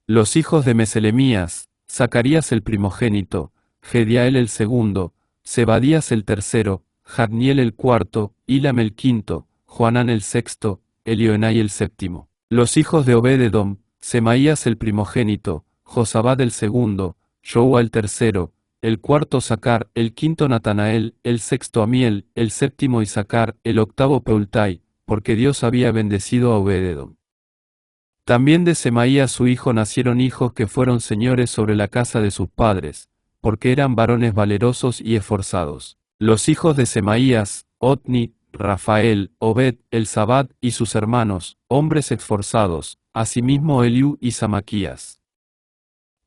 Los hijos de Meselemías, Zacarías el primogénito, Gediael el segundo, Zebadías el tercero, Jadniel el cuarto, Ilam el quinto, Joanán el sexto, Elioenai el séptimo. Los hijos de Obed-edom, Semaías el primogénito, Josabad el segundo, Joua el tercero, el cuarto Sacar, el quinto Natanael, el sexto Amiel, el séptimo Isacar, el octavo Peultai, porque Dios había bendecido a Obed-edom. También de Semaías su hijo nacieron hijos que fueron señores sobre la casa de sus padres, porque eran varones valerosos y esforzados. Los hijos de Semaías, Otni, Rafael, Obed, Elzabad y sus hermanos, hombres esforzados, asimismo Eliú y Samaquías.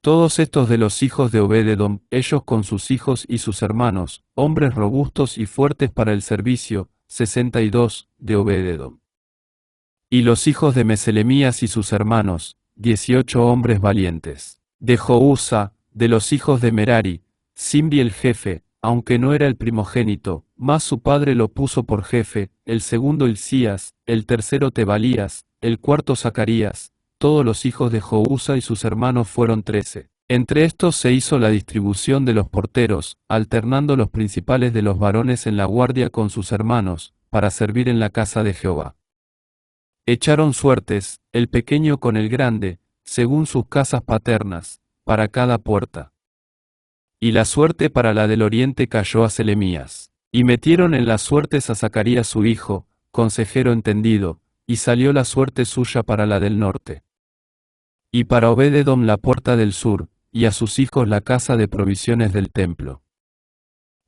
Todos estos de los hijos de Obed-edom, ellos con sus hijos y sus hermanos, hombres robustos y fuertes para el servicio, 62, de Obed-edom. Y los hijos de Meselemías y sus hermanos, 18 hombres valientes. De Joúsa, de los hijos de Merari, Simbi el jefe, aunque no era el primogénito, mas su padre lo puso por jefe, el segundo Hilcías, el tercero Tebalías, el cuarto Zacarías, todos los hijos de Joúsa y sus hermanos fueron 13. Entre estos se hizo la distribución de los porteros, alternando los principales de los varones en la guardia con sus hermanos, para servir en la casa de Jehová. Echaron suertes, el pequeño con el grande, según sus casas paternas, para cada puerta. Y la suerte para la del oriente cayó a Selemías. Y metieron en las suertes a Zacarías su hijo, consejero entendido, y salió la suerte suya para la del norte. Y para Obed-edom la puerta del sur, y a sus hijos la casa de provisiones del templo.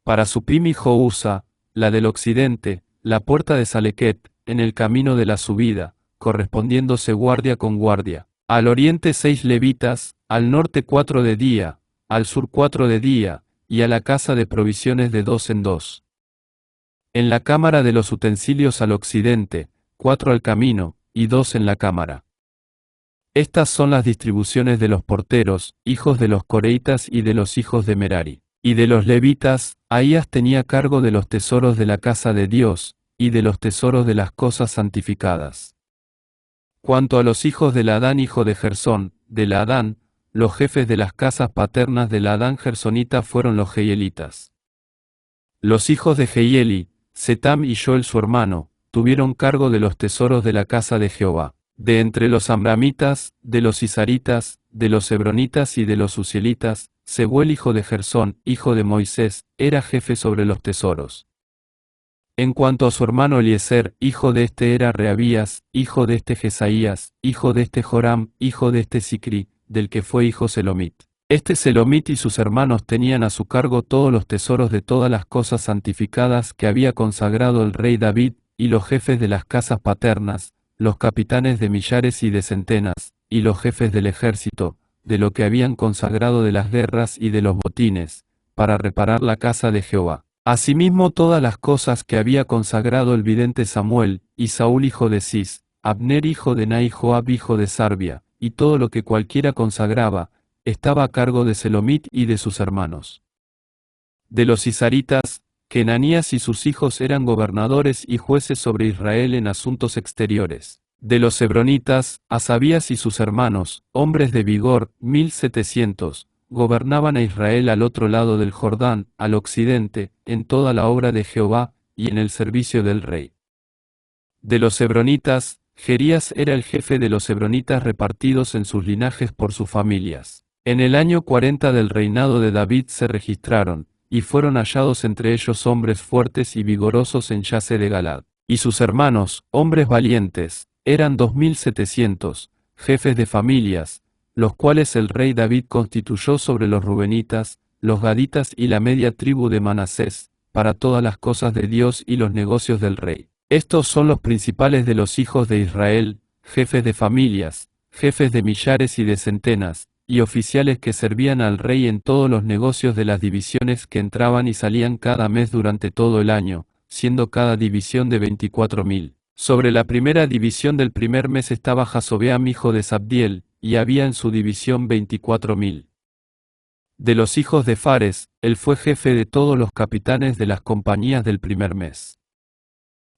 Para su primo Joúsa, la del occidente, la puerta de Salequet, en el camino de la subida, correspondiéndose guardia con guardia. Al oriente 6 levitas, al norte 4 de día, al sur 4 de día, y a la casa de provisiones de 2 en 2. En la cámara de los utensilios al occidente, 4 al camino, y 2 en la cámara. Estas son las distribuciones de los porteros, hijos de los coreitas y de los hijos de Merari. Y de los levitas, Ahías tenía cargo de los tesoros de la casa de Dios, y de los tesoros de las cosas santificadas. Cuanto a los hijos de Laadán hijo de Gersón, de Laadán, los jefes de las casas paternas de Laadán gersonita fueron los Jehielitas. Los hijos de Jehieli, Setam y Joel su hermano, tuvieron cargo de los tesoros de la casa de Jehová. De entre los amramitas, de los isaritas, de los hebronitas y de los uzielitas, Sebuel hijo de Gersón, hijo de Moisés, era jefe sobre los tesoros. En cuanto a su hermano Eliezer, hijo de este era Reabías, hijo de este Jesaías, hijo de este Joram, hijo de este Sicri, del que fue hijo Selomit. Este Selomit y sus hermanos tenían a su cargo todos los tesoros de todas las cosas santificadas que había consagrado el rey David, y los jefes de las casas paternas, los capitanes de millares y de centenas, y los jefes del ejército, de lo que habían consagrado de las guerras y de los botines, para reparar la casa de Jehová. Asimismo todas las cosas que había consagrado el vidente Samuel, y Saúl hijo de Cis, Abner hijo de Nai, Joab hijo de Sarbia, y todo lo que cualquiera consagraba, estaba a cargo de Selomit y de sus hermanos. De los isaritas, Kenanías y sus hijos eran gobernadores y jueces sobre Israel en asuntos exteriores. De los hebronitas, Asabías y sus hermanos, hombres de vigor, 1700, gobernaban a Israel al otro lado del Jordán, al occidente, en toda la obra de Jehová, y en el servicio del rey. De los hebronitas, Jerías era el jefe de los hebronitas repartidos en sus linajes por sus familias. En el año 40 del reinado de David se registraron, y fueron hallados entre ellos hombres fuertes y vigorosos en Yase de Galad. Y sus hermanos, hombres valientes, eran 2700, jefes de familias, los cuales el rey David constituyó sobre los rubenitas, los gaditas y la media tribu de Manasés, para todas las cosas de Dios y los negocios del rey. Estos son los principales de los hijos de Israel, jefes de familias, jefes de millares y de centenas, y oficiales que servían al rey en todos los negocios de las divisiones que entraban y salían cada mes durante todo el año, siendo cada división de 24.000. Sobre la primera división del primer mes estaba Jasobeam hijo de Sabdiel, y había en su división 24.000. De los hijos de Fares, él fue jefe de todos los capitanes de las compañías del primer mes.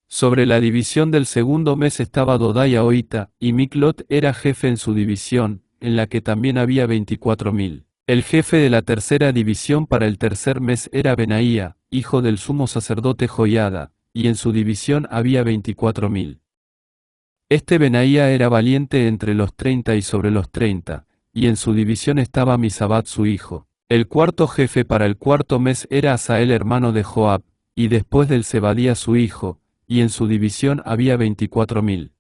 Sobre la división del segundo mes estaba Dodai Ahoita, y Miklot era jefe en su división, en la que también había 24.000. El jefe de la tercera división para el tercer mes era Benaía, hijo del sumo sacerdote Joiada, y en su división había 24.000. Este Benaía era valiente entre los 30 y sobre los 30, y en su división estaba Misabat su hijo. El cuarto jefe para el cuarto mes era Asael hermano de Joab, y después del Zebadía su hijo, y en su división había 24.000.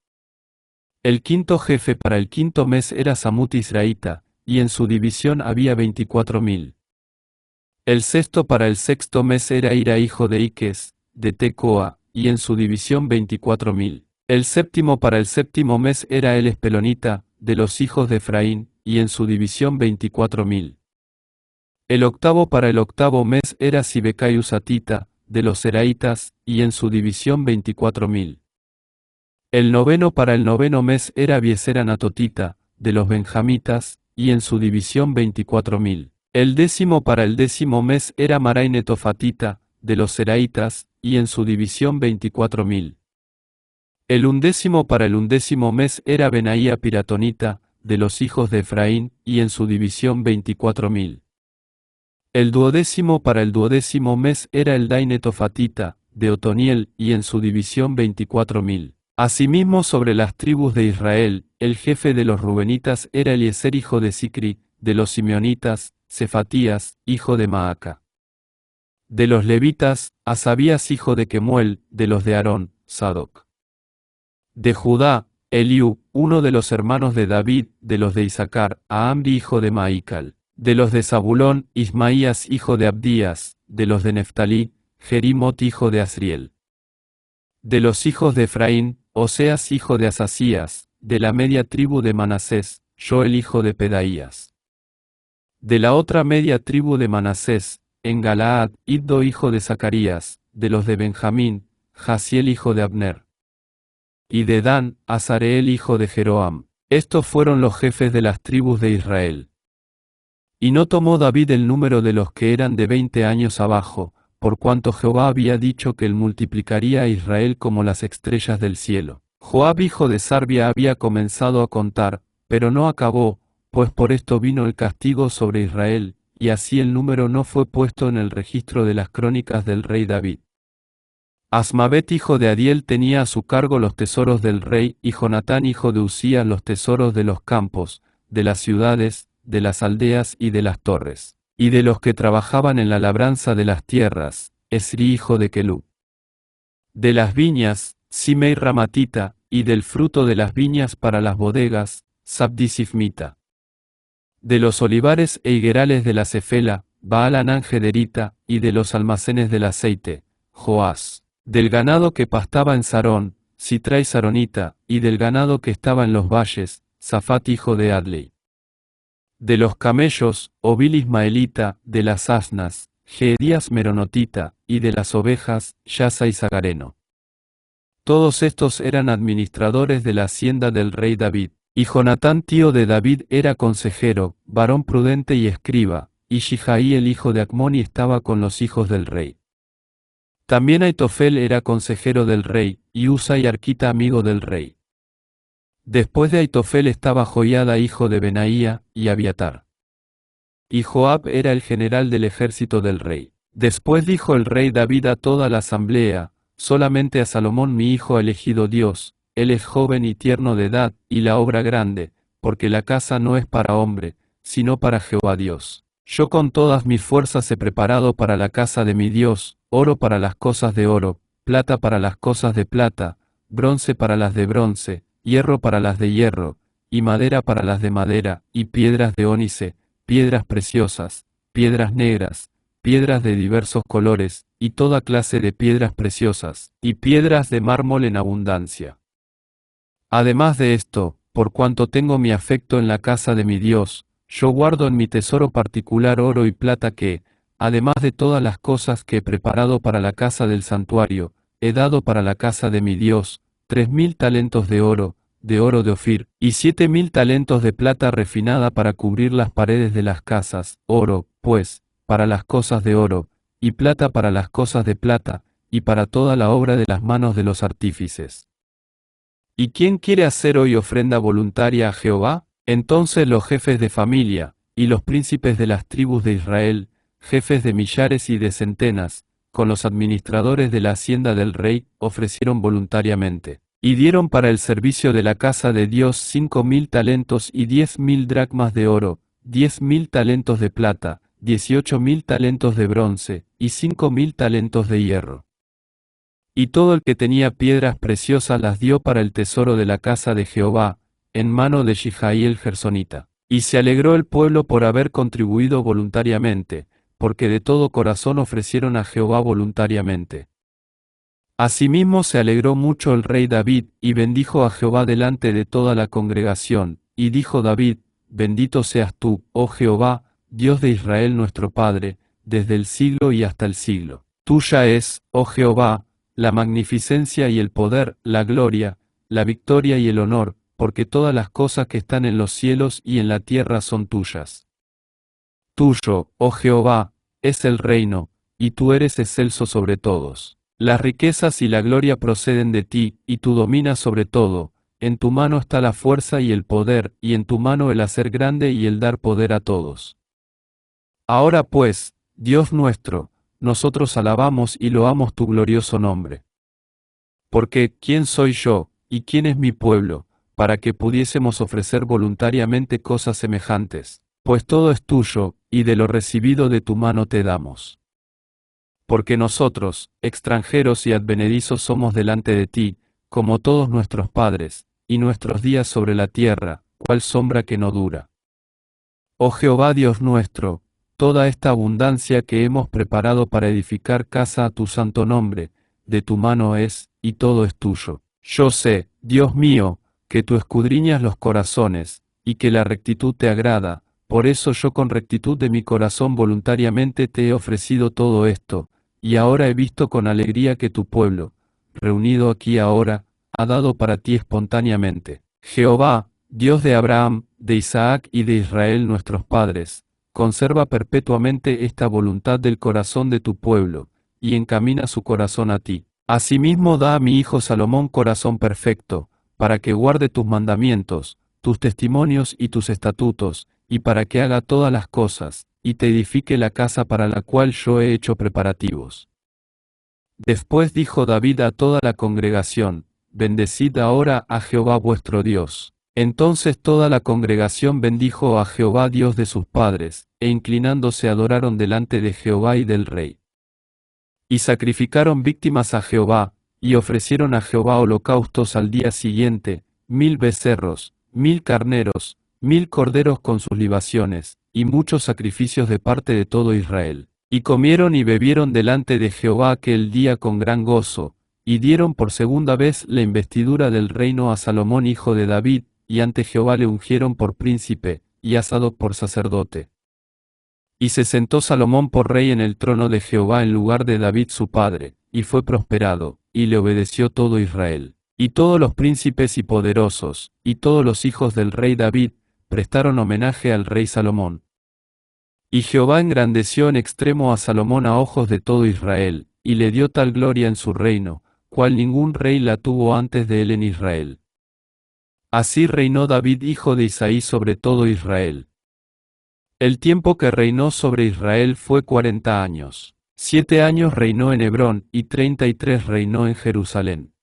El quinto jefe para el quinto mes era Samut Israelita, y en su división había 24.000. El sexto para el sexto mes era Ira hijo de Iques, de Tecoa, y en su división 24.000. El séptimo para el séptimo mes era el Espelonita, de los hijos de Efraín, y en su división 24.000. El octavo para el octavo mes era Sibecai Usatita, de los Seraitas, y en su división 24.000. El noveno para el noveno mes era Abiezer Anatotita, de los Benjamitas, y en su división 24.000. El décimo para el décimo mes era Marai Netofatita, de los Seraitas, y en su división 24.000. El undécimo para el undécimo mes era Benaía Piratonita, de los hijos de Efraín, y en su división 24.000. El duodécimo para el duodécimo mes era el Dainetofatita, de Otoniel, y en su división 24.000. Asimismo sobre las tribus de Israel, el jefe de los Rubenitas era Eliezer hijo de Sicri, de los Simeonitas, Cefatías, hijo de Maaca. De los Levitas, Asabías hijo de Kemuel, de los de Aarón, Sadoc. De Judá, Eliú, uno de los hermanos de David, de los de Isaacar, Amri hijo de Maical. De los de Zabulón, Ismaías hijo de Abdías, de los de Neftalí, Jerimot hijo de Asriel. De los hijos de Efraín, Oseas hijo de Asasías, de la media tribu de Manasés, Joel hijo de Pedaías. De la otra media tribu de Manasés, en Galaad, Iddo hijo de Zacarías, de los de Benjamín, Jasiel hijo de Abner. Y de Dan, Azareel hijo de Jeroam. Estos fueron los jefes de las tribus de Israel. Y no tomó David el número de los que eran de 20 años abajo, por cuanto Jehová había dicho que él multiplicaría a Israel como las estrellas del cielo. Joab hijo de Sarbia había comenzado a contar, pero no acabó, pues por esto vino el castigo sobre Israel, y así el número no fue puesto en el registro de las crónicas del rey David. Asmavet hijo de Adiel tenía a su cargo los tesoros del rey, y Jonatán hijo de Usías los tesoros de los campos, de las ciudades, de las aldeas y de las torres, y de los que trabajaban en la labranza de las tierras, Esri hijo de Kelub. De las viñas, Simei Ramatita, y del fruto de las viñas para las bodegas, Sabdisifmita. De los olivares e higuerales de la Cefela, Baal-Hanán Gederita, y de los almacenes del aceite, Joás. Del ganado que pastaba en Sarón, Sitrai Saronita, y del ganado que estaba en los valles, Safat hijo de Adley. De los camellos, Obil Ismaelita, de las asnas, Gedías Meronotita, y de las ovejas, Yasa y Zagareno. Todos estos eran administradores de la hacienda del rey David, y Jonatán tío de David era consejero, varón prudente y escriba, y Shijaí el hijo de Acmoni estaba con los hijos del rey. También Aitofel era consejero del rey, y Usa y Arquita amigo del rey. Después de Aitofel estaba Joiada hijo de Benaía, y Abiatar. Y Joab era el general del ejército del rey. Después dijo el rey David a toda la asamblea, solamente a Salomón mi hijo ha elegido Dios, él es joven y tierno de edad, y la obra grande, porque la casa no es para hombre, sino para Jehová Dios. Yo con todas mis fuerzas he preparado para la casa de mi Dios, oro para las cosas de oro, plata para las cosas de plata, bronce para las de bronce, hierro para las de hierro, y madera para las de madera, y piedras de ónice, piedras preciosas, piedras negras, piedras de diversos colores, y toda clase de piedras preciosas, y piedras de mármol en abundancia. Además de esto, por cuanto tengo mi afecto en la casa de mi Dios, yo guardo en mi tesoro particular oro y plata que, además de todas las cosas que he preparado para la casa del santuario, he dado para la casa de mi Dios, 3.000 talentos de oro de Ofir, y 7.000 talentos de plata refinada para cubrir las paredes de las casas, oro, pues, para las cosas de oro, y plata para las cosas de plata, y para toda la obra de las manos de los artífices. ¿Y quién quiere hacer hoy ofrenda voluntaria a Jehová? Entonces los jefes de familia, y los príncipes de las tribus de Israel, jefes de millares y de centenas, con los administradores de la hacienda del rey, ofrecieron voluntariamente, y dieron para el servicio de la casa de Dios 5.000 talentos y 10.000 dracmas de oro, 10.000 talentos de plata, 18.000 talentos de bronce, y 5.000 talentos de hierro. Y todo el que tenía piedras preciosas las dio para el tesoro de la casa de Jehová, en mano de Shijaí Gersonita. Y se alegró el pueblo por haber contribuido voluntariamente, porque de todo corazón ofrecieron a Jehová voluntariamente. Asimismo se alegró mucho el rey David, y bendijo a Jehová delante de toda la congregación, y dijo David, bendito seas tú, oh Jehová, Dios de Israel nuestro Padre, desde el siglo y hasta el siglo. Tuya es, oh Jehová, la magnificencia y el poder, la gloria, la victoria y el honor, porque todas las cosas que están en los cielos y en la tierra son tuyas. Tuyo, oh Jehová, es el reino, y tú eres excelso sobre todos. Las riquezas y la gloria proceden de ti, y tú dominas sobre todo. En tu mano está la fuerza y el poder, y en tu mano el hacer grande y el dar poder a todos. Ahora pues, Dios nuestro, nosotros alabamos y loamos tu glorioso nombre. Porque, ¿quién soy yo, y quién es mi pueblo, para que pudiésemos ofrecer voluntariamente cosas semejantes? Pues todo es tuyo, y de lo recibido de tu mano te damos. Porque nosotros, extranjeros y advenedizos somos delante de ti, como todos nuestros padres, y nuestros días sobre la tierra, cual sombra que no dura. Oh Jehová Dios nuestro, toda esta abundancia que hemos preparado para edificar casa a tu santo nombre, de tu mano es, y todo es tuyo. Yo sé, Dios mío, que tú escudriñas los corazones, y que la rectitud te agrada, por eso yo con rectitud de mi corazón voluntariamente te he ofrecido todo esto, y ahora he visto con alegría que tu pueblo, reunido aquí ahora, ha dado para ti espontáneamente. Jehová, Dios de Abraham, de Isaac y de Israel nuestros padres, conserva perpetuamente esta voluntad del corazón de tu pueblo, y encamina su corazón a ti. Asimismo da a mi hijo Salomón corazón perfecto, para que guarde tus mandamientos, tus testimonios y tus estatutos, y para que haga todas las cosas, y te edifique la casa para la cual yo he hecho preparativos. Después dijo David a toda la congregación, bendecid ahora a Jehová vuestro Dios. Entonces toda la congregación bendijo a Jehová Dios de sus padres, e inclinándose adoraron delante de Jehová y del rey. Y sacrificaron víctimas a Jehová, y ofrecieron a Jehová holocaustos al día siguiente, 1.000 becerros, 1.000 carneros, 1.000 corderos con sus libaciones, y muchos sacrificios de parte de todo Israel. Y comieron y bebieron delante de Jehová aquel día con gran gozo, y dieron por segunda vez la investidura del reino a Salomón hijo de David, y ante Jehová le ungieron por príncipe, y a Sadoc por sacerdote. Y se sentó Salomón por rey en el trono de Jehová en lugar de David su padre, y fue prosperado, y le obedeció todo Israel. Y todos los príncipes y poderosos, y todos los hijos del rey David, prestaron homenaje al rey Salomón. Y Jehová engrandeció en extremo a Salomón a ojos de todo Israel, y le dio tal gloria en su reino, cual ningún rey la tuvo antes de él en Israel. Así reinó David hijo de Isaí sobre todo Israel. El tiempo que reinó sobre Israel fue 40 años. 7 años reinó en Hebrón, y 33 reinó en Jerusalén.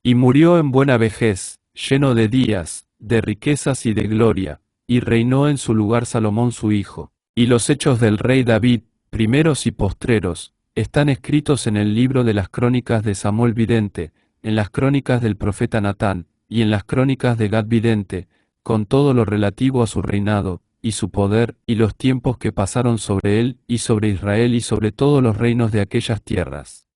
Y murió en buena vejez, lleno de días, de riquezas y de gloria, y reinó en su lugar Salomón su hijo. Y los hechos del rey David, primeros y postreros, están escritos en el libro de las crónicas de Samuel vidente, en las crónicas del profeta Natán, y en las crónicas de Gad vidente, con todo lo relativo a su reinado, y su poder, y los tiempos que pasaron sobre él, y sobre Israel y sobre todos los reinos de aquellas tierras.